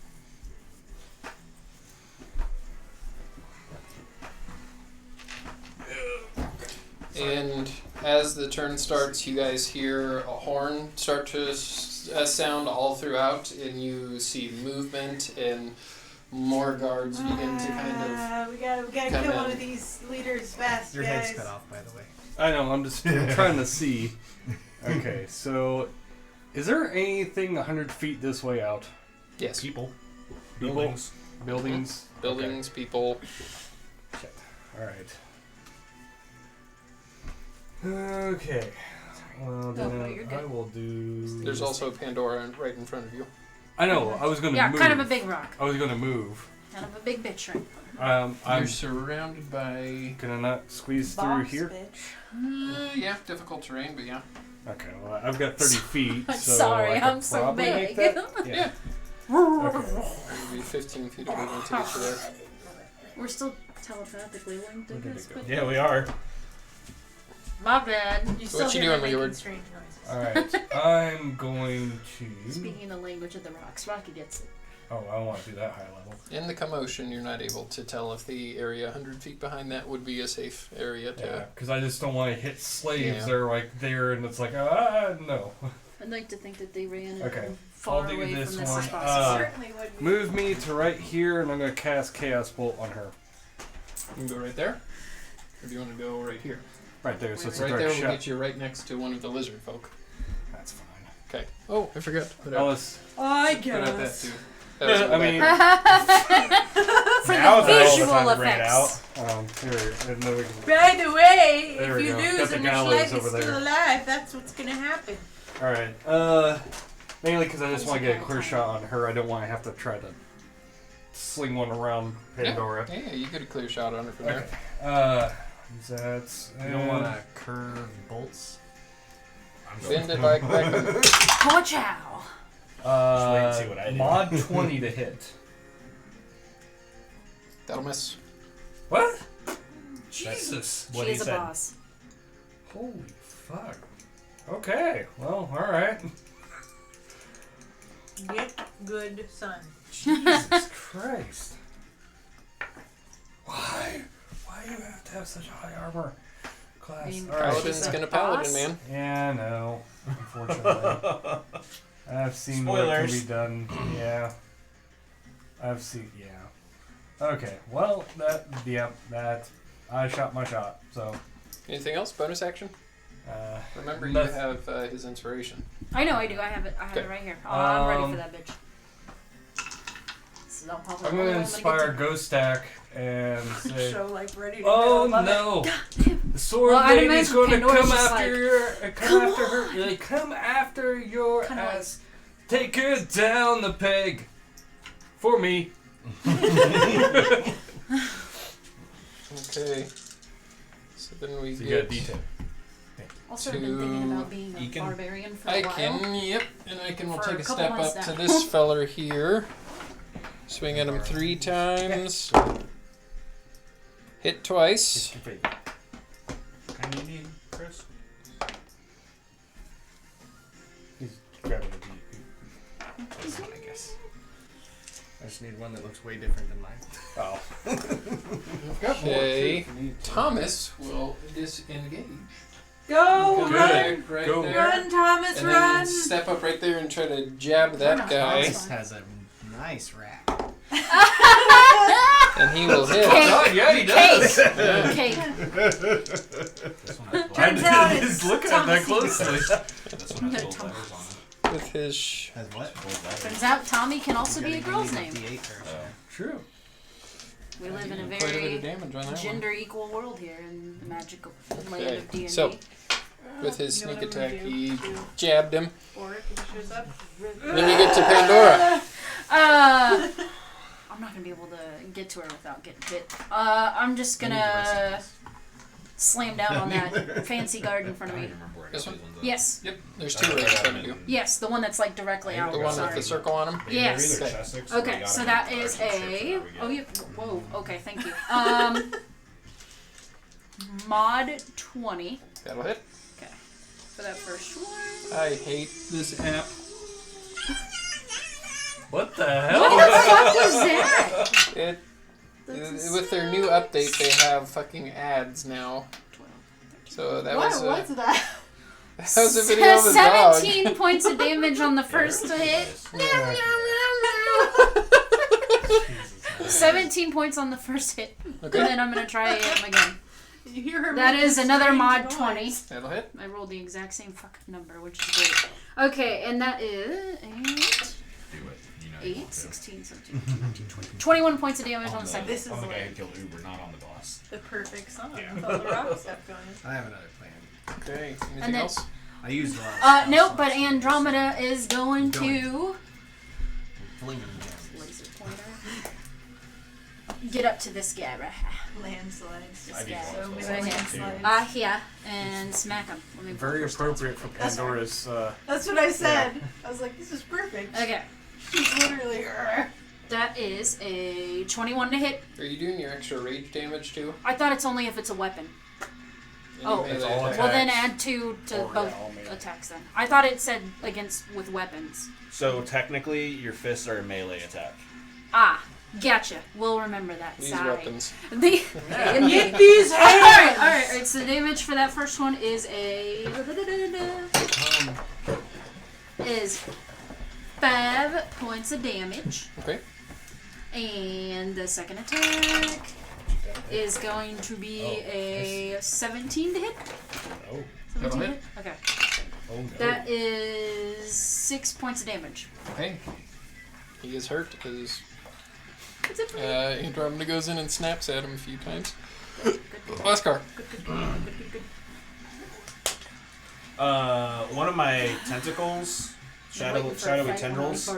And as the turn starts, you guys hear a horn start to sound all throughout, and you see movement and more guards begin to kind We gotta come kill one in. of these leaders fast, Your guys. head's cut off, by the way. I know, I'm just trying to see. Okay, so is there anything 100 feet this way out? of yes, People. People? Buildings. Buildings? buildings, people. Okay. Alright. Okay. Well, Oh, then you're good. I will do. There's also Pandora right in front of you. I know, I was gonna Yeah, move. kind of a big rock. I was gonna move. Kind of a big bitch right I'm You're surrounded by gonna not squeeze through Boss here. bitch. yeah, difficult terrain, but yeah. Okay, well, I've got 30 feet, I'm so sorry, I could I'm so probably make big. that. Yeah. Okay. It'll be 15 feet of movement to get you there. We're still telepathically linked, I guess. But Yeah, we are. my bad. You So what still you hear doing, them making Leeward? strange noises. Alright, I'm going to... Speaking the language of the rocks, Rocky gets it. Oh, I don't want to do that high level. In the commotion, you're not able to tell if the area 100 feet behind that would be a safe area to. Yeah, because I just don't want to hit slaves Yeah. that are like there and it's like, no. I'd like to think that they ran Okay, far I'll do away this from this one. as possible. Certainly would be. Move me to right here and I'm going to cast Chaos Bolt on her. You can go right there, or do you want to go right here? Right there, so it's a Right there direct will shot. get you right next to one of the lizard folk. That's fine. Okay. Oh, I forgot. Alice, I Put out that guess. too. That was I mean, For now the is all visual the time to bring it effects. out. Here, and then we can... By the way, There if we you go. lose Got the and your gallows slave is over still there. alive, that's what's gonna happen. Alright, mainly because I just want to get a clear shot on her. I don't want to have to try to sling one around Pandora. Yeah, you get a clear shot on her from Okay. there. That's... You don't want to curve bolts. Bend it like Beckham. Pow-chow. Just wait and see what I do. Mod 20 to hit. That'll miss. What? Jesus. What She he is a said. boss. Holy fuck. Okay, well, alright. Get good, son. Jesus Christ. Why? Why do you have to have such a high armor class? I mean, Alright. Paladin's She's a gonna paladin, boss? man. Yeah, no. Unfortunately. I've seen what can Spoilers. be done. Yeah. I've seen, yeah. Okay, well, that, I shot my shot, so, Anything else? Bonus action? Remember, you nothing. have his inspiration. I know, I do. I have it. I have Okay. it right here. Oh, I'm ready for that bitch. This is all probably I'm the only gonna one inspire get Ghost Stack and say, So like ready to oh go. Love no! to. The sword Well, I'd lady's imagine going to Pandora's come just after like, your, "Come after her, come after your Kinda like- ass. Take her down the peg, for me." Okay. So then we So you get. got a D10. Also, I've been thinking about being a Eakin? barbarian for a I while. can, yep, and I can. We'll For take a a couple step months up to now. this feller here. Swing at him 3 times. Hit twice. How many do you need, Chris? He's grabbing a D. This one, I guess. I just need one that looks way different than mine. Oh. Okay. Thomas will disengage. Go, Good. run, Right Go. there. run, Thomas, And run. then step up right there and try to jab that not guy. This has a nice rack. And he will hit. Cake. Oh, yeah, he does. Cake. This one has Turns gold. out He's it's looking at that Thomas. closely. This one has gold letters on it. With his. Has what? Gold letters. Turns out Tommy can also You be a gotta girl's give me name. the D8 first. True. We live in a Quite a bit of very damage on that gender equal world here in the magical land Okay, of D&D. so- With his You know sneak what I'm attack, gonna he do? jabbed him. Or if he shows up. Then you get to Pandora. I'm not gonna be able to get to her without getting hit. I'm just gonna slam down on that fancy guard in front of me. This one? Yes, Yep, there's 2 right in front of you. yes, the one that's like directly out. The one Sorry. with the circle on him. Yes. Okay. Okay, so that is a. Oh, yeah. Whoa. Okay, thank you. Mod 20 That'll hit. for that first one. I hate this app. What the hell? What the fuck was that? It That's with their new update, they have fucking ads now. So that was What's that? that was a video of a dog. 17 points of damage on the first hit. 17 points on the first hit. Okay. And then I'm gonna try him again. You hear her That make is this another strange mod noise. 20. That'll hit. I rolled the exact same fucking number, which is great. Okay, and that is 8, 16, 17, 18, 19, 20. 21 points of damage on the second. This is On the guy like who killed Uber, not on the boss. the perfect song Yeah. with all the rock stuff going. I have another plan. Okay. Anything And then- else? I used a lot of Nope, spell but slots. Andromeda is going to Flinging gems. laser pointer. Get up to this guy right here. Landslides. I did Yeah. want So to many spell landslides. slots, Here, and smack him. Let me pull Very first. appropriate for Pandora's. That's what I said. I was like, this is perfect. Okay. She's literally. That is a 21 to hit. Are you doing your extra rage damage too? I thought it's only if it's a weapon. Any Oh. melee It's all attack? Well, then add 2 to Or, both yeah, all melee. attacks then. I thought it said against with weapons. So technically, your fists are a melee attack. Ah, gotcha. We'll remember that. These Sorry. weapons. Get these hands! Alright, so the damage for that first one is is 5 points of damage. Okay. And the second attack is going to be a 17 to hit. Oh. 17 hit. hit? Okay. Oh no. That is 6 points of damage. Okay. He is hurt as That's it for me. Andromeda goes in and snaps at him a few times. Good. Last car. One of my tentacles, shadowy tendrils,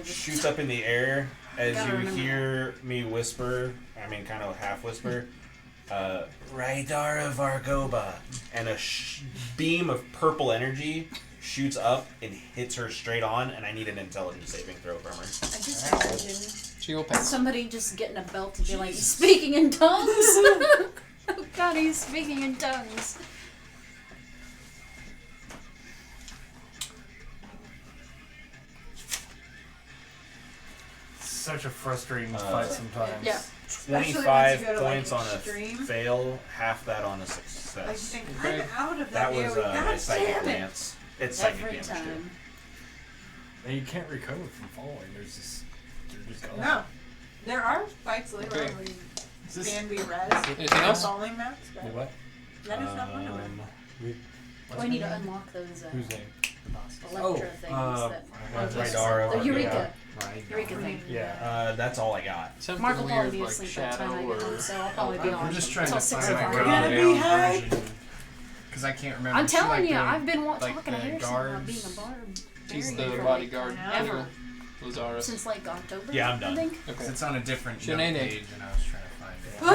shoots up in the air as Gotta you remember. hear me whisper, kind of half whisper, Raidar of Argoba. And a beam of purple energy shoots up and hits her straight on, and I need an intelligence saving throw from her. I just imagine She will pass. somebody just getting a belt and be like, he's speaking in tongues. Oh god, he's speaking in tongues. Such a frustrating fight sometimes. Yeah. Especially once you 25 go to, like, points on a extreme. fail, half that on a I success. think Okay. I'm out of That that, was area. my God psychic damn it! lance. It's psychic Every damage too. time. And you can't recover from falling. There's just you're just gone. No. There are fights later Okay. on where you Is this can be res. Anything else? Falling max, but Wait, what? that is not one of them. Do I need to unlock those Whose name? Electra things that are just Radar the of Eureka. Right. Eureka thing. Yeah. That's all I got. Something Mark will probably weird be like asleep by the time I shadow get home, or so I'll probably be on I'm just trying until to 6 find my o'clock. Gotta be high. Because I can't remember. I'm Is she, telling like, you, the- I've been like talking to the Harrison about being guards? a bard. she's Very the good. bodyguard Ever. for Lazarus. Since like October. Yeah, I'm done. I think. Because Okay. it's on a different note Shanae. page, and I was trying to find it. Ah!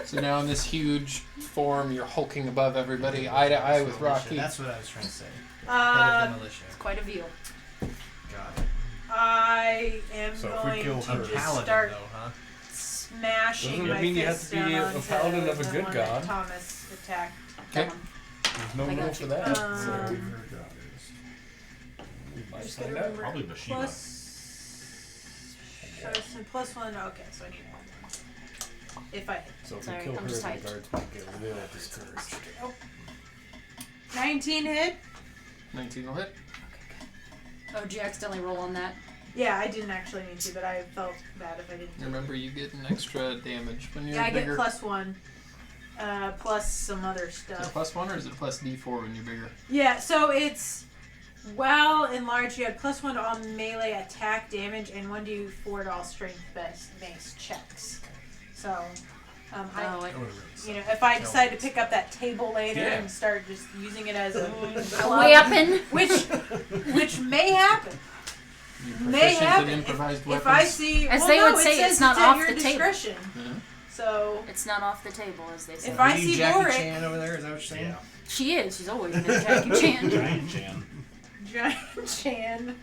So now in this huge form, you're hulking above everybody, eye to eye with Militia. Rocky. That's what I was trying to say. Head of the militia. It's quite a view. Got it. I am So if we going kill to her- A just paladin, start though, huh? smashing Doesn't my mean you have fist to be down a onto paladin of a the good one god. that Thomas attacked. Okay. There's no I rule got for you. that. Um, We might just gotta find out. remember Probably Bathsheba. plus 1. Okay, so I need to add 1. If I hit. So if Sorry, we kill I'm her, just the hyped. guards might get real discouraged. 19 hit. 19 will hit. Oh, did you accidentally roll on that? Yeah, I didn't actually need to, but I felt bad if I didn't. Remember, you get an extra damage when you're Yeah, I bigger. get plus 1. Plus some other Is it stuff. plus 1 or is it plus D4 when you're bigger? Yeah, so it's well enlarged. You had plus 1 to all melee attack damage and 1d4 to all strength based checks. So, Oh, I, it, if I decide to pick up that table later Yeah. and start just using it as a weapon. which may happen. You're May proficient in happen. improvised If weapons. I see, As well, they no, would it say, says it's not at off your the table. discretion. Yeah. So It's not off the table, as they say. if I Are you see Jackie Boric, Chan over there? Is that what you're saying? Yeah. She is. She's always been Jackie Chan. Giant Chan. Giant Chan.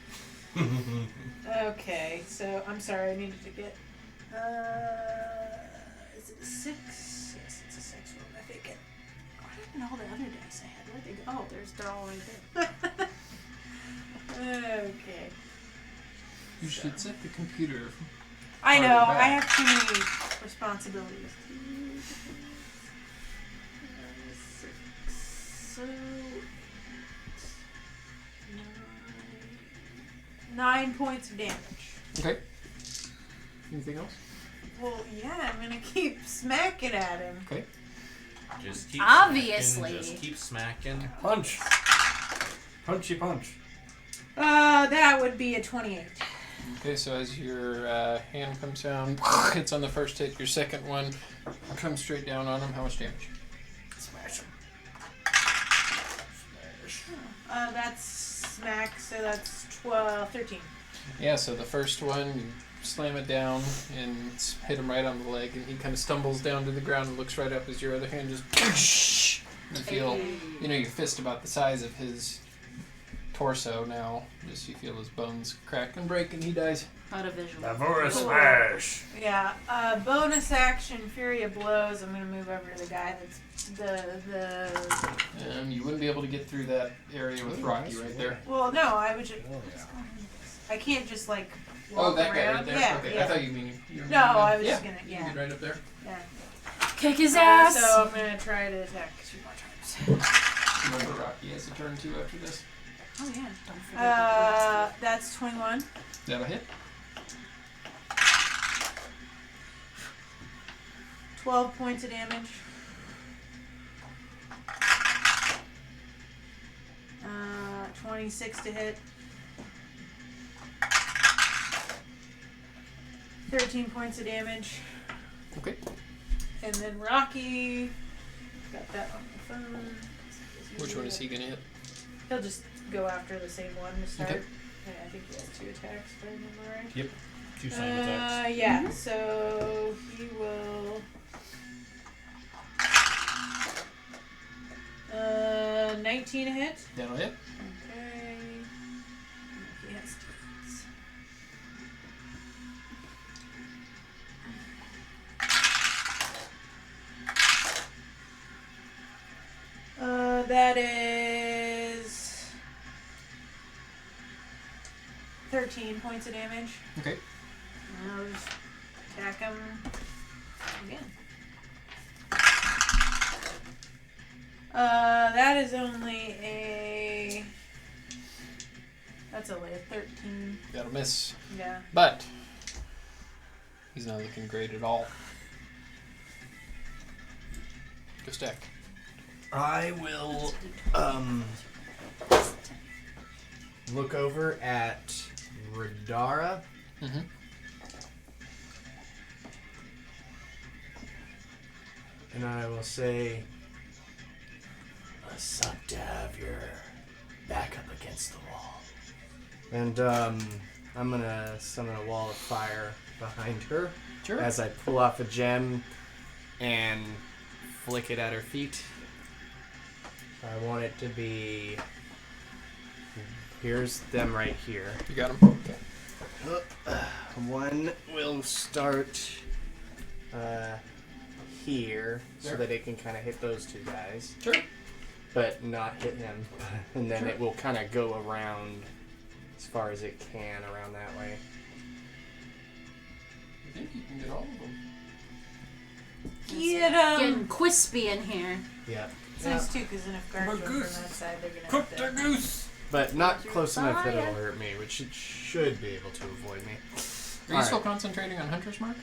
Okay, so I'm sorry, I needed to get. Is it a 6? Yes, it's a 6. What did I think it? What happened to all the other dice I had? Where'd they go? Oh, they're all right there. Okay. You should set the computer. I know, Farther I back. have too many responsibilities. 6. So. 9 points of damage. Okay. Anything else? Well, yeah, I'm gonna keep smacking at him. Okay. Just keep Obviously. smacking, just keep smacking. Punch. Punchy punch. That would be a 28. Okay, so as your hand comes down, hits on the first hit, your second one comes straight down on him. How much damage? Smash him. That's smack, so that's 13. Yeah, so the first one, you slam it down and hit him right on the leg, and he kind of stumbles down to the ground and looks right up as your other hand just... You feel, your fist about the size of his torso now. Just you feel his bones crack and break, and he dies. Not a visual. Lavora smash. Yeah. Bonus action, Fury of Blows. I'm gonna move over to the guy that's the. You wouldn't be able to get through that area with Rocky right there. Well, no, I would just. I can't just like. Walk That guy around. right there. Yeah, Okay, yeah. I thought you mean you. No, I was yeah. just gonna. You Yeah. can get right up there. Yeah. Kick his ass. So I'm gonna try to attack 2 more times. Remember, Rocky has a turn 2 after this. Oh yeah. Don't forget That's 21. That'll hit. 12 points of damage. 26 to hit. 13 points of damage. Okay. And then Rocky. Got that on the phone. Which one is he gonna hit? He'll just go after the same one to start. Okay. Yeah, I think he has 2 attacks, if I remember right. Yep. 2 slam attacks. Yeah, so he will. 19 to hit. That'll hit. Okay. He has defense. That is 13 points of damage. Okay. And I'll just attack him again. That is only a. That's only a 13. That'll miss. Yeah. But he's not looking great at all. Go stack. I will look over at Radara. Mm-hmm. And I will say, "I suck to have your back up against the wall." And I'm gonna summon a wall of fire behind her Sure. as I pull off a gem and flick it at her feet. I want it to be. Here's them right here. You got him. Okay. One will start here so There. that it can kind of hit those 2 guys, Sure. but not hit him. And then Sure. it will kind of go around as far as it can around that way. I think you can get all of them. Get Getting crispy in here. Yeah. It's nice too, because then if guards I'm a run from goose. that side, they're gonna Cook the have to. goose. But not Your close enough that fire. it'll hurt me, which it should be able to avoid me. Are you All still right. concentrating on Hunter's Mark?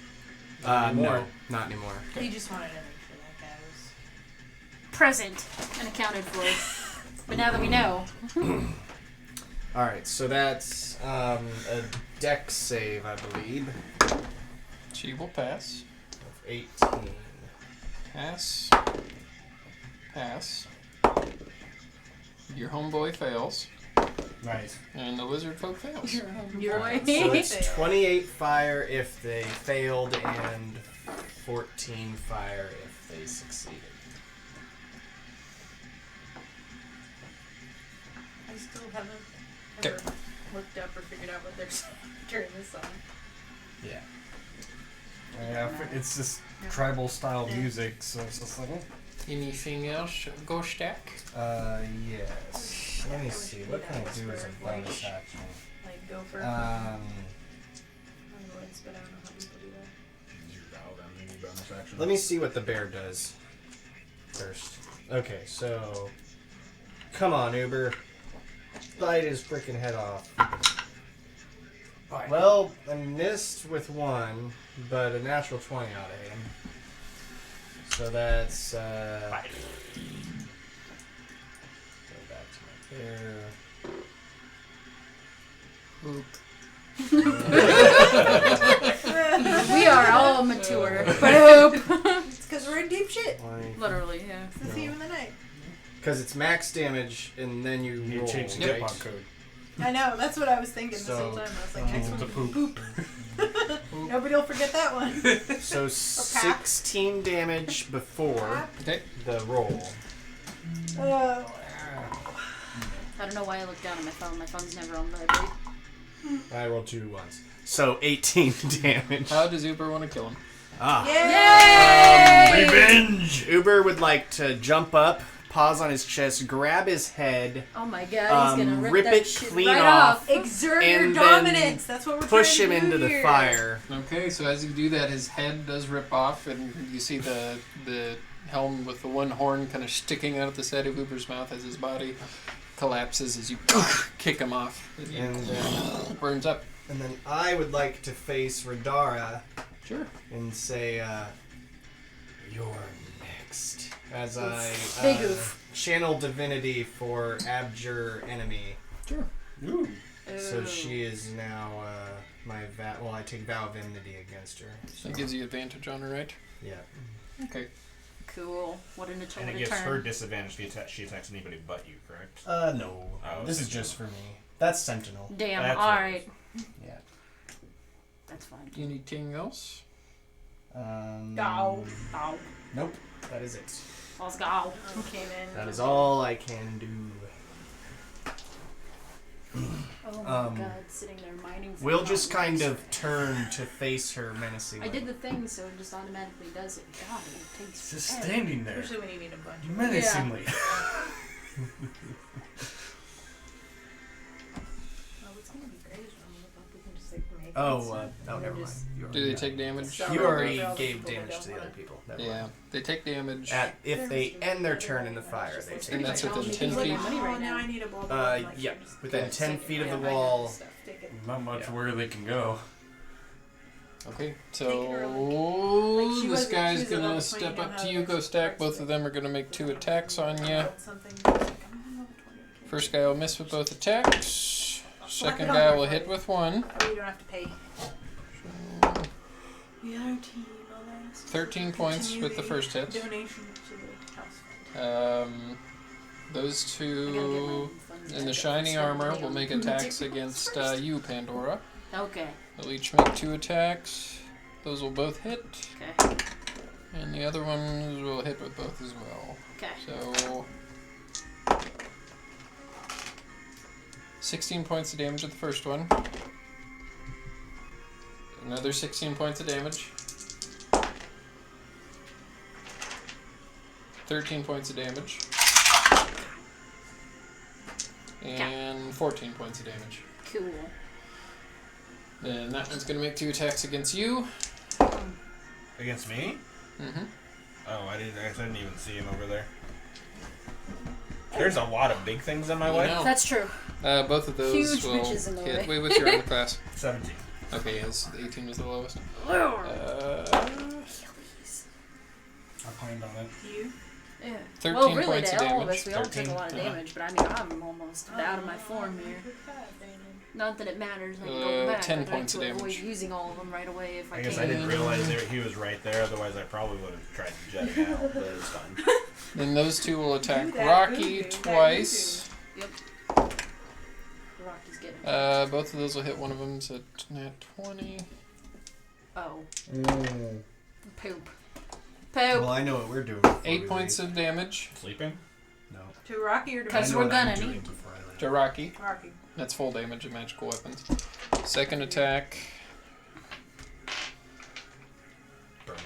No, not anymore. He just wanted to make sure that guy was. Present and accounted for. But now that we know. All right, so that's a dex save, I believe, She will pass. of 18. Pass. Pass. Your homeboy fails. Nice. And the lizard folk fails. Your Boy. So it's 28 fire if they failed and 14 fire if they succeeded. I still haven't Okay. ever looked up or figured out what they're saying during this song. Yeah. Yeah, it's just tribal style music, so it's just like. Anything else? Go stack. Yes. Let me see. What can I do as a bonus action? Like go for. Um. Words, but I don't know how people do that. Use your bow, then maybe bonus action. Let me see what the bear does first. Okay, so come on, Uber. Bite his freaking head off. Well, I missed with 1, but a natural 20 ought to hit him. So that's go back to my bear. We are all mature. But It's because we're in deep shit. 20. literally, yeah. It's the theme of the night. Because it's max damage, and then you You roll. change the right? Gitbox code. I know, that's what I was thinking this So, whole time. I was like, next To one, poop. nobody will forget that one. So 16 damage before Okay. the roll. Oh. I don't know why I looked down at my phone. My phone's never on vibrate. I rolled 2 once. So 18 damage. How does Uber want to kill him? Yay! Revenge! Uber would like to jump up, pause on his chest, grab his head, Oh my god, he's gonna rip that it shit clean right off, Exert your and dominance. That's what we're push trying him to do into the here. fire. Okay, so as you do that, his head does rip off, and you see the helm with the one horn kind of sticking out of the side of Uber's mouth as his body collapses as you kick him off. And burns up. And then I would like to face Radara Sure. and say, "You're next." As I Big oof. channel divinity for Abjur enemy. Sure. So Ooh. she is now my I take vow of enmity against her. So. That gives you advantage on her, right? Yeah. Okay. Cool. What an And eternal it gives turn. her disadvantage if she attacks anybody but you, correct? No. Oh, This is Sentinel. just for me. That's Sentinel. Damn, That's what it alright. Yeah. That's fine. Do you need anything else? Go. Nope. That is it. Let's go. Came in. That is all I can do. Oh my god, sitting there mining for We'll just mountains. kind of turn to face her menacingly. I did the thing, so it just automatically does it. God, it takes Just forever. standing there, Usually when you need a bunch. menacingly. Oh, it's gonna be great when we look up. We can just like make Never mind. Do they take damage? You already For all the gave people that damage don't to the wanna- other people. Never Yeah. mind. They take damage. If they end their turn in the fire, they take And that's damage. within He's 10 like, feet. money right now. I need a ball. Yeah, within 10 feet of the I got wall. this stuff. Take it. Not much Yeah. where they can go. Okay, Take it early. so Like, she this was- guy's she was a gonna level step 20, up know to how you, to go stack. works Both it. of them are gonna make 2 attacks on you. Build something, like, I don't know, 20, First guy will miss with both attacks. Second guy will hit with 1. Oh, you don't have to pay. We are a team, alas. 13 points with the first hit. Donation to the house fund. Those I gotta get my two funds in back the up shiny and spend armor money will on make ridiculous attacks against first. you, Pandora. Okay. They'll each make 2 attacks. Those will both hit. Okay. And the other ones will hit with both as well. Okay. So 16 points of damage with the first one. Another 16 points of damage. 13 points of damage. And 14 points of damage. Cool. Then that one's gonna make 2 attacks against you. Against me? Mm-hmm. Oh, I didn't even see him over there. There's a lot of big things in my way. No. That's true. Both of those Huge will bitches in the hit. way. Wait, what's your armor class? 17. Okay, yes, 18 was the lowest. I planned on it. You? Yeah. 13 well, really, points to of all of damage. us, we all took a 13? lot of damage, but I mean, I'm almost out of my form here. Not that it matters. I can go back. 10 I'd like points to of avoid damage. using all of them right away if I, I guess can. I didn't realize he was right there. Otherwise, I probably would have tried to jet it out. But it's fine. Then those 2 will attack Do that, Rocky do that, twice. Rocky's getting. Both of those will hit. One of them's a nat 20. Oh. Mm. Poop. Well, Poop. I know what we're doing. before 8 we points leave. of damage Sleeping? No. To Rocky or to Because I know we're what I'm gonna doing need- before I leave. to Rocky. Rocky. That's full damage of magical weapons. Second attack. Burning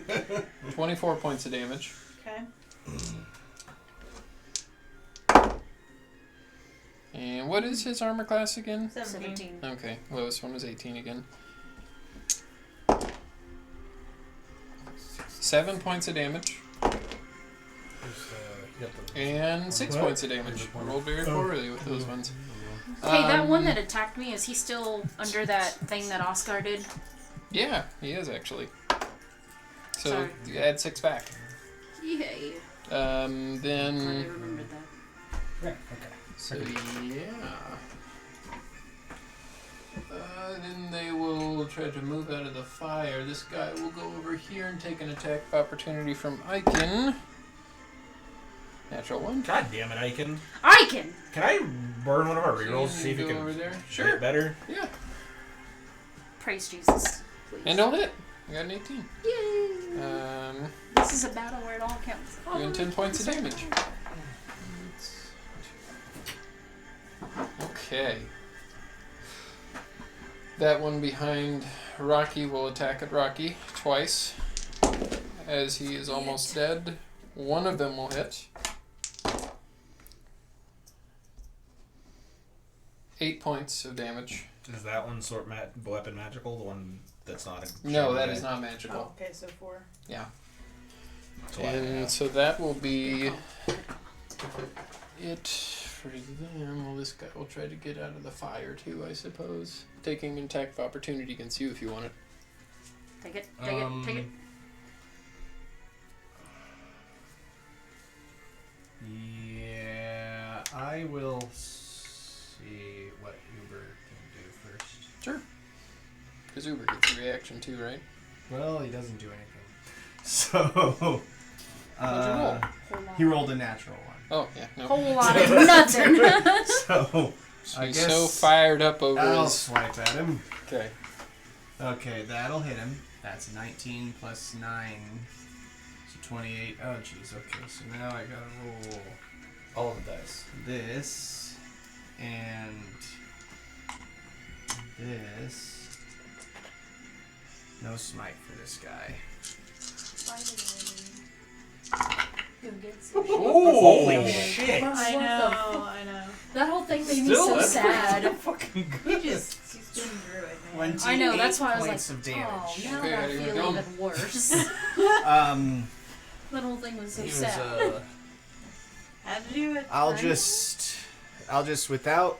the thing. 24 points of damage. Okay. And what is his armor class again? 17. Okay, lowest one was 18 again. 7 points of damage. And 6 points of damage. Rolled very poorly with those ones. Hey, that one that attacked me, is he still under that thing that Oscar did? Yeah, he is actually. So Sorry. you add 6 back. Yay. Then I remembered that. Yeah, okay. So yeah. Then they will try to move out of the fire. This guy will go over here and take an attack of opportunity from Aiken. Natural 1. God damn it, Aiken. Aiken! Can I burn one of our rerolls to see if go you can over there. get Sure. better? Yeah. Praise Jesus. Please. And I'll hit. I got an 18. Yay! This is a battle where it all counts. Doing 10 points of damage. Okay. That one behind Rocky will attack at Rocky twice. As he is almost dead. One of them will hit. 8 points of damage. Is that one weapon magical? The one that's not a No, that is not magical. Oh, okay, so 4. Yeah. So I And have- so that will be it for them. Well, this guy will try to get out of the fire too, I suppose. Taking an attack of opportunity against you if you want it. Take it. Take it. Yeah, I will see what Uber can do first. Sure. Because Uber gets a reaction too, right? Well, he doesn't do anything. So, What'd you roll? he rolled a natural one. Oh, yeah, no. Whole lot of nothing. So, I He's guess so fired up over I'll his... swipe at him. Okay. Okay, that'll hit him. That's 19 plus 9. So 28. Oh, jeez. Okay, so now I gotta roll All of the dice. this and this. No smite for this guy. Holy shit! I know. That whole thing made me Still, so that's sad. Fucking He's been through it, man. 28 I know, that's why I was points like, of damage. oh, now Okay, I ready to feel go? even worse. That whole thing was so He was, sad. How'd you do it? I'll Frank? just without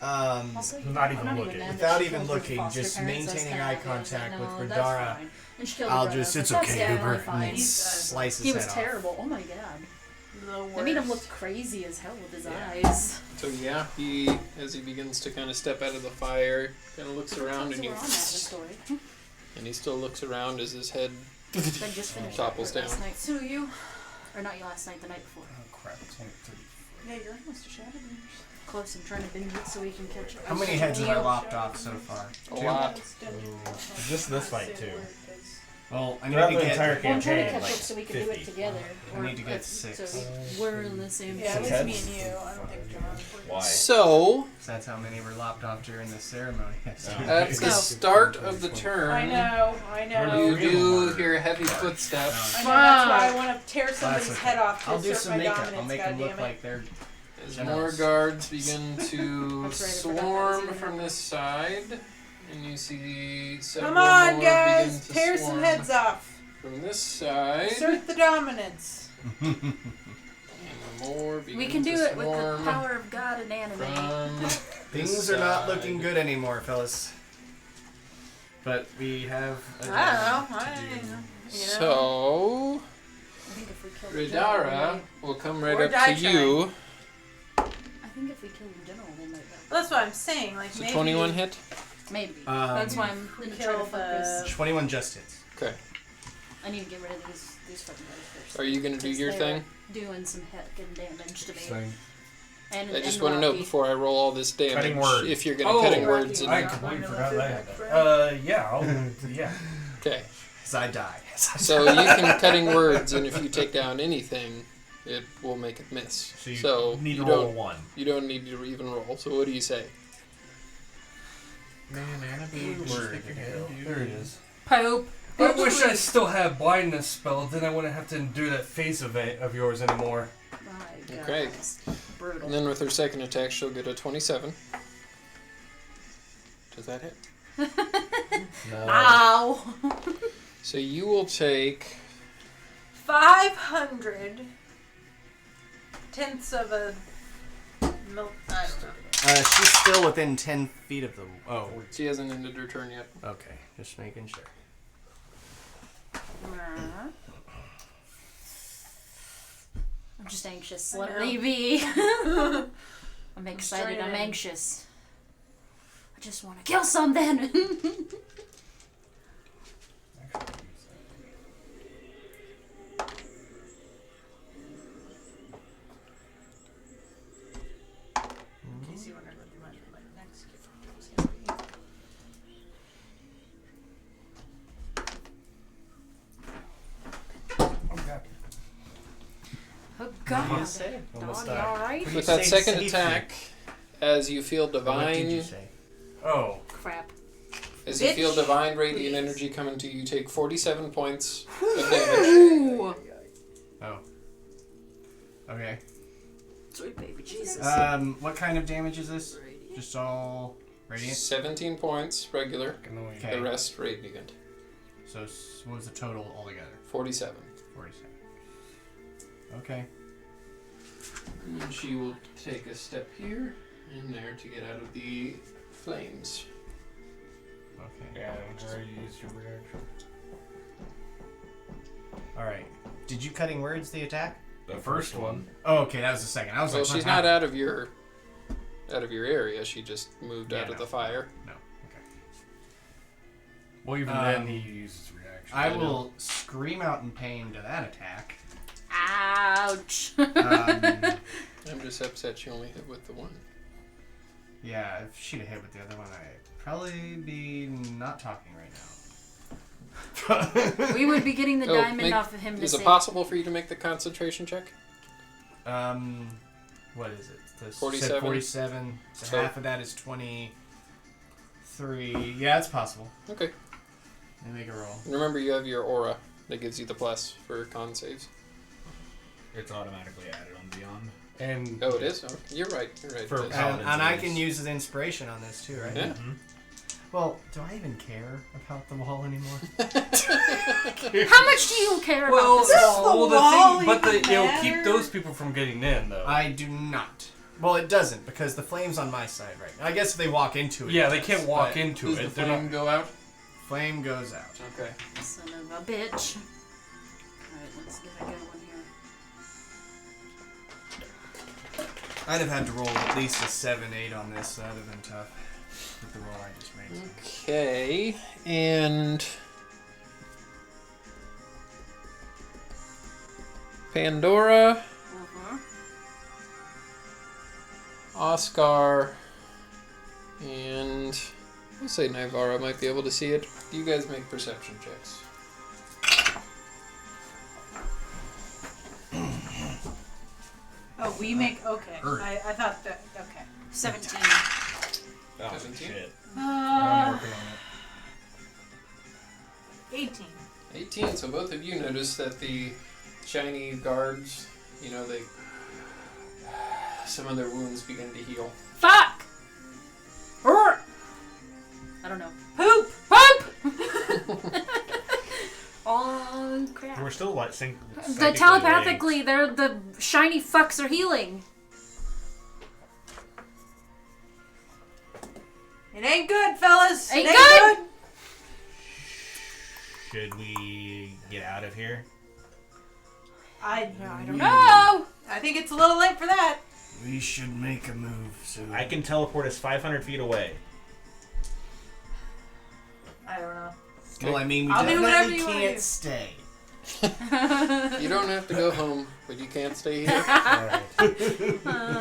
Also, Not I'm even not looking. mad that Without she even killed her looking, foster just parents. I was maintaining kinda eye happy. I was like, contact with no, that's Radara. fine. And she killed I'll her brother. just I it's was like, okay, that's Uber, definitely fine. and slice his He was head off. terrible. Oh my god. The worst. They made him look crazy as hell with his Yeah. eyes. So yeah, as he begins to kind of step out of the fire, kind of looks around and So we're on that in the story. he still looks around as his head Then just finished Topples that last down. night. So you, or not you last night, the night before. Oh crap! It's only 30. Yeah, you're almost a shadow. Close. I'm trying to binge it so we can catch up. How many heads have I lopped off so far? a lot. Just this fight, too. Well, I Throughout need the to entire get. Well, I'm trying to campaign, catch like up so we can do 50. it together. I need to get So 6. we're in the same. Yeah, it was Six me heads? and you. I don't think John. Why? So That's how many were lopped off during the ceremony. at the No. start of the turn, I know. you do hear heavy footsteps I know. That's why I want to tear somebody's okay. head off to I'll do assert some my makeup. dominance. I'll make them look goddammit. like they're. as Generous. more guards begin to That's right, I forgot that was swarm even from more. this side, and you see several Come on, more guys! begin to Tear swarm some heads off. from this side. Assert the dominance. And more begin We can do to it with the swarm power of God and anime. from this Things are not side. looking good anymore, fellas. But we have. A I job don't know. to do. So I think if we kill the general, Radara will come right Or up die to you. I think if we kill the general, they might die. That's what I'm saying. Like So maybe 21 hit. Maybe. Um, That's why I'm gonna try to kill focus. the. 21 just hits. Okay. I need to get rid of these fucking guys first. Are you gonna do Because your they're thing? Doing some heckin' damage to me. Same. And I just and want to know Rocky. before I roll all this damage Cutting words. if you're gonna Oh, cutting Rocky. words. I And, completely forgot that. Yeah, yeah. okay. As I die. So you can cutting words, and if you take down anything, it will make it miss. So you need to roll a 1. You don't need to even roll. So what do you say? Man, Word. There it is. Pope. I wish I still had blindness spell. Then I wouldn't have to do that face of yours anymore. My God, Okay. that's brutal. And then with her second attack, she'll get a 27. Does that hit? No. Ow! So you will take 500 tenths of a milk. I don't know. She's still within 10 feet of the. Oh, She hasn't ended her turn yet. okay. Just making sure. I'm just anxious. I Let know. me be. I'm excited. I'm straining. anxious. I just want to kill something. In case you wondered what the much like next gift was gonna be. Oh God. Almost Doggy, died. all right. With that say second safety? attack, as you feel What did divine, you say? Oh. Crap. as you feel Bitch. divine radiant Please. energy coming to you, take 47 points of damage. Ooh. Oh. Okay. Sweet baby Jesus. What kind of damage is this? Just all radiant? 17 points regular, Okay. the rest radiant. So what was the total altogether? 47. 47. Okay. And she will take a step here and there to get out of the flames. Okay. Yeah, I already used your reaction. Alright. Did you cutting words the attack? The first one. Oh, okay, that was the second. I was Well, like, she's what not happened? out of your area. She just moved out Yeah, of no. the fire. No. Okay. Well, even then, he uses reaction. I will scream out in pain to that attack. Ouch. I'm just upset she only hit with the one. Yeah, if she'd have hit with the other one, I'd probably be not talking right now. We would be getting the Oh, diamond off of him to Is it save. possible for you to make the concentration check? What is it? The 47. 47. So So- half of that is 23. Yeah, it's possible. Okay. Let me make a roll. Remember, you have your aura that gives you the plus for con saves. It's automatically added on Beyond. And Oh, it is? Oh, you're right. You're right. For it is. power. And I can use the inspiration on this too, right? Yeah. Well, do I even care about the wall anymore? How much do you care well, about this wall? the wall thing, but even it'll matter? keep those people from getting in, though. I do not. Well, it doesn't because the flame's on my side right now. I guess if they walk into it. yeah, it they does, can't walk but into Does it. the They're flame not. go out? Flame goes out. Okay. Son of a bitch. Alright, let's get a good one here. I'd have had to roll at least a 7, 8 on this. So that would have been tough with the roll I just made. Okay. And Pandora, Oscar, and I'll say Nivara might be able to see it. You guys make perception checks. Oh, we make. Okay. Earth. I thought that. Okay. 17. Oh, 17? shit. I'm working on 18. 18. So both of you notice that the shiny guards, you know, they some of their wounds begin to heal. Fuck! I don't know. Poop! Poop! Oh, crap. We're still like The telepathically, they're the shiny fucks are healing. It ain't good, fellas. Ain't it good? Should we get out of here? I don't know. I think it's a little late for that. We should make a move soon. I can teleport us 500 feet away. I don't know. Well, I mean, we I'll do whatever definitely you wanna can't do. stay. You don't have to go home, but you can't stay here.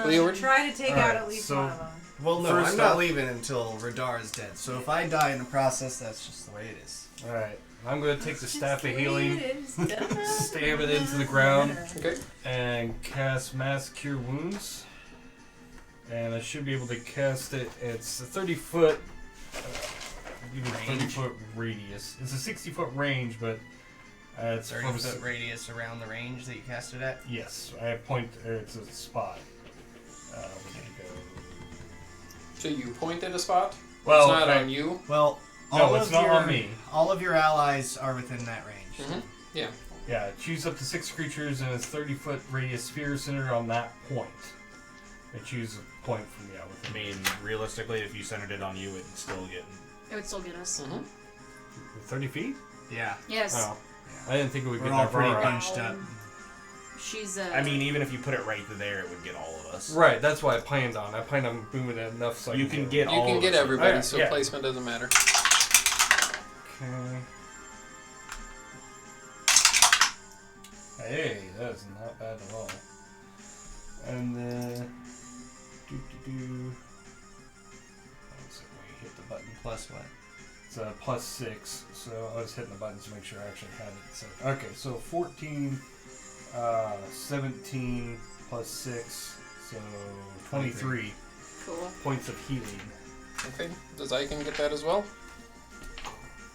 Leeward? Try to take All out right, at least so- one of them. Well, no, First I'm not off- leaving until Radar's dead. So if I die in the process, that's just the way it is. it. Alright. I'm going to take the Staff of Healing, Stab stab it into the ground, Okay. and cast Mass Cure Wounds. And I should be able to cast it. It's a 30-foot. Even 30-foot radius. It's a 60-foot range, but it's 30-foot radius around the range that you cast it at. Yes, I have point. It's a spot. Where did it go? So you point at a spot? Well, it's not I- on you. Well, No, all it's of not your on me. all of your allies are within that range. Mm-hmm. Yeah. Yeah, choose up to 6 creatures in a 30-foot radius sphere centered on that point. I choose a point from I within. mean, realistically, if you centered it on you, it'd still get. It would still get us. Mm-hmm. 30 feet? Yeah, Yes. Oh, I didn't think it would we're get all pretty Navara. bunched up. She's I mean, even if you put it right there, it would get all of us. Right, that's what I planned on. I planned on moving it enough so I You can get You all can of get us. everybody, Oh, yeah, so yeah. placement doesn't matter. Okay. Hey, that is not bad at all. And then. Let's see, we hit the button. Plus what? It's a plus 6, so I was hitting the buttons to make sure I actually had it set. Okay, so 14, 17 plus 6, so 23. Cool. points of healing. Okay. Does Icon get that as well?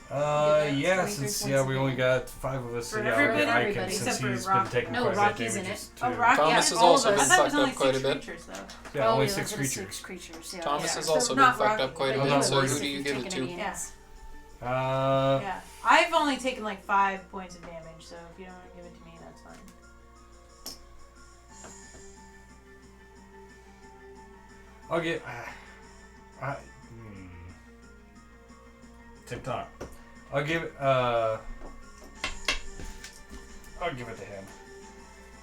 Yeah, 23 since points we of only damage. got 5 of us, so For yeah, everybody? I'll get Icon Everybody, since except for he's Rock. been taking No, quite a bit Rocky's of in damages it. too. Oh, Rocky. Thomas yeah, has all also of been us. I thought it was fucked only up quite a 6 bit. creatures, though. Yeah, Oh, only yeah, 6 that's it, creatures. 6 creatures. Yeah. Thomas Yeah, has so also been not fucked Rocky, up quite a but bit, you. so No who worries. do you give it to? Yeah. Uh, Yeah. I've only taken like 5 points of damage, so if you don't want to give it to me, that's fine. I'll get. TikTok. I'll give it. I'll give it to him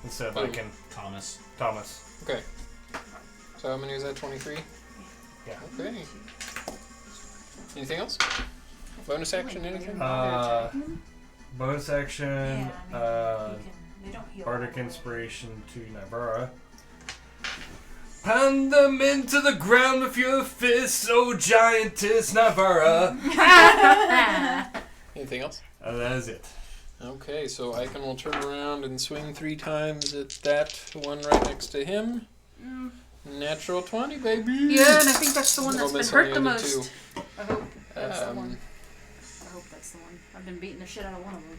instead of Who? Icon. Thomas. Thomas. Okay. So how many was that? 23? Yeah. Okay. Anything else? Bonus action, anything? Bonus action. They don't heal. Bardic Inspiration to Navara. Pound them into the ground with your fists, oh giantess Navara. Anything else? That is it. Okay, so Icon will turn around and swing 3 times at that one right next to him. Natural 20, baby! Yeah, and I think that's the one We'll that's been miss hurt on the other most. two. I hope that's the Um, one. I hope that's the one. I've been beating the shit out of one of them.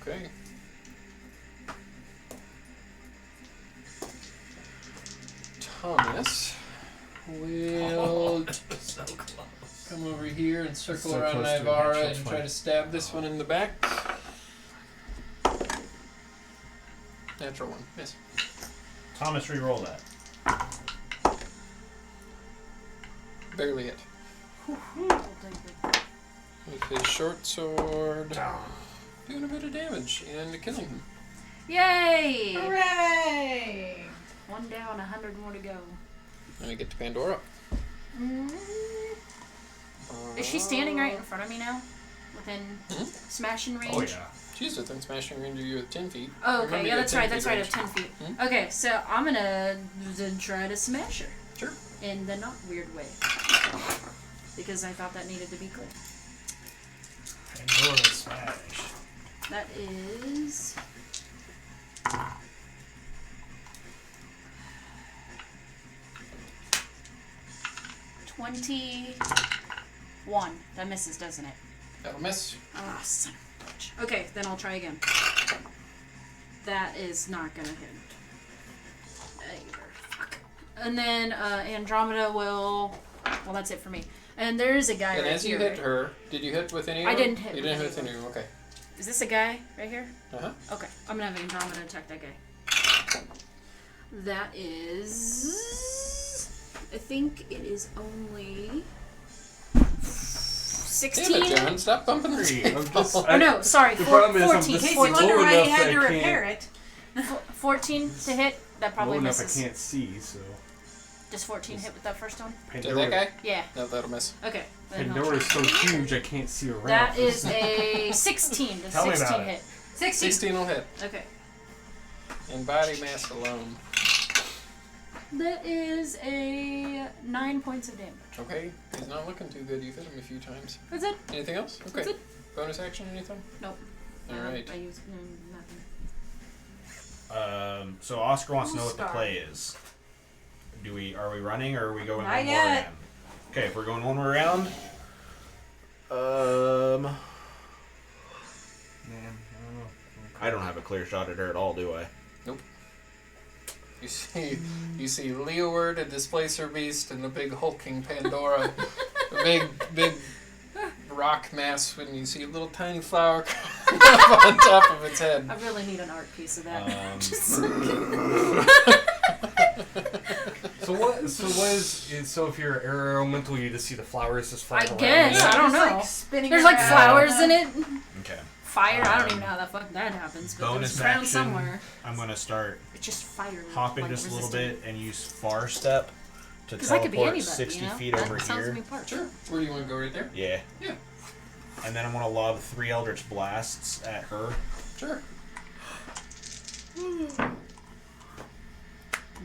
Okay. Thomas will So close. come over here and circle So around close to a Nivara natural and try 20. to stab this one in the back. Natural 1. Miss. Thomas, re-roll that. Barely hit. With his short sword. Doing a bit of damage and killing him. Yay! Hooray! 1 down, 100 more to go. And we get to Pandora. Is she standing right in front of me now? Within Mhm. smashing range? Oh yeah. She's within smashing range of you at 10 feet. Oh, Remember, okay. you Yeah, got that's 10 right. feet That's right. range. At 10 feet. Hmm? Okay, so I'm gonna then try to smash her. Sure. In the not weird way. Because I thought that needed to be clear. Pandora smash. That is. $21. That misses, doesn't it? That'll miss. Ah, son of a bitch. Okay, then I'll try again. That is not gonna hit. Either. Fuck. And then Andromeda will. Well, that's it for me. And there's a guy And right as you here. hit her, did you hit with any of I them? didn't hit You with didn't any hit with any of them, okay. Is this a guy right here? Uh-huh. Okay, I'm gonna have Andromeda attack that guy. That is. I think it is only. 16? Damn it, John. Stop bumping the I'm table. just- Oh no, sorry, The problem is I'm 14. In just case low you wonder why enough you had that to I repair can't- it. 14 to hit, that probably Low enough misses. I can't see, so. Does 14 hit with that first one? Did that guy? Yeah, No, that'll miss. okay. Then I'll Pandora's try. so huge I can't see around. That is a 16. Does Tell me 16 about it. hit? 16. 16 will hit. Okay. And body mass alone. That is a 9 points of damage. Okay. He's not looking too good. You've hit him a few times. That's it. Anything else? Okay. That's it. Bonus action, anything? Nope. Alright. I used nothing. So Oscar wants to know what the Star. play is. Are we running or are we going Not one more yet. round? Okay, if we're going one more round. Man, I don't have a clear shot at her at all, do I? You see Leeward, a Displacer Beast, and the big hulking Pandora. A big rock mass when you see a little tiny flower up on top of its head. I really need an art piece of that. So what is so if you're air elemental you just see the flowers just flying I around? guess. you? I don't Just, know. like, spinning There's like around. flowers in it. Okay. Fire. I don't even know how the fuck that happens, but Bonus it's around action. somewhere. I'm gonna start It's just fire. hopping like, just a little resistant. bit and use Far Step to Because I could be teleport anybody, 60 you know? feet over that sounds here. like me part. Sure. Where do you want to go? Right there? Yeah. Yeah. And then I'm gonna lob 3 Eldritch Blasts at her. Sure.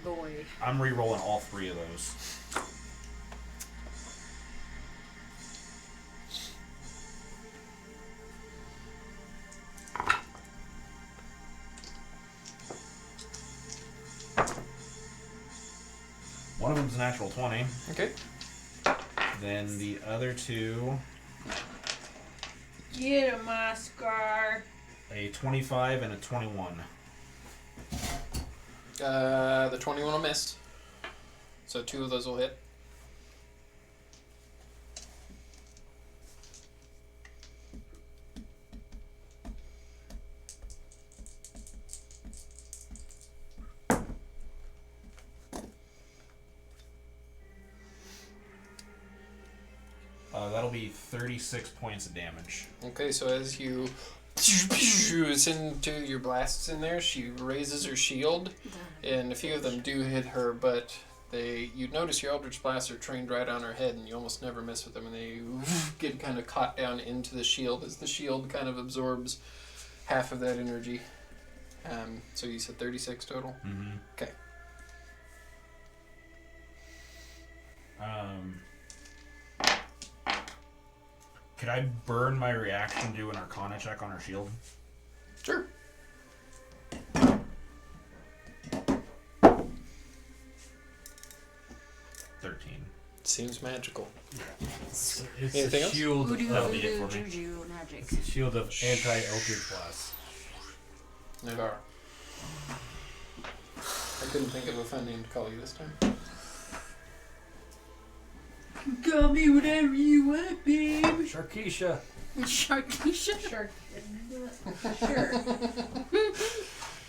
Boy. I'm re-rolling all 3 of those. One of them's a natural 20. Okay. Then the other two, Get him, Oscar. a 25 and a 21. The 21 will miss. So 2 of those will hit. That'll be 36 points of damage. Okay, so as you send 2 of your blasts in there, she raises her shield, and a few of them do hit her, but you notice your Eldritch Blasts are trained right on her head, and you almost never miss with them, and they get kind of caught down into the shield as the shield kind of absorbs half of that energy. So you said 36 total? Mm-hmm. Okay. Could I burn my reaction, do an Arcana check on her shield? Sure. Seems magical. It's Anything a else? shield. Voodoo, That'll be it voodoo, for me. juju, magic. It's a shield of anti-Eldritch Blast. Never. I couldn't think of a fun name to call you this time. Call me whatever you want, babe. Sharkeisha. Sharkeisha? Sure. Sure.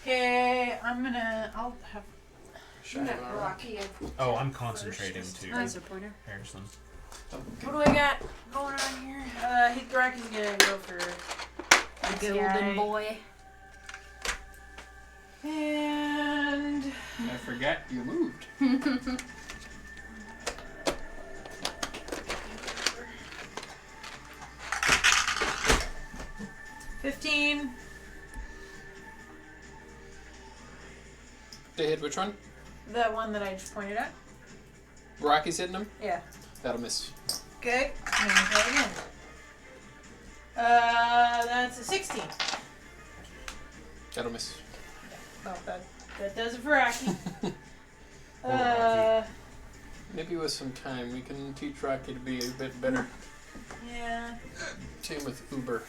Okay, I'll have Shine Rocky. Oh, I'm concentrating too. Nice pointer. Harrison. What do I got going on here? Rocky's gonna go for The this golden guy. boy. And I forgot you moved. 15. To hit which one? The one that I just pointed at. Rocky's hitting him? Yeah. That'll miss. Okay. And then try again. That's a 16. That'll miss. Well, that does it for Rocky. Maybe with some time we can teach Rocky to be a bit better. Yeah. Same with Uber.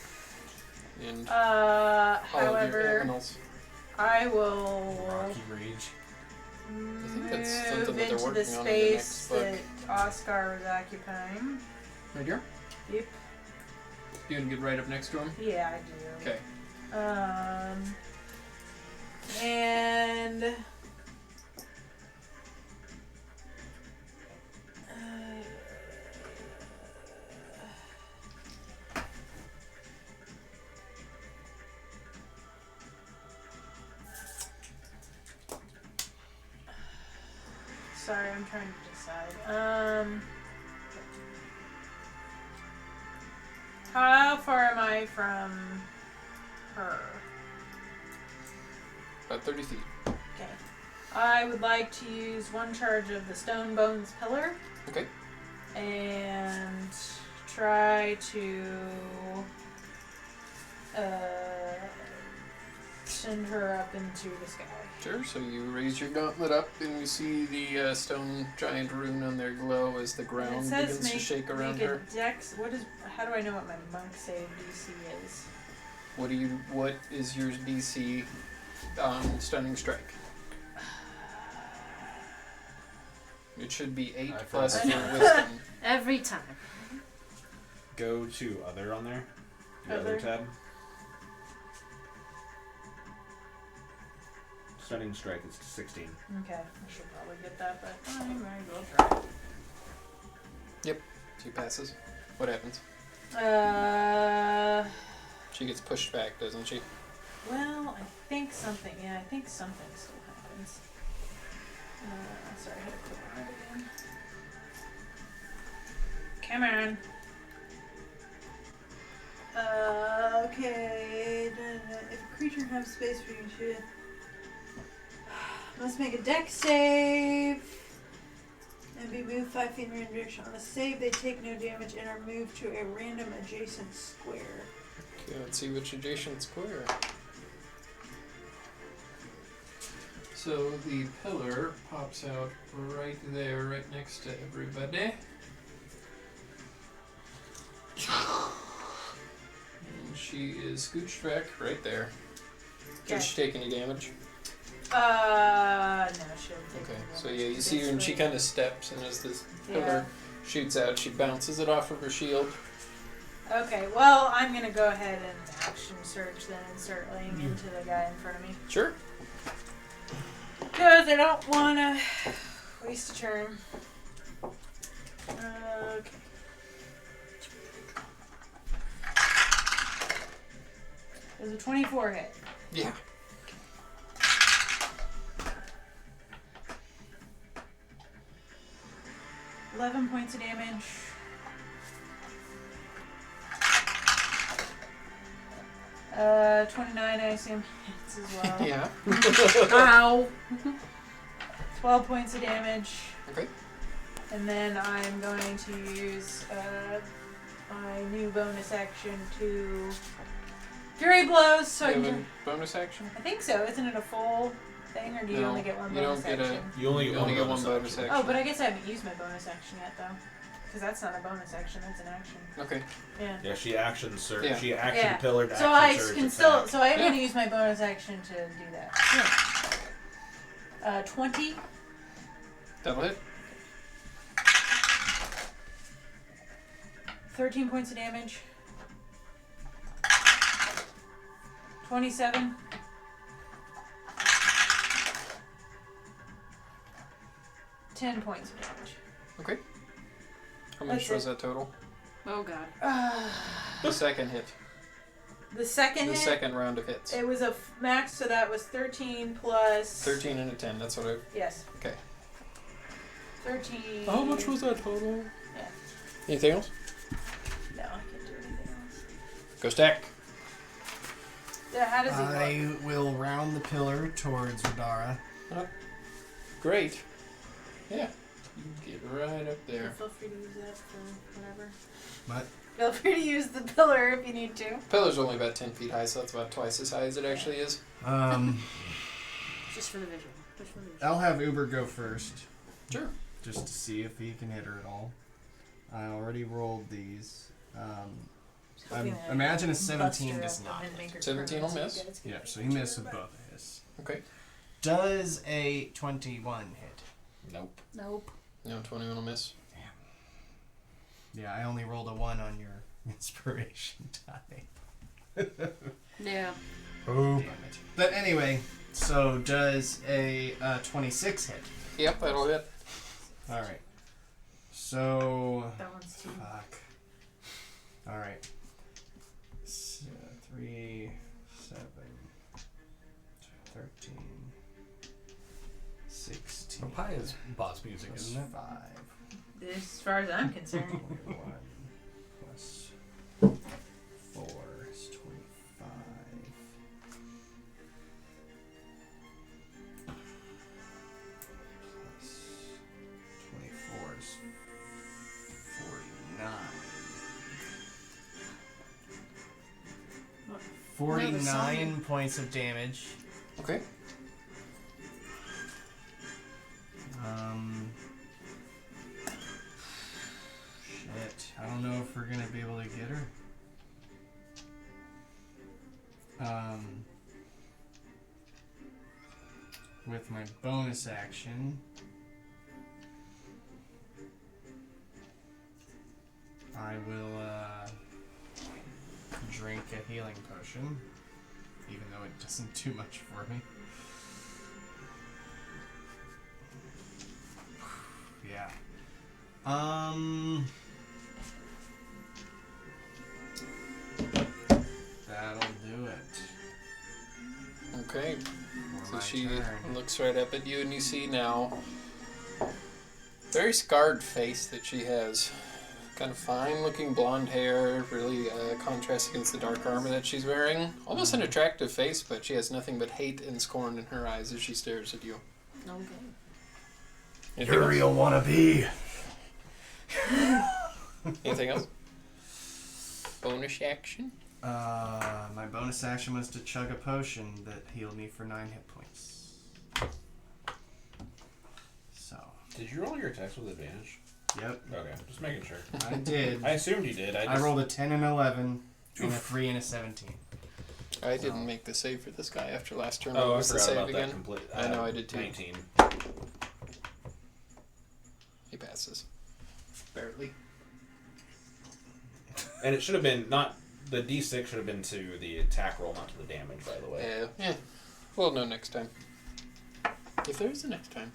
And all of your However, animals. I will Rocky Rage. think that's something move that they're into the working on in the next space book. that Oscar was occupying. Right here? Yep. You can get right up next to him? Yeah, I do. Okay. And sorry, I'm trying to decide. How far am I from her? About 30 feet. Okay. I would like to use one charge of the Stone Bones Pillar. Okay. And try to send her up into the sky. Sure, so you raise your gauntlet up and you see the stone giant rune on there glow as the And ground it says begins to shake around make her. a dex. How do I know what my monk save DC is? What is your DC on Stunning Strike? It should be 8 I plus forgot. your wisdom. Every time. Go to other on there. The other Other. tab. Stunning strike is 16. Okay, I should probably get that, but I might as well try. She passes. What happens? She gets pushed back, doesn't she? Well, I think something still happens. Sorry, I had to click on it again. Come on. Okay. If a creature has space for you to shoot it, must make a dex save and be moved 5 feet in random direction. On a save, they take no damage and are moved to a random adjacent square. Okay, let's see which adjacent square. So the pillar pops out right there, right next to everybody. And she is scooched back right there. Did she take any damage? No, she didn't take Okay, any so damage. yeah, you see her and she kind of steps, and as this Yeah. pillar shoots out, she bounces it off of her shield. Okay, well, I'm gonna go ahead and action surge then and start laying into the guy in front of me. Sure. Because I don't want to waste a turn. Okay. There's a 24 hit. Yeah. $11 points of damage. Uh, 29, I assume hits as well. Yeah. Ow! 12 points of damage. Okay. And then I'm going to use my new bonus action to Fury Blows. So I Do you have can. a bonus action? I think so. Isn't it a full thing, or do you No, only get one you bonus don't get action? You only You get only one get one bonus action. Oh, but I guess I haven't used my bonus action yet, though. Because that's not a bonus action, that's an action. Okay. Yeah. Yeah, she action surge. Yeah. She action Yeah. pillar to So I action surge can attack. still. So I'm Yeah. going to use my bonus action to do that. 20. That'll hit. 13 points of damage. 27. 10 points of damage. Okay. How much That's was it. that total? Oh god. The second hit. The second The hit, second round of hits. it was a max, so that was 13 plus... 13 and a 10. That's what I. Yes. Okay. 13... How much was that total? Yeah. Anything else? No, I can't do anything else. Go stack. Yeah, how does he look? I will round the pillar towards Radara. Great. Yeah. You get right up there. Feel free to use that for whatever. What? Feel free to use the pillar if you need to. Pillar's only about 10 feet high, so that's about twice as high as it actually is. Just for the visual. Just for the visual. I'll have Uber go first, Sure. just to see if he can hit her at all. I already rolled these. Hoping that Imagine a bust 17 her does up not and make her 17 will cry, so miss. you guys can Yeah, get so he her missed with back. both of his. Okay. Does a 21 hit? Nope. Nope. No, 21 will miss. Yeah, I only rolled a 1 on your inspiration die. Yeah. Oh, damn it. But anyway, so does a 26 hit? Yep, that'll hit. Alright. So... That one's too. Fuck. Alright. 3, 7, 13, 16. Pie is boss music, plus isn't it? 5. As far as I'm concerned. 21 plus 4 is 25. Plus 24 is 49. 49 points of damage. Okay. Shit. I don't know if we're gonna be able to get her. With my bonus action, I will drink a healing potion, even though it doesn't do much for me. Yeah. That'll do it. Okay. For So my she turn. looks right up at you, and you see now very scarred face that she has. Kind of fine-looking blonde hair, really contrasts against the dark armor that she's wearing. Almost an attractive face, but she has nothing but hate and scorn in her eyes as she stares at you. Okay. Anything You're a else? real wannabe. Anything else? Bonus action? My bonus action was to chug a potion that healed me for 9 hit points. Did you roll your attacks with advantage? Yep, Okay, just making sure. I did. I assumed you did. I rolled a 10 and 11, and a 3 and a 17. I didn't make the save for this guy after last turn. Oh, What I was the forgot save about again? that complete. I know, I did too. 19. He passes. Barely. And it should have been not the D6 should have been to the attack roll, not to the damage. By the way. Yeah. We'll know next time. If there is a next time.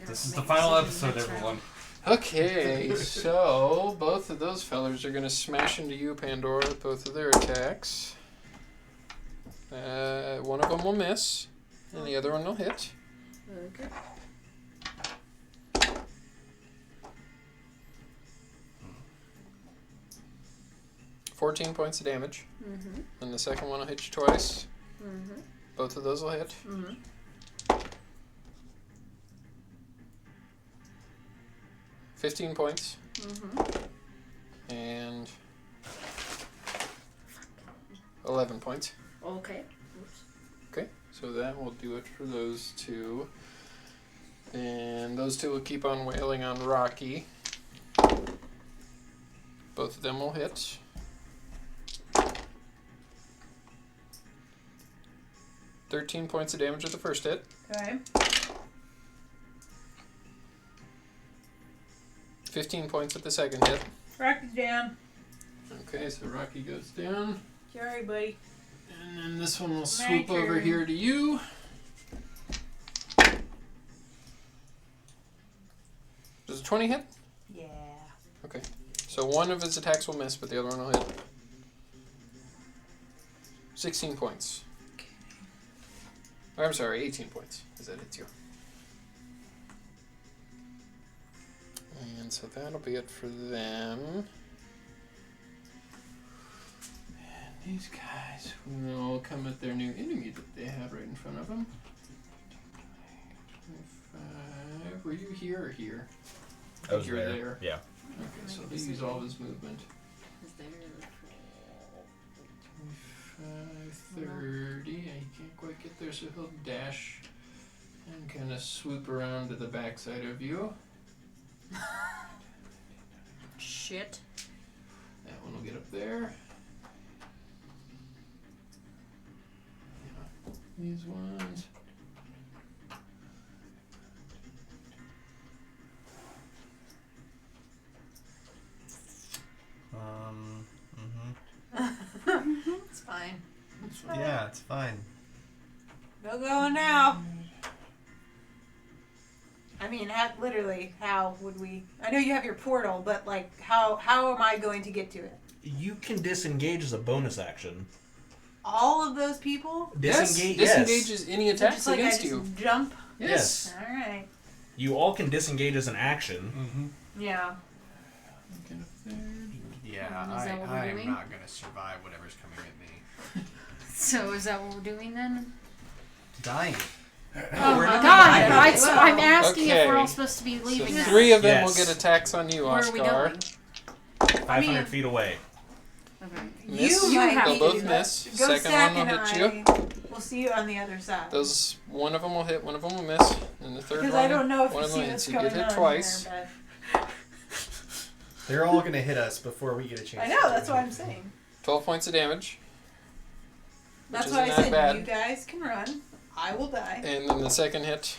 This is the final episode, everyone. Okay, so both of those fellers are going to smash into you, Pandora, with both of their attacks. One of them will miss, and the other one will hit. Okay. $14 points of damage. Mm-hmm. And the second one will hit you twice. Mm-hmm. Both of those will hit. Mm-hmm. 15 points. Mm-hmm. And 11 points. Okay. Oops. Okay, so that will do it for those two. And those two will keep on wailing on Rocky. Both of them will hit. $13 points of damage with the first hit. Okay. 15 points with the second hit. Rocky's down. Okay, so Rocky goes down. Sorry, buddy. And then this one will My swoop over turn. here to you. Does a 20 hit? Yeah. Okay. So one of his attacks will miss, but the other one will hit. 16 points. Or, I'm sorry, 18 points, because that hits you. And so that'll be it for them. And these guys will come at their new enemy that they have right in front of them. 25. Were you here or here? I was You're there. there. Yeah. Okay, so they use all of his movement. Is there 25, 30. He can't quite get there, so he'll dash and kind of swoop around to the backside of you. shit? That one will get up there. Yeah, these ones. It's fine. Yeah, it's fine. No going now. I mean, literally, how would we? I know you have your portal, but like, how am I going to get to it? You can disengage as a bonus action. All of those people? Disengage. Yes, Yes. disengages any So attacks just like against I just you. jump. Yes. All right. You all can disengage as an action. Mm-hmm. Yeah. Get up there. Yeah, Is that what we're I am doing? not gonna survive whatever's coming at me. So is that what we're doing then? Dying. Oh We're my not god! dying. I'm asking if we're Okay. all supposed to be So leaving now. 3 of them Yes. will get attacks on you, Where are we Oscar. going? 500 mean- feet away. Okay. Miss. You might have They'll be, both but miss. Go Second Stack one will and hit you. We'll see you on the other side. Those, one of them will hit, one of them will miss, and the third Because one, I don't know if one you of see them what's hits. You going get hit on twice. here, They're all gonna hit us before we get a but chance. I know, to do that's what I'm anything. saying. 12 points of damage. That's Which why I isn't that said bad. you guys can run. I will die, And then the second hit,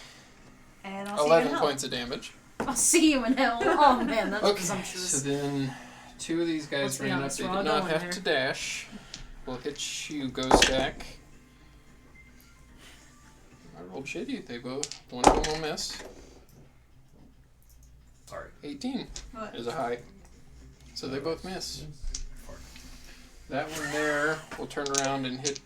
and I'll see you 11 in hell. points of damage. I'll see you in hell. Oh man, that's Okay, presumptuous. so then 2 of these guys Let's be ran up. honest, They we're did all not going have there. to dash. We'll hit you, Ghost Stack. I rolled shitty. They both. One of them will miss. Sorry. 18 What? is a high. So they both miss. That one there will turn around and hit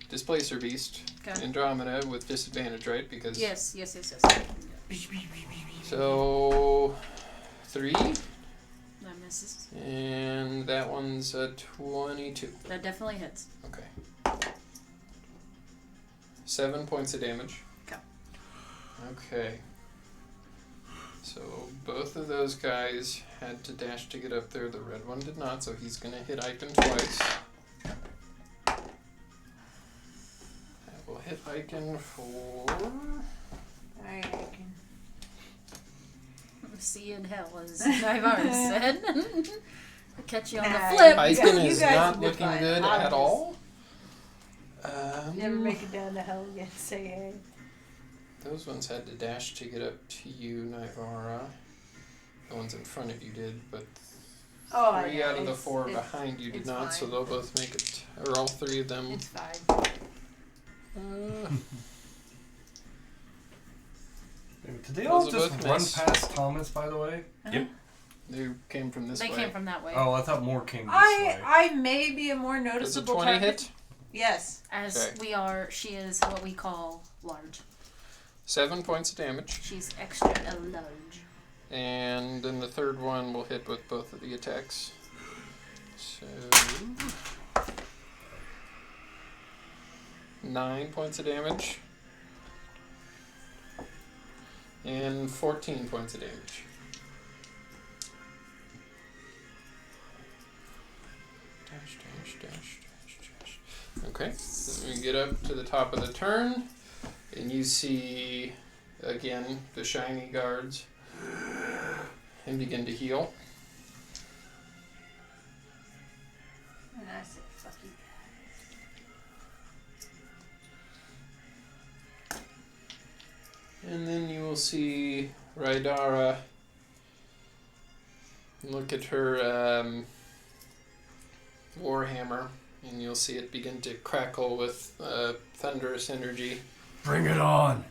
Displacer Beast, Okay. Andromeda, with disadvantage, right? Because Yes. So 3, That misses. and that one's a 22. That definitely hits. Okay. 7 points of damage. Okay. Okay. So both of those guys had to dash to get up there. The red one did not, so he's gonna hit Icon twice. That will hit Icon for... Alright, I can. See you in hell, as Nyvar said. Catch you on Nah, the flip. Icon you is guys not will be looking fine. good I'll at just all. Never make it down to hell again. Say hey. Those ones had to dash to get up to you, Nivara. The ones in front of you did, but Oh, I 3 know. out of the It's- 4 it's- behind you did it's not, so fine. they'll both make it. Or all 3 of them. It's fine. Did they all Those are just both run miss. past Thomas, by the way? They came from this They way. came from that way. Oh, I thought more came this way. I may be a more Does a noticeable 20 target. hit? Yes. As Okay. she is what we call large. 7 points of damage. She's extra large. And then the third one will hit with both of the attacks. So 9 points of damage. And 14 points of damage. Dash, dash, dash, dash, dash. Okay, so we get up to the top of the turn, and you see again the shiny guards and begin to heal. And I said, fuck you guys. And then you will see Rydara look at her warhammer, and you'll see it begin to crackle with thunderous energy. Bring it on!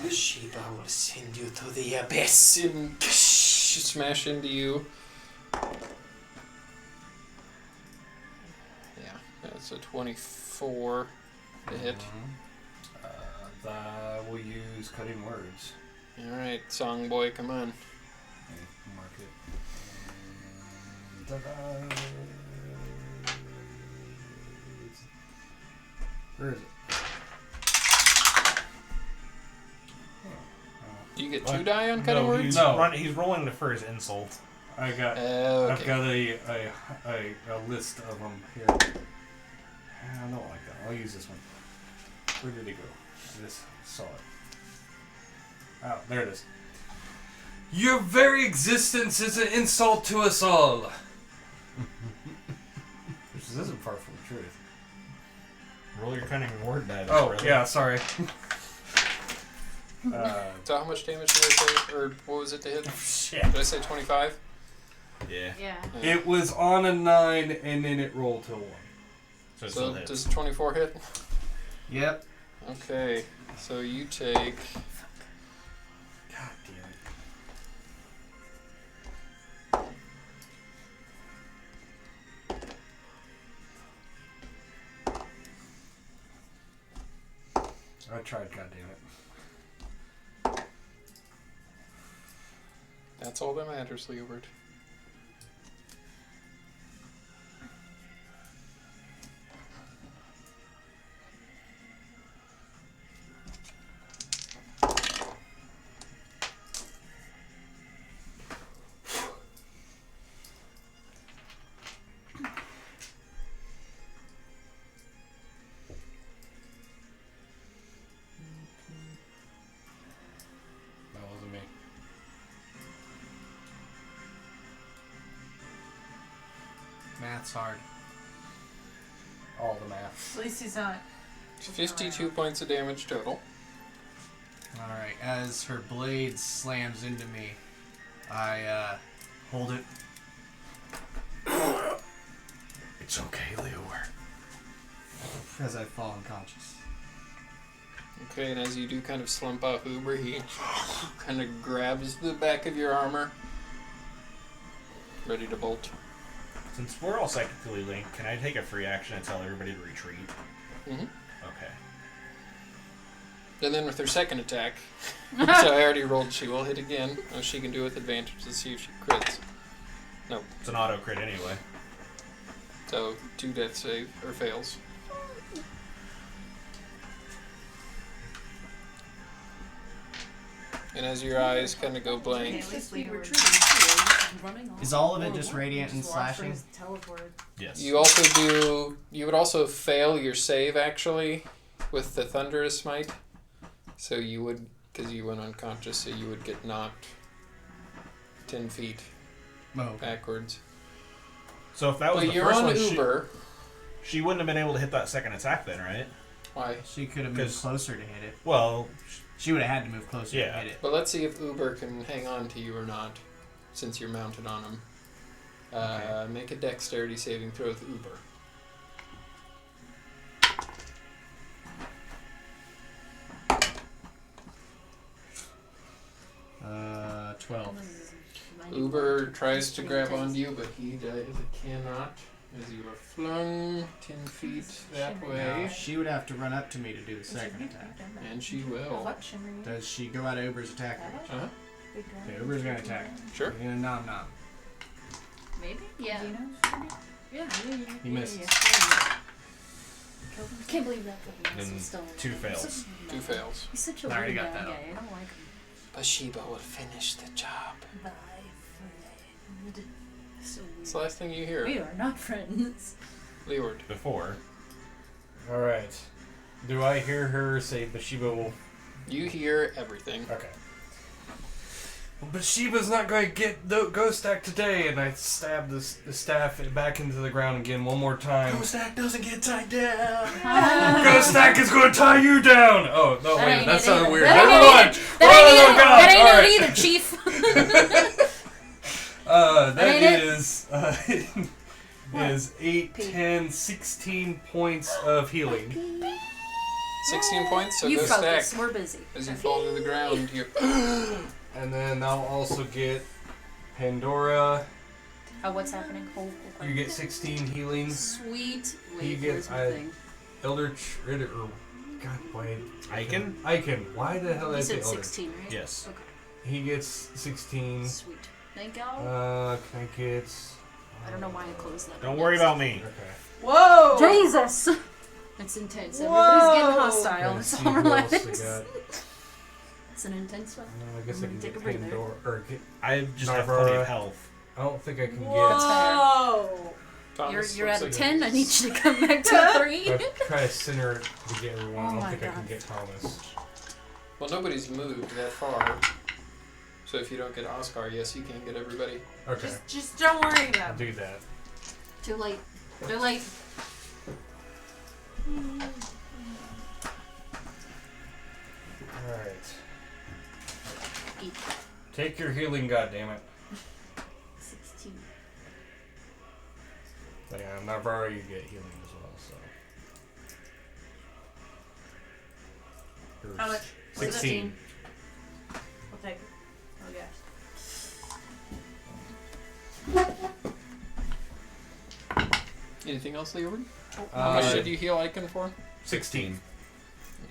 Sheba will send you to the abyss. And smash into you. Yeah, that's a 24 to hit. I will use cutting words. Alright, song boy, come on. Okay, mark it. Ta-da. Where is it? Do you get What? 2 die on cutting words? He's, No. he's rolling the first insult. I got. Okay. I've got a list of them here. I don't like that. I'll use this one. Where did it go? This saw it. Oh, there it is. Your very existence is an insult to us all. Which isn't far from the truth. Roll your cunning word die. Oh, brother. yeah, sorry. So how much damage did I say? Or what was it to hit? Shit. Did I say 25? Yeah. Yeah. It was on a 9 and then it rolled to a 1. So it So still hits. does 24 hit? Yep. Okay, so you take God damn it. I tried, goddammit. That's all that matters, Leobert. That wasn't me. Math's hard. All the math. At least he's not. 52 points of damage total. Alright, as her blade slams into me, I hold it. It's okay, Leor. As I fall unconscious. Okay, and as you do kind of slump off Uber, he kind of grabs the back of your armor, ready to bolt. Since we're all psychically linked, can I take a free action and tell everybody to retreat? Mm-hmm. Okay. And then with her second attack, so I already rolled, she will hit again. She can do with advantage to see if she crits. It's an auto crit anyway. So 2 death save, or fails. And as your eyes kind of go blank, At least we were Is all of it just radiant and slashing? Teleport. Yes. you would also fail your save actually, with the thunderous smite. So you would, because you went unconscious, so you would get knocked 10 feet backwards. So if that was But the you're first on one, Uber. she wouldn't have been able to hit that second attack then, right? Why? She could have moved closer to hit it. Well, She would have had to move closer Yeah. to hit it. But let's see if Uber can hang on to you or not, since you're mounted on him. Make a dexterity saving throw with Uber. Uh, 12. Uber tries to grab onto you, but he cannot, as you are flung 10 feet that Now, way. she would have to run up to me to do the second attack. And she will. Does she go out of Uber's attack range? Uh-huh. Okay, Uber's gonna attack. Sure. You're gonna nom nom. Maybe? Yeah. Yeah. He misses. Can't believe that. then 2 fails. 2 fails. He's such a I already weird got that guy. up. I don't like him. Bathsheba will finish the job. Bye, friend. So weird. It's the last thing you hear. We are not friends. Leeward. Before. Alright. Do I hear her say Bathsheba will... You hear everything. Okay. Well, Bathsheba's not going to get the ghost stack today, and I stab the staff back into the ground again one more time. Stack doesn't get tied down. Ghost stack is going to tie you down! Oh, no, That wait, ain't that it sounded either. weird. That Never ain't mind! it. That ain't Oh, it. God, That ain't alright. it either, Chief. That ain't it. is 8, 10, 16 points of healing. 16 points, so You go focus. stack. We're busy. As you fall to the ground, you And then I'll also get Pandora. What's happening? You get 16 healing. Sweet. You Wait, get, here's my thing. Eldritch Ritter. God, wait. Icon? Icon. Why the hell did I You say said Eldritch? 16, right? Yes. Okay. He gets 16. Sweet. Thank y'all. Can I get... I don't know why I closed that. Don't worry about me. Okay. Whoa! Jesus! It's intense. Whoa. Everybody's getting hostile. Trying to It's see all who else I relaxed. got. It's an intense one. I guess I can Take get a breather. Pandora. Or get, I just have plenty Barbara. of health. I don't think I can Whoa! Thomas You're looks at a like 10. I need you to come back to a 3. get... I try to center it to get everyone. Oh I my don't think I God. can get Thomas. Well, nobody's moved that far. So if you don't get Oscar, yes, you can get everybody. Okay. Just don't worry I'll about it. do that. Too late. Too late. Alright. Eat. Take your healing, goddammit. 16. So yeah, Navarro, you get healing as well, so. Yours. How much? 16. I'll take it. Oh, yeah. Anything else, Leeward? How Uh, much did you heal Icon for? 16.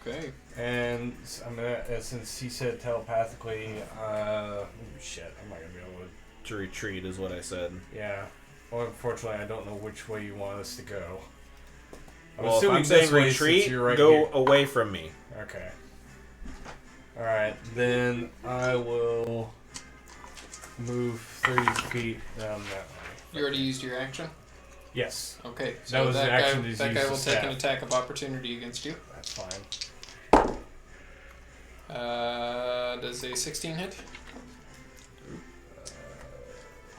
Okay. And I'm gonna, since he said telepathically, shit, I'm not gonna be able To retreat is what I said. to. Yeah. Well, unfortunately, I don't know which way you want us to go. Well, if assuming I'm saying this way retreat, since you're right go here. away from me. Okay. Alright, then I will move 30 feet down that way. You already used your action? Yes, Okay. That So was that the action to guy use will the take an staff. attack of opportunity against you. that's fine. Does a 16 hit?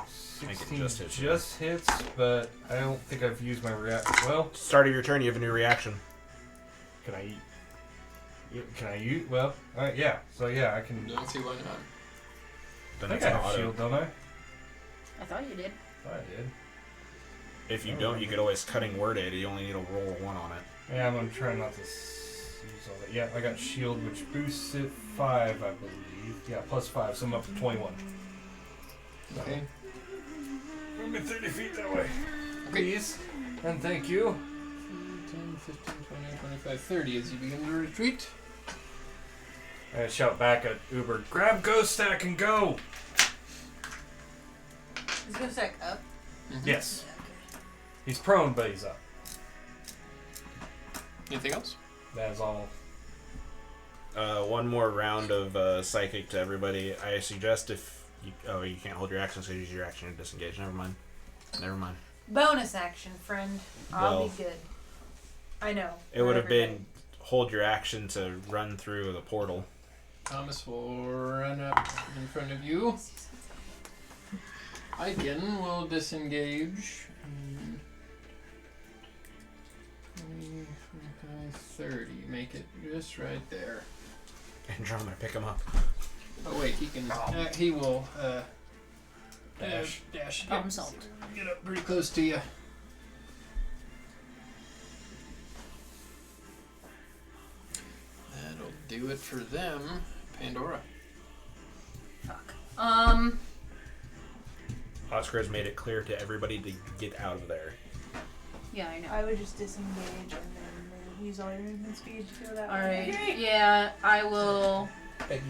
16 just hits, just hits, but I don't think I've used my react. Well, Start of your turn, you have a new reaction. can I? Can I use? Well, yeah. So yeah, I can. Don't see why not. I Then think it's I an have auto. shield, don't I? I thought you did. I did. If you don't, you could always cutting word it. You only need to roll a 1 on it. Yeah, I'm gonna try not to use all that. Yeah, I got shield, which boosts it 5, I believe. Yeah, plus 5, so I'm up to 21. Okay. Move me 30 feet that way, Okay. please, and thank you. 10, 15, 20, 25, 30 as you begin to retreat. I shout back at Uber, grab Ghost Stack and go! He's gonna stack up. Yes. He's prone, but he's up. Anything else? That is all. One more round of psychic to everybody. I suggest if you, you can't hold your action, so use your action to disengage. Never mind. Never mind. Bonus action, friend. I'll Well, be good. I know. It would have Everybody. been hold your action to run through the portal. Thomas will run up in front of you. Aiken will disengage. 20, 25, 30. Make it just right there. Andromeda, pick him up. Oh wait, he can. He will Dash. Dash. Problem solved. Get up pretty close to you. That'll do it for them. Pandora. Fuck. Oscar's made it clear to everybody to get out of there. Yeah, I know. I would just disengage and then use all your movement speed to go that All way. right. Yeah, I will. Peggy.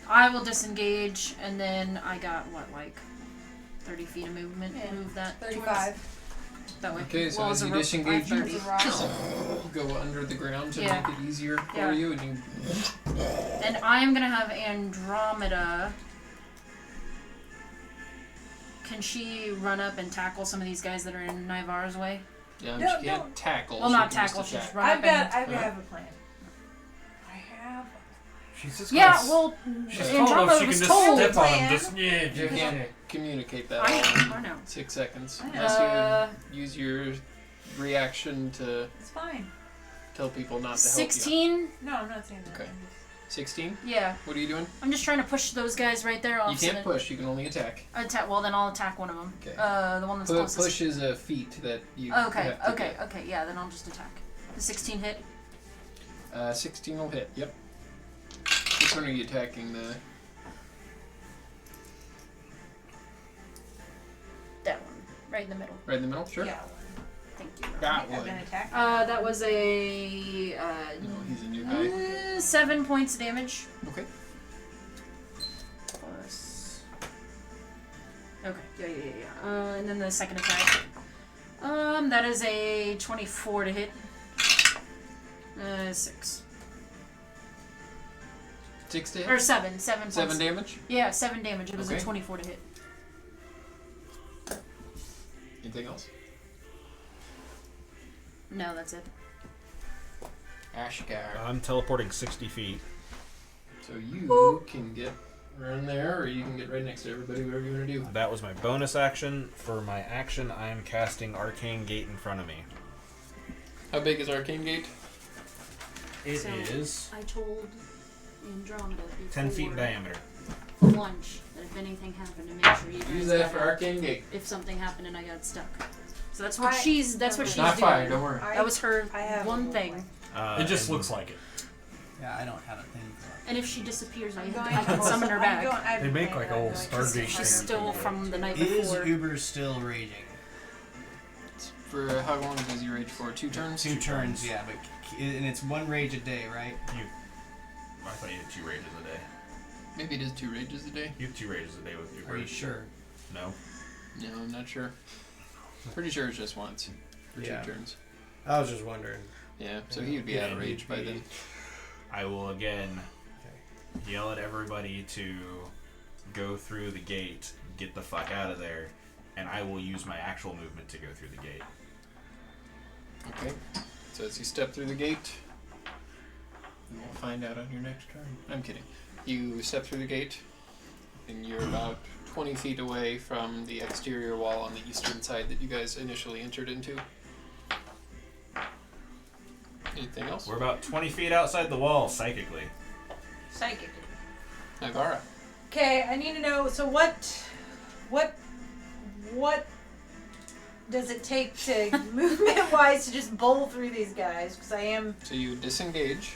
I will disengage, and then I got what, like 30 feet of movement. Yeah. Move that. 35. That way. Okay, so Well, as a you rope, disengage, I you have 30. go under the ground to Yeah. make it easier for Yeah. you, and you. And I am gonna have Andromeda. Can she run up and tackle some of these guys that are in Nivara's way? Yeah, No, she can't tackle. Well, she not can just tackle. She's attack. run up I have a plan. I have. She's just Yeah, gonna well, she's tall enough Andromeda she can was just told. step on plan. him. Just yeah, You just can't communicate that I all know. in 6 seconds. I know. Unless you use your reaction to It's fine. tell people not to help you. 16? No, I'm not saying that. Okay. I'm just- 16? Yeah. What are you doing? I'm just trying to push those guys right there off. You so can't that- push, you can only attack. Attack. Well, then I'll attack one of them. Okay. The one that's closest. Push is a feat that you Okay. have to Okay. get. Okay. Yeah. Then I'll just attack. The 16 hit. 16 will hit, yep. Which one are you attacking? That one. Right in the middle. Right in the middle? Sure. Yeah. Thank you. That I've been one. attacked. That was a No, he's a new guy. 7 points of damage. Okay. Plus. Okay. Yeah. And then the second attack. That is a 24 to hit. 6. 6 to hit? Or 7. 7 points. 7 damage? Yeah, 7 damage. It was Okay. a 24 to hit. Anything else? No, that's it. Ashgar. I'm teleporting 60 feet. So you can get around there, or you can get right next to everybody, whatever you want to do. That was my bonus action. For my action, I am casting Arcane Gate in front of me. How big is Arcane Gate? It So- is I told Andromeda before 10 feet in diameter. lunch that if anything happened, to make sure you guys Use that got for out Arcane Gate. if something happened and I got stuck. So that's what I- she's It's doing. not fire, don't worry. That was her I have one a thing. it just and looks like it. Yeah, I don't have a thing for it. And if she disappears, I I'm can going- summon her I'm back. going- I've They make been like planning a on whole going- Stargate She's thing. still from the night Is before. Uber still raging? For how long does he rage for? 2 turns? 2 turns, yeah, but and it's 1 rage a day, right? I thought you had 2 rages a day. Maybe it is 2 rages a day. You have 2 rages a day with your Are you rage. sure? No. No, I'm not sure. Pretty sure it's just once. For Yeah. 2 turns. I was just wondering. Yeah, so he would be out of rage by then. I will again yell at everybody to go through the gate, get the fuck out of there, and I will use my actual movement to go through the gate. Okay. So as you step through the gate, you will find out on your next turn. I'm kidding. You step through the gate, and you're about 20 feet away from the exterior wall on the eastern side that you guys initially entered into. Anything else? We're about 20 feet outside the wall, psychically. Psychic. Nivara. Okay, I need to know. So what does it take to movement-wise to just bowl through these guys? Because I am So you disengage.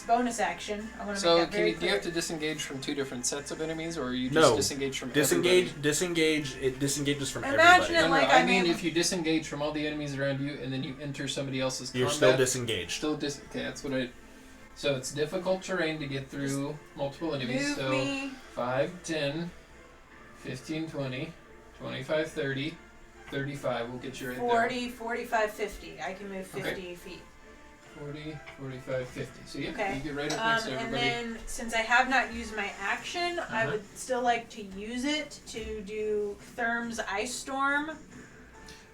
bonus action. I want to So make that very do you clear. have to disengage from 2 different sets of enemies, or you just No. disengage from Disengage. everybody? Disengage. It disengages from Imagine everybody. it No, like I I'm mean in- if you disengage from all the enemies around you and then you enter somebody else's You're combat. still disengaged. Still okay, that's what I. So it's difficult terrain to get through multiple enemies. Move So me. 5, 10, 15, 20, 25, 30, 35 will get you right 40, 45, 50. I can move 50 Okay. feet. there. 40, 45, 50. So yeah, Okay. you get right up next to And everybody. then, since I have not used my action, I Uh-huh. would still like to use it to do Therm's Ice Storm.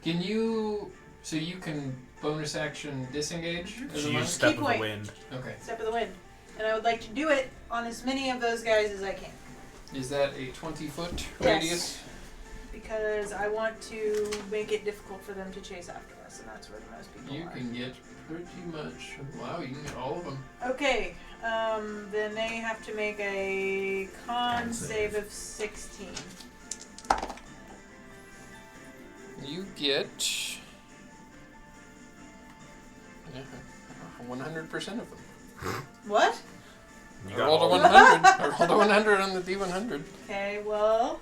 Can you So you can bonus action disengage as a Use monk? Step Keep of weight. the Wind. Okay. Step of the wind. And I would like to do it on as many of those guys as I can. Is that a 20-foot Yes. radius? Because I want to make it difficult for them to chase after us, and that's where the most people You are. can get pretty much. Wow, you can get all of them. Okay, then they have to make a con save of 16. You get 100% of them. What? You I got rolled a all of 100. I rolled a 100 on the D100. Okay, well,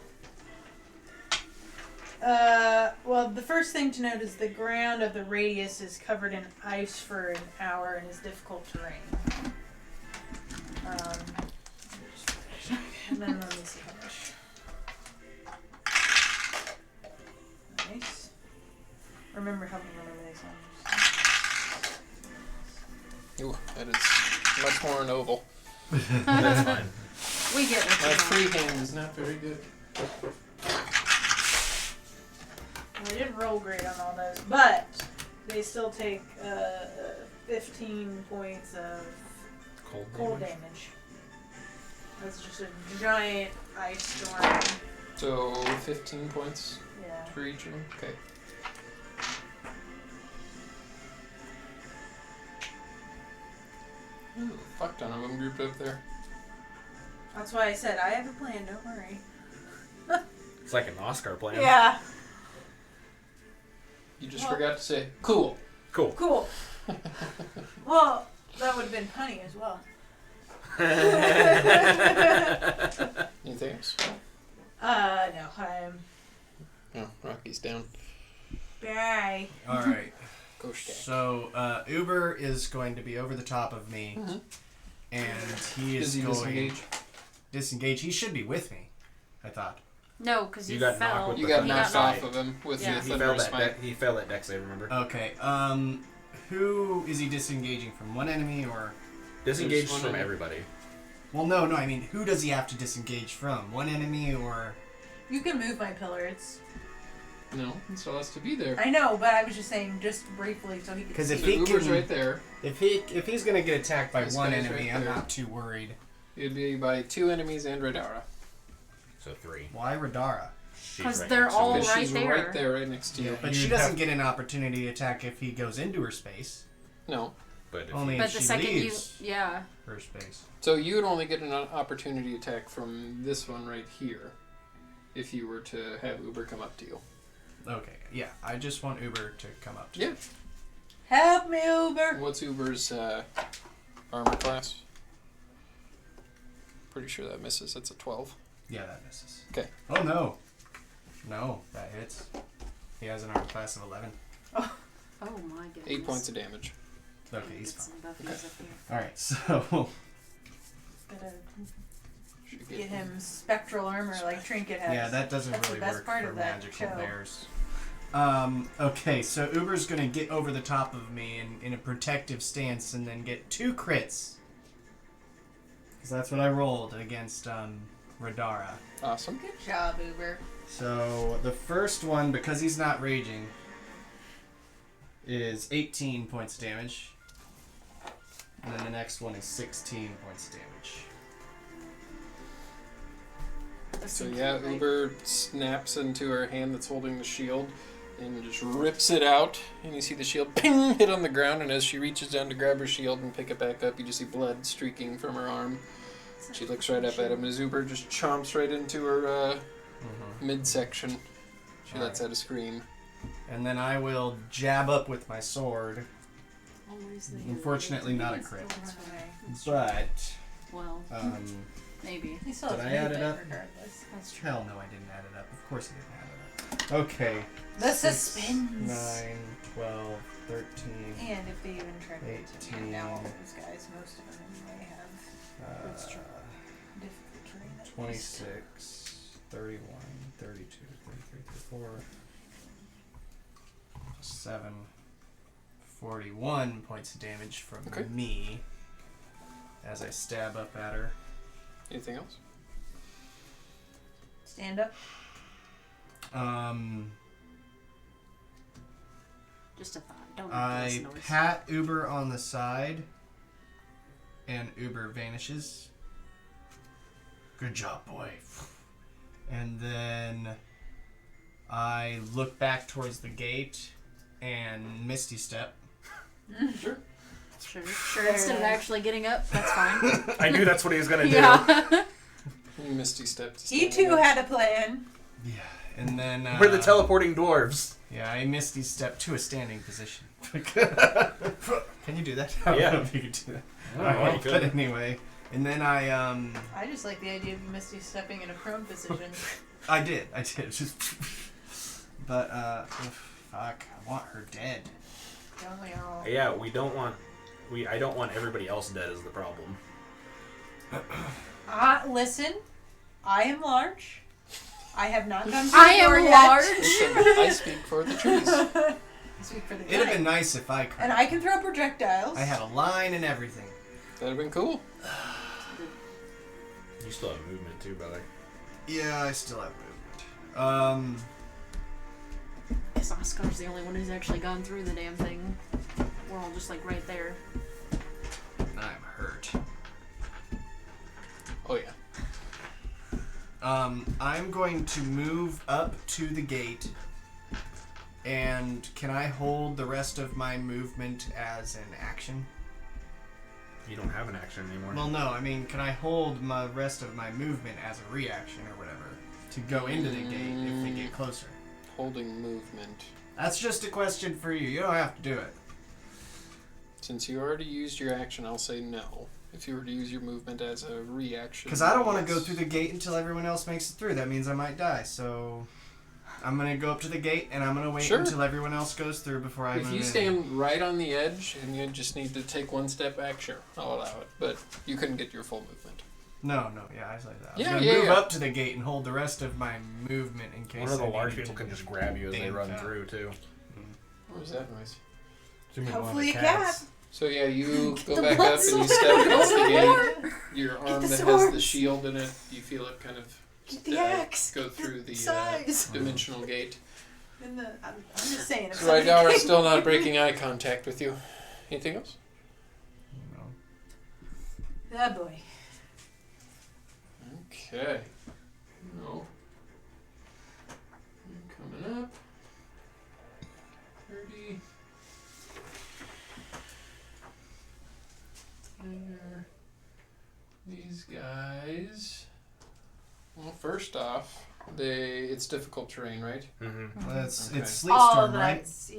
the first thing to note is the ground of the radius is covered in ice for an hour and is difficult terrain. And then let me see how much. Nice. Help me remember these numbers. Ooh, that is much more an oval. That's fine. We get what My you want. freehand is not very good. I didn't roll great on all those, but they still take 15 points of cold damage. That's just a giant ice storm. So 15 points Yeah. for each of them? Okay. Ooh, fuck ton of them grouped up there. That's why I said I have a plan, don't worry. It's like an Oscar plan. Yeah. You just Well- forgot to say, cool. Cool. Cool. Well, that would have been punny as well. Anything else? No, I'm. No, Rocky's down. Bye. All right. Go stack. So Uber is going to be over the top of me, Mhm. and he is Does he going disengage? disengage. He should be with me, I thought. No, because You you got knocked fell. with You the got He knocked got off of him with Yeah. the He failed thunderous that. smite. He failed that deck save. Remember? Okay. Who is he disengaging from? One enemy or? Disengaged There's one from enemy. everybody. Well, no. I mean, who does he have to disengage from? One enemy or? You can move my pillar. It's. No, it still has to be there. I know, but I was just saying, just briefly, so he could. Because see. if So he Uber's can, right there. if he's gonna get attacked by This one guy's enemy, right I'm there. not too worried. It'd be by 2 enemies and Radara. So 3. Why Radara? She's 'Cause right they're next to all him. Because right she's there. right there, right next to you. But You'd she doesn't have- get an opportunity attack if he goes into her space. No. But if Only you, But if the she second leaves yeah. her space. So you would only get an opportunity attack from this one right here if you were to have Uber come up to you. Okay, yeah. I just want Uber to come up to Yeah. me. Help me, Uber. What's Uber's armor class? Pretty sure that misses. That's a 12. Yeah, that misses. Okay. Oh no. No, that hits. He has an armor class of 11. Oh my goodness. 8 points of damage. Okay, Get he's fine. some buffies up here. Alright, so Gotta Should get him spectral armor like Trinket has. yeah, that doesn't That's the really best work part for of that magical show. bears. Okay, so Uber's gonna get over the top of me in a protective stance and then get 2 crits. Because that's what I rolled against Radara. Awesome. Good job, Uber. So the first one, because he's not raging, is 18 points of damage. And then the next one is 16 points of damage. So yeah, Uber snaps into her hand that's holding the shield and just rips it out. And you see the shield ping hit on the ground. And as she reaches down to grab her shield and pick it back up, you just see blood streaking from her arm. She looks right up at him as Uber just chomps right into her midsection. She lets out a scream. And then I will jab up with my sword. Always the Unfortunately, not a crit. That's But, Well, maybe. He still Did has I add it movement up? regardless. That's true. hell no, I didn't add it up. Of course I didn't add it up. Okay. The 6, suspense. 9, 12, 13, And if they even try to 18. down all those guys, most of them may have That's true. difficult terrain. at least. 26, 31, 32, 33, 34, 7, 41 points of damage from Okay. me as I stab up at her. Anything else? Stand up. Just a thought. Don't make I this noise. pat Uber on the side, and Uber vanishes. Good job, boy. And then I look back towards the gate and Misty Step. Sure. Instead of actually getting up, that's fine. I knew that's what he was gonna do. Yeah. Misty stepped. He too had a plan. Yeah, and then We're the teleporting dwarves. Yeah, I Misty Step to a standing position. Can you do that? I don't Yeah. know if you can do that. Oh, you But could. anyway, and then I I just like the idea of you Misty stepping in a prone position. I did. Just, but fuck, I want her dead. Don't we all? Yeah, we don't want. I don't want everybody else dead is the problem. Listen, I am large. I have not gone to I the door am yet. large. Listen, I speak for the trees. I speak for the It'd have been night. nice if I could. And I can throw projectiles. I had a line and everything. That'd have been cool. You still have movement too, brother. Yeah, I still have movement. Guess Oscar's the only one who's actually gone through the damn thing. We're all just like right there. I'm hurt. Oh yeah. I'm going to move up to the gate, and can I hold the rest of my movement as an action? You don't have an action anymore. Well, no, I mean, can I hold my rest of my movement as a reaction or whatever to go into the gate if they get closer? Holding movement. That's just a question for you. You don't have to do it. Since you already used your action, I'll say no. If you were to use your movement as a reaction. Because I don't want to go yes. through the gate until everyone else makes it through. That means I might die. So I'm going to go up to the gate, and I'm going to wait Sure. until everyone else goes through before I move If you in. stand right on the edge and you just need to take one step back, sure, I'll allow it. But you couldn't get your full movement. No, yeah, I was like that. I was Yeah, going to yeah, move yeah. up to the gate and hold the rest of my movement in case One of the I large needed people to can just grab you as they damn run fast. through too. What was that noise? Hopefully a cat. So yeah, you go the back blood up and you sword. step across the More. gate. Your arm the that has the swords. shield in it, you feel it kind of Get the axe. go Get through the size. dimensional gate. I'm just saying. If So right now somebody we're still not breaking eye contact with you. Anything else? No. Oh boy. Okay. No. Coming up. 30. There. These guys. Well, first off, it's difficult terrain, right? Mm-hmm. Well, it's Okay. sleet All storm, right? that's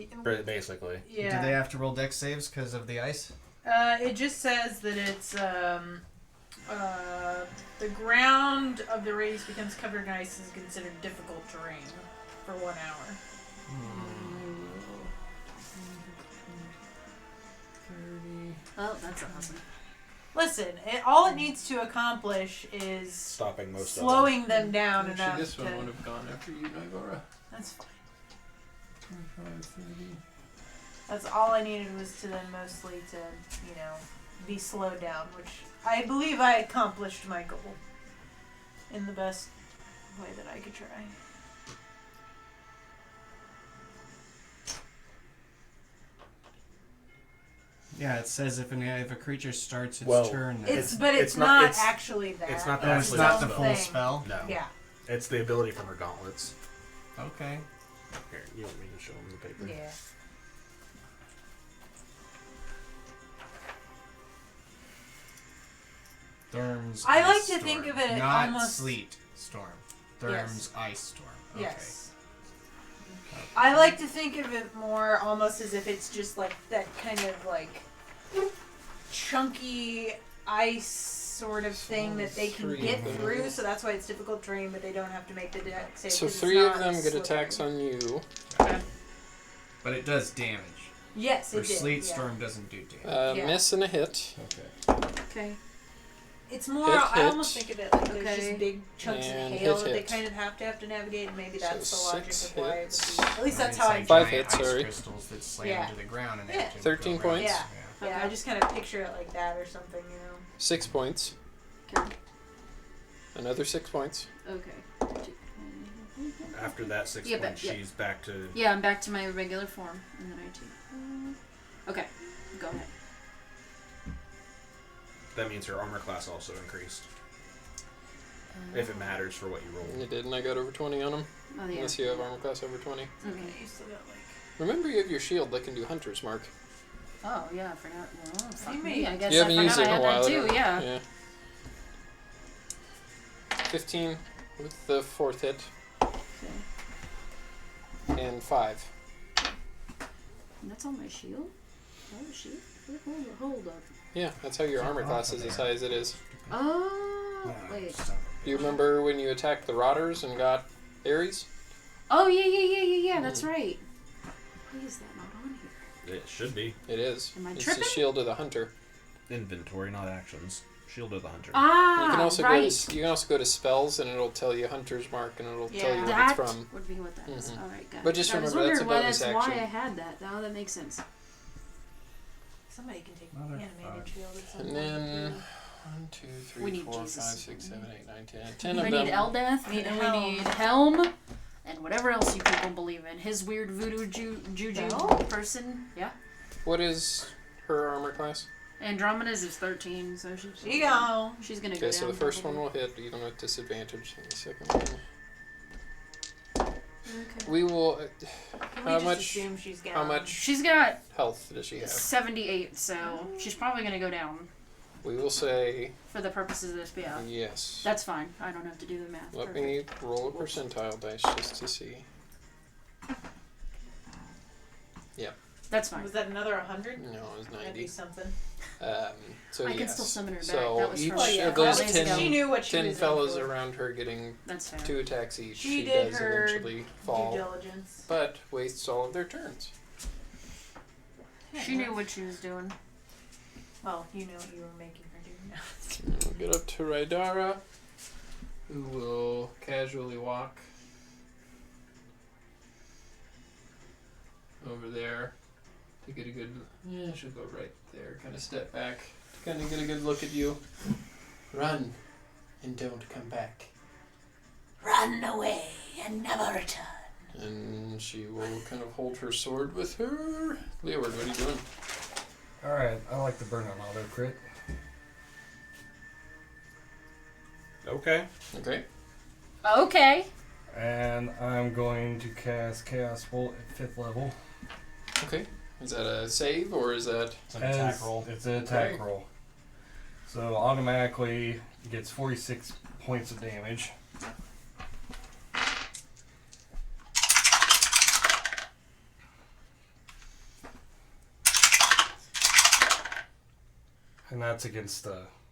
Basically. yeah. Do they have to roll dex saves because of the ice? It just says that it's the ground of the radius becomes covered in ice is considered difficult terrain for 1 hour. Oh, that's awesome. Listen, all it needs to accomplish is Stopping most slowing them down Actually, enough this to. one would have gone after you, Nigora. That's fine. 25, 30. That's all I needed was to then mostly to, be slowed down, which I believe I accomplished my goal in the best way that I could try. Yeah, it says if a creature starts its Well, turn, It's it's not, not- it's- actually that. it's not oh, that it's actually not that the spell. full thing. spell. No. Yeah. It's the ability from her gauntlets. Okay. Here, you want me to show them the paper? Yeah. Therm's I ice like to storm. think of it not almost- sleet storm. Therm's ice storm. Okay. Yes. I like to think of it more almost as if it's just like that kind of like chunky ice sort of thing that they can Three get of them. through, so that's why it's difficult terrain, but they don't have to make the deck save. So 'cause it's 3 of not them get slippery. attacks on you. But it does damage. Yes, Or it did. sleet yeah. storm doesn't do damage. Yeah. Miss and a hit. Okay. Okay. It's more. Hit, I almost hit. think of it like there's Okay. just big chunks And of hail hit, that they hit. kind of have to navigate, and maybe So that's the logic 6 of why it hits. would be. At least that's It's how I. like 5 giant hits, ice sorry. crystals that slam Yeah. into the ground and Yeah. have to 13 go around. points. Yeah. Yeah, I just kind of picture it like that or something, 6 points. Okay. Another 6 points. Okay. After that 6 Yeah, points, but- yeah. she's back to. Yeah, I'm back to my regular form. And then I take. Okay, go ahead. That means her armor class also increased. If it matters for what you roll. You did, and I got over 20 on him. Oh yeah. Unless you have armor class over 20. Okay, you still got like. Remember, you have your shield that can do Hunter's Mark. Oh yeah, I forgot. Well, fuck You me. may- I guess You I haven't forgot used it I in a had while. that I too. don't- Yeah. 15 with the 4th hit, Okay. and 5. And that's on my shield. Oh shield. Hold up. Yeah, that's how your armor class is as high as it is. Oh wait. Do you remember when you attacked the Rotters and got Ares? Oh yeah. That's right. Why is that not on here? It should be. It is. Am I It's tripping? the shield of the Hunter. Inventory, not actions. Shield of the Hunter. Ah, You can also right. go to you can also go to spells and it'll tell you Hunter's Mark and it'll tell you what That it's from. would be what that is. Mhm. All right, got But it. just I was remember, that's a wondering bonus why action. I had that. Now that makes sense. Somebody can take Motherfucker. animated shield at some And point, then too. 1, 2, We 3, need 4, 5, Jesus. 6, 7, 8, 9, 10. 10 We of need them. Eldeth, Need and Helm. we need Helm, and whatever else you people believe in. His weird voodoo juju Helm? person. Yeah. What is her armor class? Andromeda's is 13, so she's There you go. she's gonna go Okay, down. so the first probably. one will hit, even with disadvantage. And the second one. Okay. We will. Can we How just much- assume she's got How much She's got health does she have? 78, so she's probably gonna go down We will say for the purposes of this. But yeah, yes. that's fine. I don't have to do the math. Let Perfect. me roll a percentile dice just to see. That's fine. Was that another 100? No, it was That'd be 90. something. So I yes. can still summon her back. So That was each from Well, yeah, of those that was ago. 10, She knew what she 10 was in fellows for. around her getting That's fair. 2 attacks each. She did does her eventually Due fall, diligence. but wastes all of their turns. She knew what she was doing. Well, you know what you were making her do now. And we'll get up to Rydara, who will casually walk over there to get a good. Yeah, she'll go right there. Kind of step back to kind of get a good look at you. Run, and don't come back. Run away and never return. And she will kind of hold her sword with her. Leeward, what are you doing? Alright, I like to burn an auto crit. Okay. Okay. Okay. And I'm going to cast Chaos Bolt at 5th level. Okay. Is that a save or is that? It's an attack As- roll. It's an attack Okay. roll. So automatically gets 46 points of damage. And that's against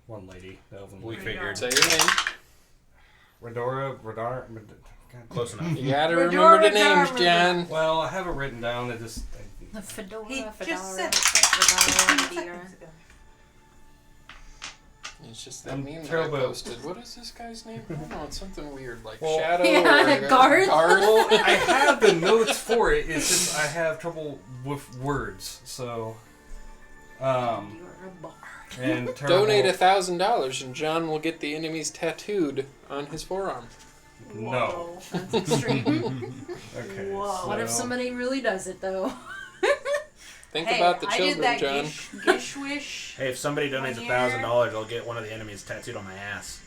one lady, the elven We lady. figured. Say your name. Radar. Close enough. You gotta remember the names, Radara. John. Well, I have it written down. It just The fedora. He fedora, just said it. fedora, 10 fedora. seconds ago. It's just that I'm meme that I terrible. posted. What is this guy's name? I don't know. It's something weird like Well- Shadow Yeah, or Garth. well, I have the notes for it. It's just I have trouble with words. So, You're a bard. and terrible. Donate $1,000 and John will get the enemies tattooed on his forearm. No. Whoa. That's extreme. Okay. Whoa. What if so- somebody really does it though? Think Hey, about the I children, did that John. gish wish. Hey, if somebody donates One $1,000, I'll get one of the enemies tattooed on my ass.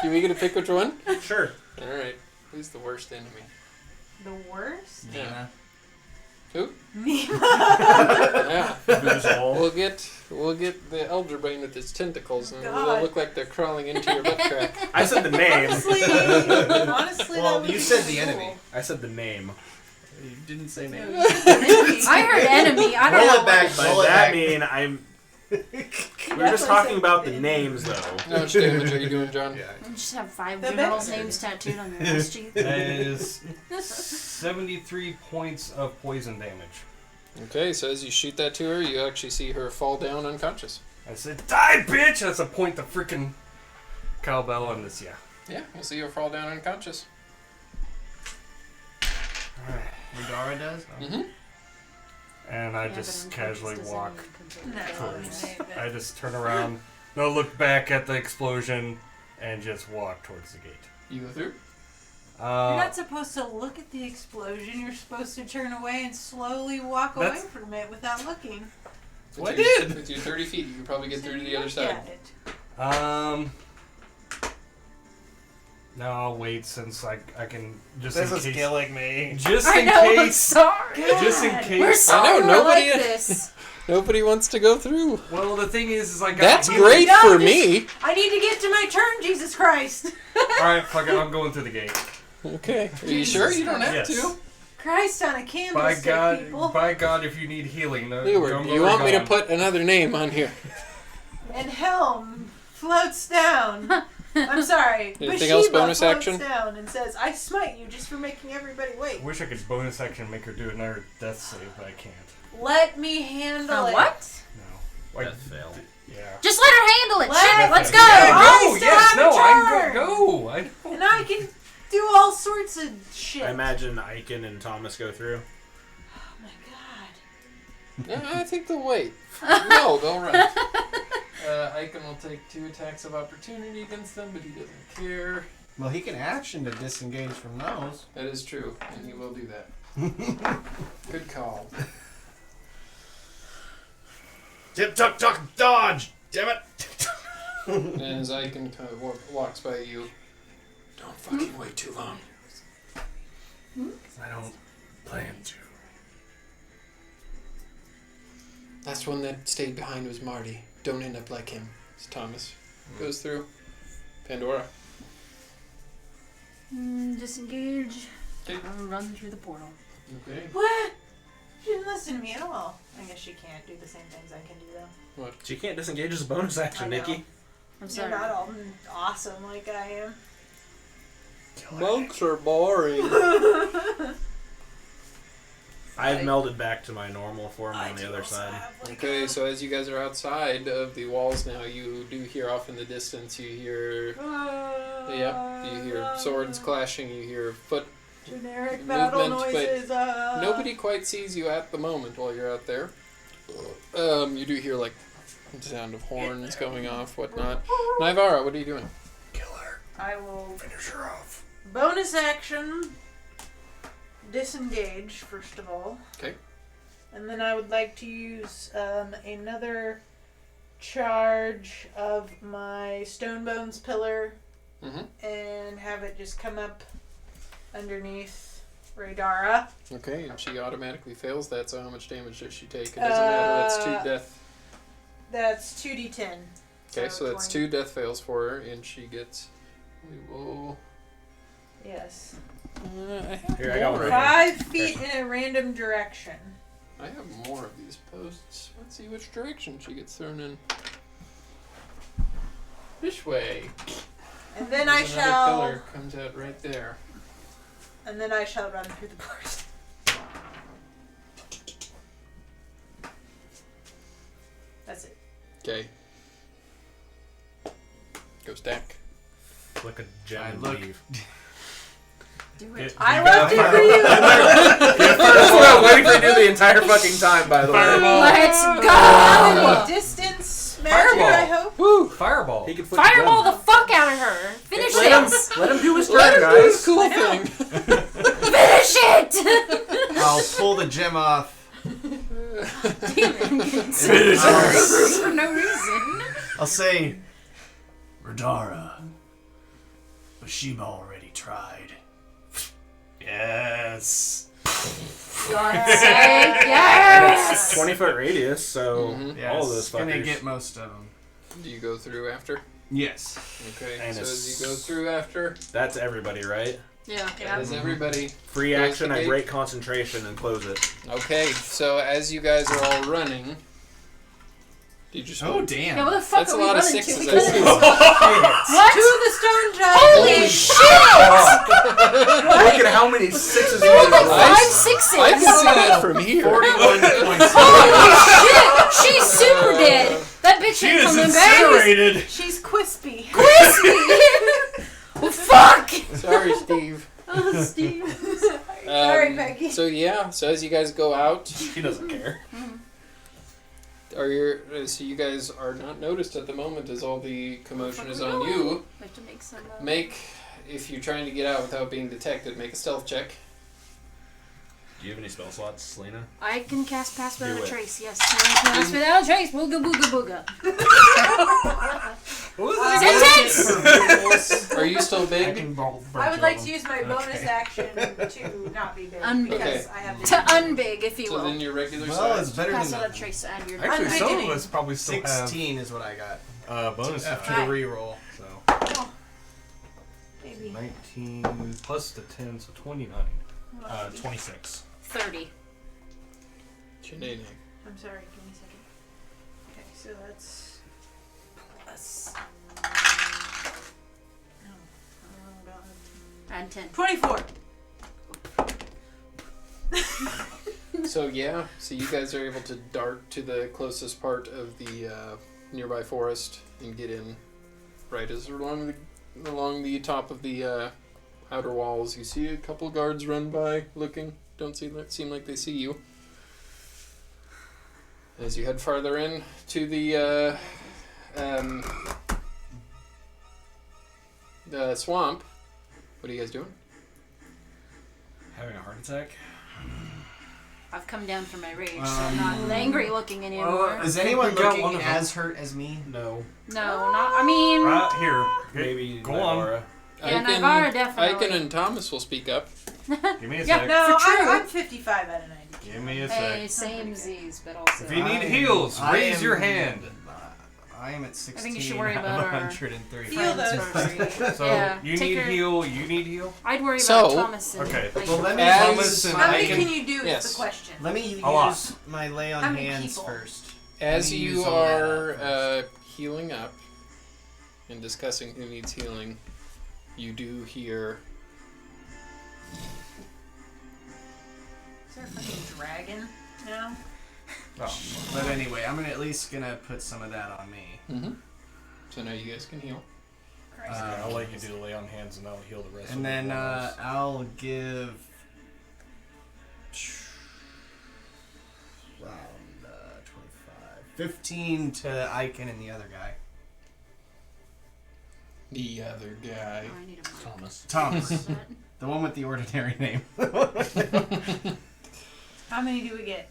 Do we get to pick which one? Sure. Alright. Who's the worst enemy? The worst? Yeah. Who? Me. Yeah. Boozle. We'll get the elder brain with its tentacles and God. they'll look like they're crawling into your butt crack. I said the name. Honestly, that Well, would you be said the cool. enemy. I said the name. You didn't say No, name. you said the enemy. I heard enemy. I don't Roll know. it back. By Roll it that back. mean I'm. We were Definitely just talking said about the enemy. names, though. How much damage are you doing, John? Yeah. You just have 5 The generals' better. names tattooed on your ass cheek. That is 73 points of poison damage. Okay, so as you shoot that to her, you actually see her fall down unconscious. I said, "Die, bitch!" That's a point to freaking cowbell on this. Yeah. Yeah, you'll see her fall down unconscious. All right. Radara does? Mm-hmm. And I Yeah, just but casually unconscious walk doesn't mean No, towards. I I just turn around, no look back at the explosion, and just walk towards the gate. You go through? You're not supposed to look at the explosion. You're supposed to turn away and slowly walk away from it without looking. Well, I did. With your 30 feet, you can probably get through to the You other look side. at it. No, I'll wait since I can just This in is case. killing me. Just I in know, I'm case. sorry. Just in God. case. We're sorry know, we're nobody- like this. Nobody wants to go through. Well, the thing is I got That's healing. great No, for just- me. I need to get to my turn, Jesus Christ. Alright, fuck it, I'm going through the gate. Okay. Are you sure? You don't have Yes. to. Christ on a By candlestick, people. God, if you need healing, no, Leeward, don't you go want me to gone. put another name on here? And Helm floats down. I'm sorry. Anything else Bathsheba bonus floats action? down and says, I smite you just for making everybody wait. I wish I could bonus action make her do another death save, but I can't. Let me handle it. What? No. Like, Death fail. Yeah. Just let her handle it. Let Shit, her let's go. Yeah, I go! still Yes, have a no, I'm turn. go! I don't. And I can do all sorts of shit. I imagine Aiken and Thomas go through. Oh my god. I think they'll wait. No, they'll run. Aiken will take 2 attacks of opportunity against them, but he doesn't care. Well, he can action to disengage from those. That is true, and he will do that. Good call. Tip tuck tuck dodge! Damn it! And as Aiken kind of walks by you, don't fucking wait too long. I don't plan to. Last one that stayed behind was Marty. Don't end up like him. As Thomas goes through. Pandora. Disengage. Okay. I'll run through the portal. Okay. What? She didn't listen to me at all. I guess she can't do the same things I can do, though. She can't disengage as a bonus action, I know. Nikki. I'm You're sorry. not all awesome like I am. Monks are boring. I've melded back to my normal form I on the do other also side. have, like, Okay, so as you guys are outside of the walls now, you do hear off in the distance, you hear, you hear swords clashing, you hear foot. generic battle movement, but noises. Nobody quite sees you at the moment while you're out there. You do hear like the sound of horns going off, whatnot. Naivara, what are you doing? Kill her. I will Finish her off. bonus action disengage first of all. Okay. And then I would like to use another charge of my Stone Bones pillar Mm-hmm. and have it just come up underneath Radara. Okay, and she automatically fails that, so how much damage does she take? It doesn't matter, that's 2 death. That's 2d10. Okay, so that's 20. 2 death fails for her, and she gets... We will... Yes. I have Here, I got one more. right 5 feet in a random direction. I have more of these posts. Let's see which direction she gets thrown in. This way. And then There's I another shall. pillar comes out right there. And then I shall run through the portal. That's it. Okay. Go stack. Flick a gem I and look- leave. Do it. I left it for you. Waiting for you to do the entire fucking time, by the way. Let's go! Distance magic, Fireball. I hope. Woo! Fireball. He can flick Fireball a the fuck out of her. Finish gem. this. Let him do his Let turn, him do this guys. cool thing. Finish it. I'll pull the gem off. Damn it. Finish For no reason. I'll say, Radara, Bathsheba already tried. Yes. Yes. 20-foot radius, so Mhm. Yes. all of those Gonna fuckers. get most of them. Do you go through after? Yes. Okay, And so it's- as you go through after, That's everybody, right? Yeah. that is everybody. Free Close action the at gate. great concentration and close it. Okay, so as you guys are all running, do you just Oh, damn. Yeah, what the fuck That's are a we lot of running sixes, to? I see. What? To the stone giant. Holy shit! Look at how many sixes you Like have. 5 sixes. I can see that from here. 41.6. Holy shit! She's super dead. That bitch She ain't is coming back. incinerated. She's crispy. Well, fuck! Sorry, Steve. Oh, Steve. Sorry, Peggy. So yeah, so as you guys go out, He doesn't care. so you guys are not noticed at the moment as all the commotion is on you. We have to make some. Make if you're trying to get out without being detected, make a stealth check. Do you have any spell slots, Selena? I can cast Pass Without Do a it. Trace, yes. Pass Without a Trace, booga booga booga. Intense! Are you still I big? can roll for I two would like of to them. use my bonus Okay. action to not be big Unbig. because Okay. I have To unbig, if you So then will. your regular Well, size. it's better Pass than Without a nothing. Trace and your Actually, some Unbeginning. of us probably still 16 is what I got have bonus after die. the reroll. So Maybe. 19 plus the 10, so 29. 26. 30. Shenanigans. I'm sorry, give me a second. Okay, so that's plus. Oh god. And 10. 24. So yeah, so you guys are able to dart to the closest part of the nearby forest and get in. Right as along the top of the outer walls, you see a couple guards run by, looking. Don't seem like they see you. As you head farther in to the swamp, what are you guys doing? Having a heart attack? I've come down from my rage, so I'm not angry looking anymore. is anyone we got one looking of them. as hurt as me? No. No, not. I mean. Here. Maybe Go on. Nivara. Yeah, Nivara definitely. Icon and Thomas will speak up. Give me a Yeah, sec. No, For true. I'm 55 out of 90. Give me a Hey, sec. same Z's, but also. If you need heals, I raise am- your hand. I am at 16. think you should worry out of about our 103. Feel those Friends three. So Yeah, you take need your- heal, you need heal? I'd worry So- about Thomas and. Okay. Like, Well, let me As- use How my, many can you do Yes. is the question. let me A lot. use my lay on How many hands people? first. As Let me you use all that are up first. healing up and discussing who needs healing, you do hear Is there a fucking dragon now? Oh. But anyway, I'm at least gonna put some of that on me. Mm-hmm. So now you guys can heal. Christ. I'll let you do the lay on hands and I'll heal the rest of And the then ones. I'll give 25, 15 to Icon and the other guy. The other guy. Oh, I need a mic. Thomas. Thomas. The one with the ordinary name. How many do we get?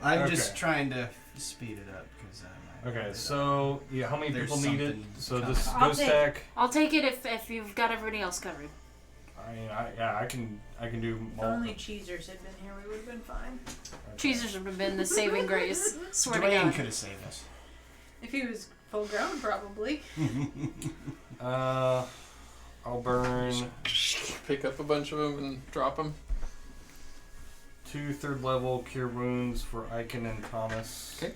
I'm Okay. just trying to speed it up because Okay, so yeah, how many There's people need it? something So coming. this I'll ghost take stack. I'll take it if you've got everybody else covered. I mean, I can do If more. only Cheezers had been here, we would have been fine. Cheezers would have been the saving grace. Swear to Dwayne God. could have saved us. If he was full grown, probably. I'll burn Pick up a bunch of them and drop them. 2 3rd level cure wounds for Icon and Thomas. Okay.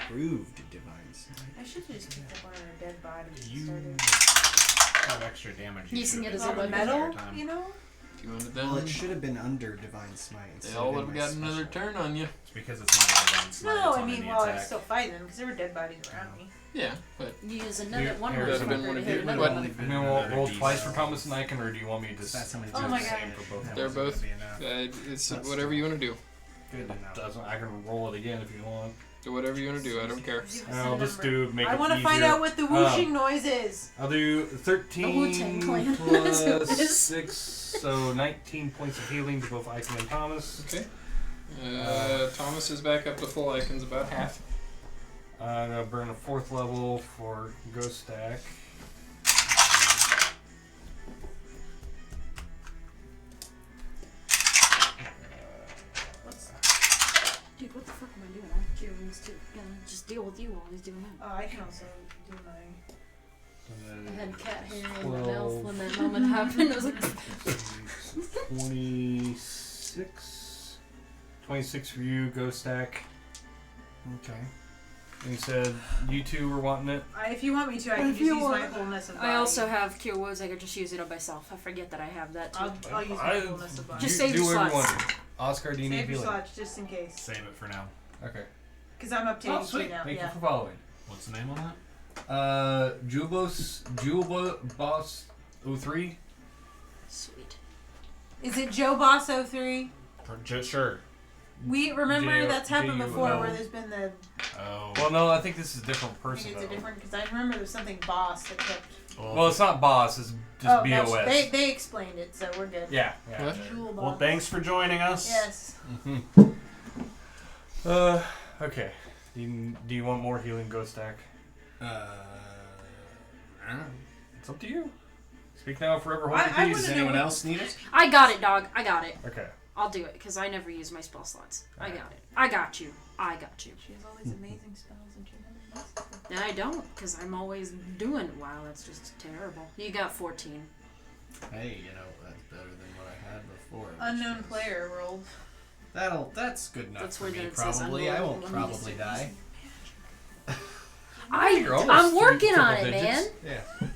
Proved divine sight. I should have just picked up one of our dead bodies and You started. have extra damage. Using it as a All the weapon. metal, you know? If you wanted them, Well, it should have been under divine smite. they instead all of would in have my gotten another special. turn on you. It's because it's not a divine smite, No, it's I on mean, any while I was attack. still fighting them, because there were dead bodies around me. Yeah, but Use another Here- one here's motherfucker been one to of hit you. another What? one. I mean, we'll roll twice for Thomas and Icon, or do you want me to just That's how many do Oh the my same God. for both? That They're wasn't both- gonna be enough. it's That's whatever you want to do. Good enough. Doesn't I can roll it again if you want. Do whatever you want to do. I don't care. I'll just do make I it want to easier. find out what the whooshing noise is. I'll do The 13 Wu-Tang Clan. That's who it plus is. 6, so 19 points of healing to both Icon and Thomas. Okay. Thomas is back up to full. Icon's about half. I'm gonna burn a 4th level for Ghost Stack. Dude, what the fuck am I doing? I have cure wounds too. Gonna just deal with you while he's doing that. Oh, I can also do my. I had cat hair in my 12. mouth when that moment happened. I was like, 26. 26 for you, Ghost Stack. Okay. And you said you two were wanting it. If you want me to, I can If just you use my want. wholeness of body. I also have cure wounds. I could just use it on myself. I forget that I have that too. I'll use my wholeness of body. Just you save do your whatever you slots. want. Oscar, do you need Save your healing? slots just in case. Save it for now. Okay. Because I'm up to Oh, 82 sweet. now. Thank Yeah. you for following. What's the name on that? Juba Boss 03. Sweet. Is it Joe Boss 03? Sure. We remember J- that's happened before J-U-O. where there's been the. Oh. Well, no, I think this is a different I person think it's a though. different because I remember there's something Boss that kept Well, it's not boss. It's just Oh, BOS. no, they explained it, so we're good. Yeah. What? Jewel Well, box. thanks for joining us. Yes. Okay. Do you want more healing ghost stack? I don't know. It's up to you. Speak now, forever hold I your wanna peace. Does know anyone what- else need it? I got it, dog. I got it. Okay. I'll do it because I never use my spell slots. I got it. I got you. I got you. She has all these amazing spells and she never uses them. No, I don't because I'm always doing it. Wow, that's just terrible. You got 14. Hey, that's better than what I had before. which Unknown was- player rolled. That's good enough That's for where me, it says probably. I unknown. won't Let me probably just- die. You're almost I'm working triple on it, digits. man. Yeah.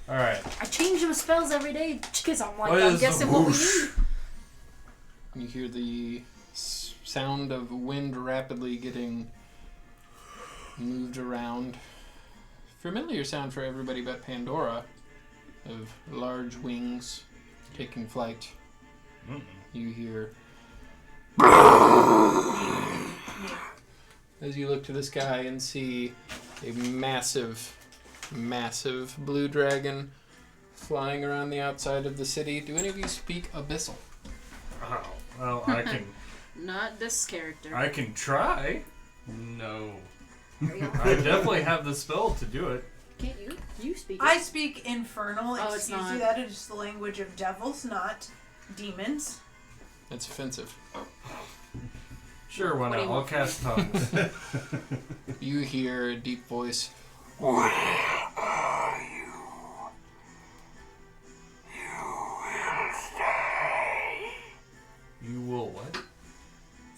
All right. I change my spells every day because I'm like, What I'm is the guessing what we whoosh? need. You hear the sound of wind rapidly getting moved around. Familiar sound for everybody but Pandora, of large wings taking flight. You hear as you look to the sky and see a massive blue dragon flying around the outside of the city. Do any of you speak Abyssal? Oh, well, I can. Not this character. I can try. No. I definitely have the spell to do it. Can't you? You speak. I speak Infernal. Oh, it's Excuse not. you. That is the language of devils, not demons. That's offensive. Sure, why What do not? you I'll want from cast tongues. You hear a deep voice. You will what?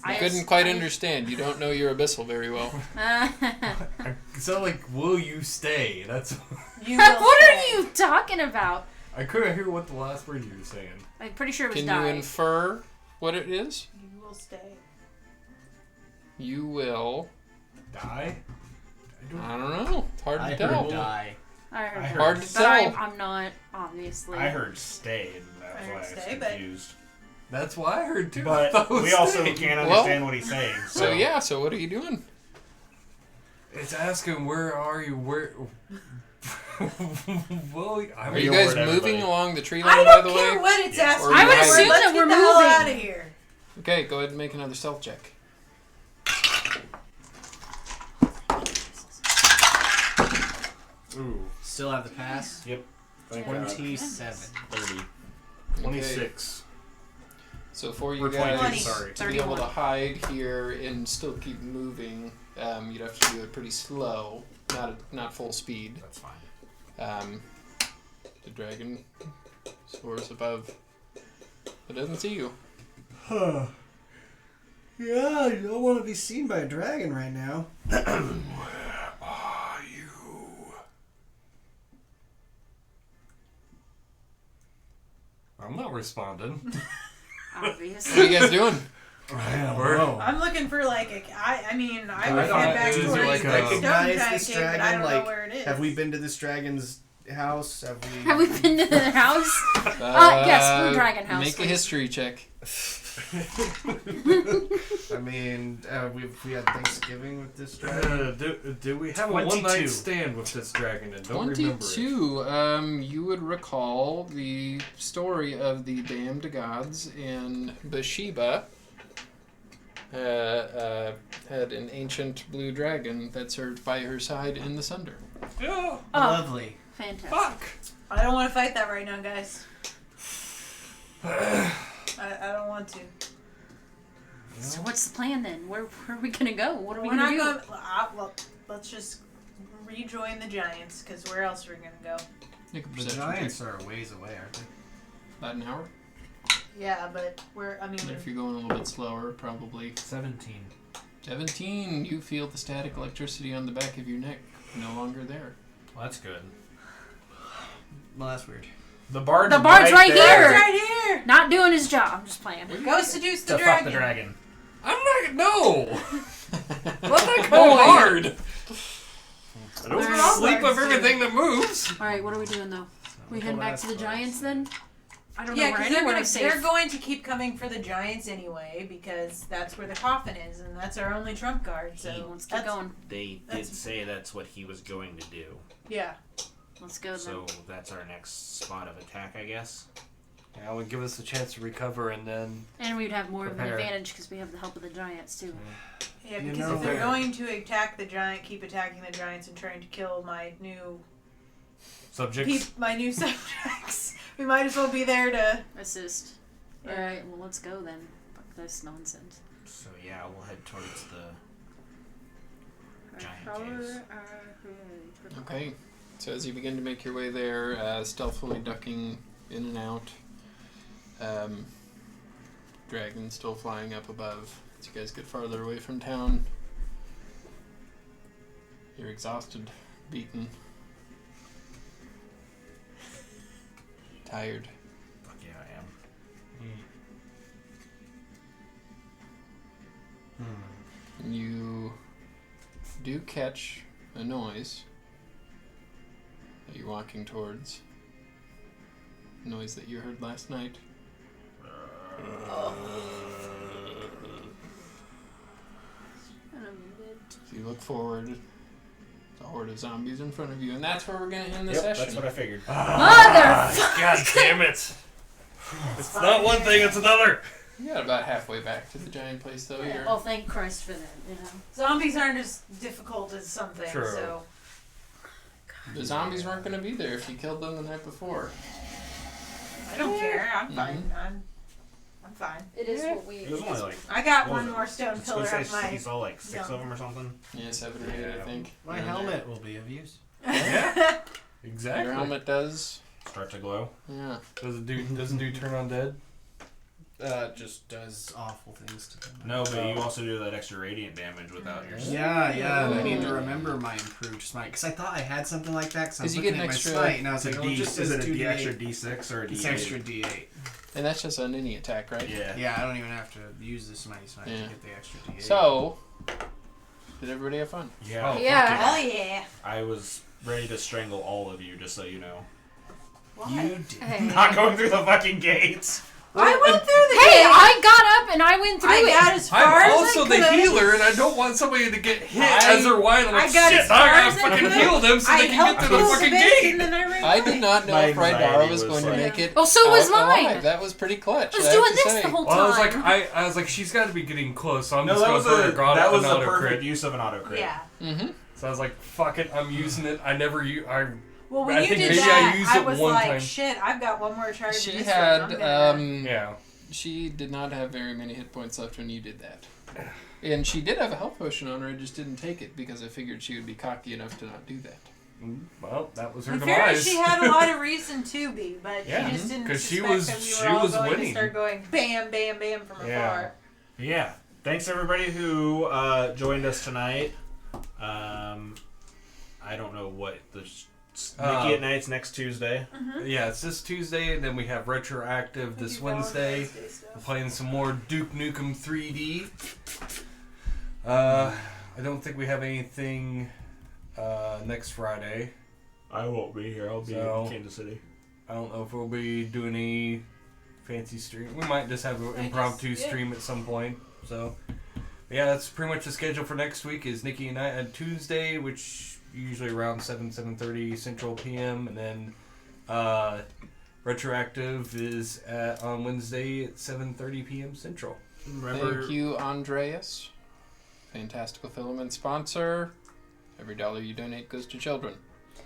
I I- couldn't quite I- understand. You don't know your Abyssal very well. It sounded like, will you stay? That's. You will What are stay. you talking about? I couldn't hear what the last word you were saying. I'm pretty sure it was Can die. you infer what it is? You will stay. You will. Die? I don't know. Hard to I tell. heard die. I heard, I heard- Hard to but tell. I'm not, obviously. I heard stay, and that's I heard why I stay, was but- confused. That's why I heard too. I But thought it was we also stay. can't Well- understand what he's saying. So yeah. So what are you doing? It's asking where are you? Where? Well, I Are mean, you Your guys word, moving everybody. along the tree I line, by don't the care way? what it's Yes. asking. I would for. assume Let's that get we're the hell moving. out of here. Okay, go ahead and make another stealth check. ooh, Still have the pass. Yep. Thank God. 27. 30. 26. So for you Or 22, guys sorry. to be able 31. to hide here and still keep moving, you'd have to do it pretty slow, not full speed. That's fine. The dragon soars above. It doesn't see you. Yeah, you don't want to be seen by a dragon right now. Are you? I'm not responding. Obviously. What are you guys doing? I'm looking for like a. I mean, I would I head don't- back is towards it the like stone a- Recognize giant this cave, but I dragon? don't know Like, where it is. have we been to this dragon's house? Have we? Have we been to the house? Yes, Blue Dragon House. Make a please. history check. I mean, we had Thanksgiving with this dragon. Do we have a 22. one-night stand with this dragon and don't remember it? 22. You would recall the story of the damned gods in Bathsheba. Had an ancient blue dragon that served by her side in the Sunder. Yeah. Oh, Lovely. fantastic. Fuck. I don't want to fight that right now, guys. I don't want to. So what's the plan then? Where are we gonna go? What are we We're not gonna do? going. Well, let's just rejoin the Giants, because where else are we gonna go? Make a The perception giants check. are a ways away, aren't they? About an hour. Yeah, but I mean, If you're going a little bit slower, probably 17. 17. You feel the static electricity on the back of your neck no longer there. Well, that's good. Well, that's weird. The bard's The bard's right there here. right here. Not doing his job. I'm just playing. Go seduce the To fuck dragon. the dragon. I'm not. No. Let that go Boy. hard. I don't Alright. sleep of everything that moves. All right, what are we doing though? We heading back to the Giants then? I don't know Yeah, where because anywhere is they're safe. going to keep coming for the Giants anyway, because that's where the coffin is, and that's our only trump card. So Let's keep that's- going. They did That's- say that's what he was going to do. Yeah. Let's go then. So that's our next spot of attack, I guess. Yeah, it would give us a chance to recover and then. And we'd have more of an Prepare. advantage because we have the help of the giants too. Yeah, You because know if they're that- going to attack the giant, keep attacking the giants and trying to kill my new Subjects. my new subjects, we might as well be there to. Assist. Yeah. Alright, well let's go then. Fuck this nonsense. So yeah, we'll head towards the giant caves. Okay. So as you begin to make your way there, stealthily ducking in and out, dragon still flying up above. As you guys get farther away from town, you're exhausted, beaten, tired. Fuck yeah, I am. You do catch a noise that you're walking towards. A noise that you heard last night. So you look forward. The horde of zombies in front of you, and that's where we're going to end the session. That's what I figured. Motherfucker! God damn it! It's not one thing, it's another! You got about halfway back to the giant place, though. You're Well, thank Christ for that, you know. Zombies aren't as difficult as some things, True. so. the zombies weren't going to be there if you killed them the night before. I don't care. I'm fine. I'm fine. It is what we. It was only like. I got What one was it? more stone It's pillar supposed up to say my. he saw like 6 of them or something. Yeah, 7 or 8, I think. My Around helmet will be of use. Yeah, there. exactly. Your helmet does. Start to glow. Yeah. Doesn't do turn on dead? Just does awful things to them. No, but you also do that extra radiant damage without your. Yeah, I need to remember my improved smite because I thought I had something like that. Because I was 'Cause you looking get at an my extra- smite and I was It's like, a oh, it D, just is says it a 2d8. extra D6 or a D8? It's extra D8. And that's just on any attack, right? Yeah. Yeah, I don't even have to use the smite Yeah. to get the extra D8. So, did everybody have fun? Yeah. Oh, Yeah. Hell yeah. I was ready to strangle all of you, just so you know. Why? you did. Hey. Not going through the fucking gates. I went through the Hey, gate. I got up and I went through I it. got as far I'm as also I the could. healer, and I don't want somebody to get hit I- as they're whining. I'm I like, got shit, as I far gotta as I fucking could. heal them so I they can helped get to the most fucking of it, gate. and then I ran I away. did not know My if Rydara anxiety was was going to like- make it. Oh, so was out mine. alive. That was pretty clutch. I was have doing to this say. the whole Well, I time. was like, she's got to be getting close, so I'm No, just that going was to a throw that was an a auto perfect crit. use of an auto crit. Yeah. Mm-hmm. So I was like, fuck it, I'm using it. I never use. Well, when I you think did maybe I that, used I it was one like, time. shit, I've got one more charge. She in this had, one. I'm gonna- Yeah. she did not have very many hit points left when you did that. And she did have a health potion on her, I just didn't take it because I figured she would be cocky enough to not do that. Well, that was her In fairness, demise. she had a lot of reason to be, but Yeah, she just didn't 'cause she suspect was- that we she were all was going winning. to start going bam, bam, bam from Yeah. afar. Yeah. Thanks everybody who joined us tonight. I don't know what the Nikki at Night's next Tuesday. Yeah, it's this Tuesday, and then we have Retroactive this Wednesday. We're playing some more Duke Nukem 3D. I don't think we have anything next Friday. I won't be here. I'll be So- in Kansas City. I don't know if we'll be doing any fancy stream. We might just have an impromptu stream at some point. So, yeah, that's pretty much the schedule for next week. Is Nikki and I on Tuesday, which usually around 7:30 Central PM, and then Retroactive is on Wednesday at 7:30 PM Central. Remember, Thank you, Andreas. Fantastical Filament sponsor. Every dollar you donate goes to children.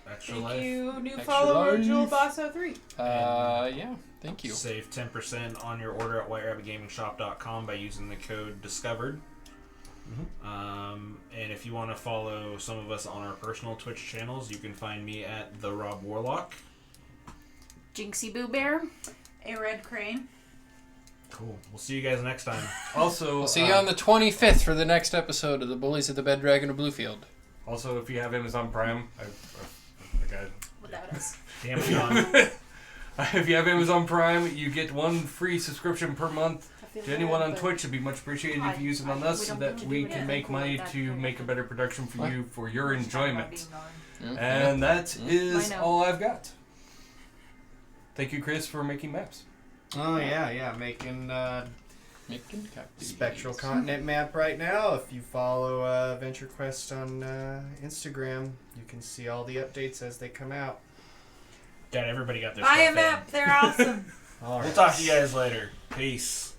Extra Thank Life. you, new Extra follower, life. Jewel Basso 3. Yeah, thank you. Save 10% on your order at whiterabbitgamingshop.com by using the code DISCOVERED. And if you want to follow some of us on our personal Twitch channels, you can find me at The Rob Warlock. Jinxie Boo Bear. A red crane. Cool. We'll see you guys next time. Also, We'll see you on the 25th for the next episode of the Bullies of the Bed Dragon of Bluefield. Also, if you have Amazon Prime, Without us. Damn it, John. if you have Amazon Prime, you get one free subscription per month. To anyone on Twitch, it'd be much appreciated if you use it on us so that we can make money to make a better production for you for your enjoyment. And that is I know. all I've got. Thank you, Chris, for making maps. Oh yeah, making Making copies. Spectral Continent map right now. If you follow Venture Quest on Instagram, you can see all the updates as they come out. Got everybody got their Buy stuff a map. They're awesome. All right. We'll talk to you guys later. Peace.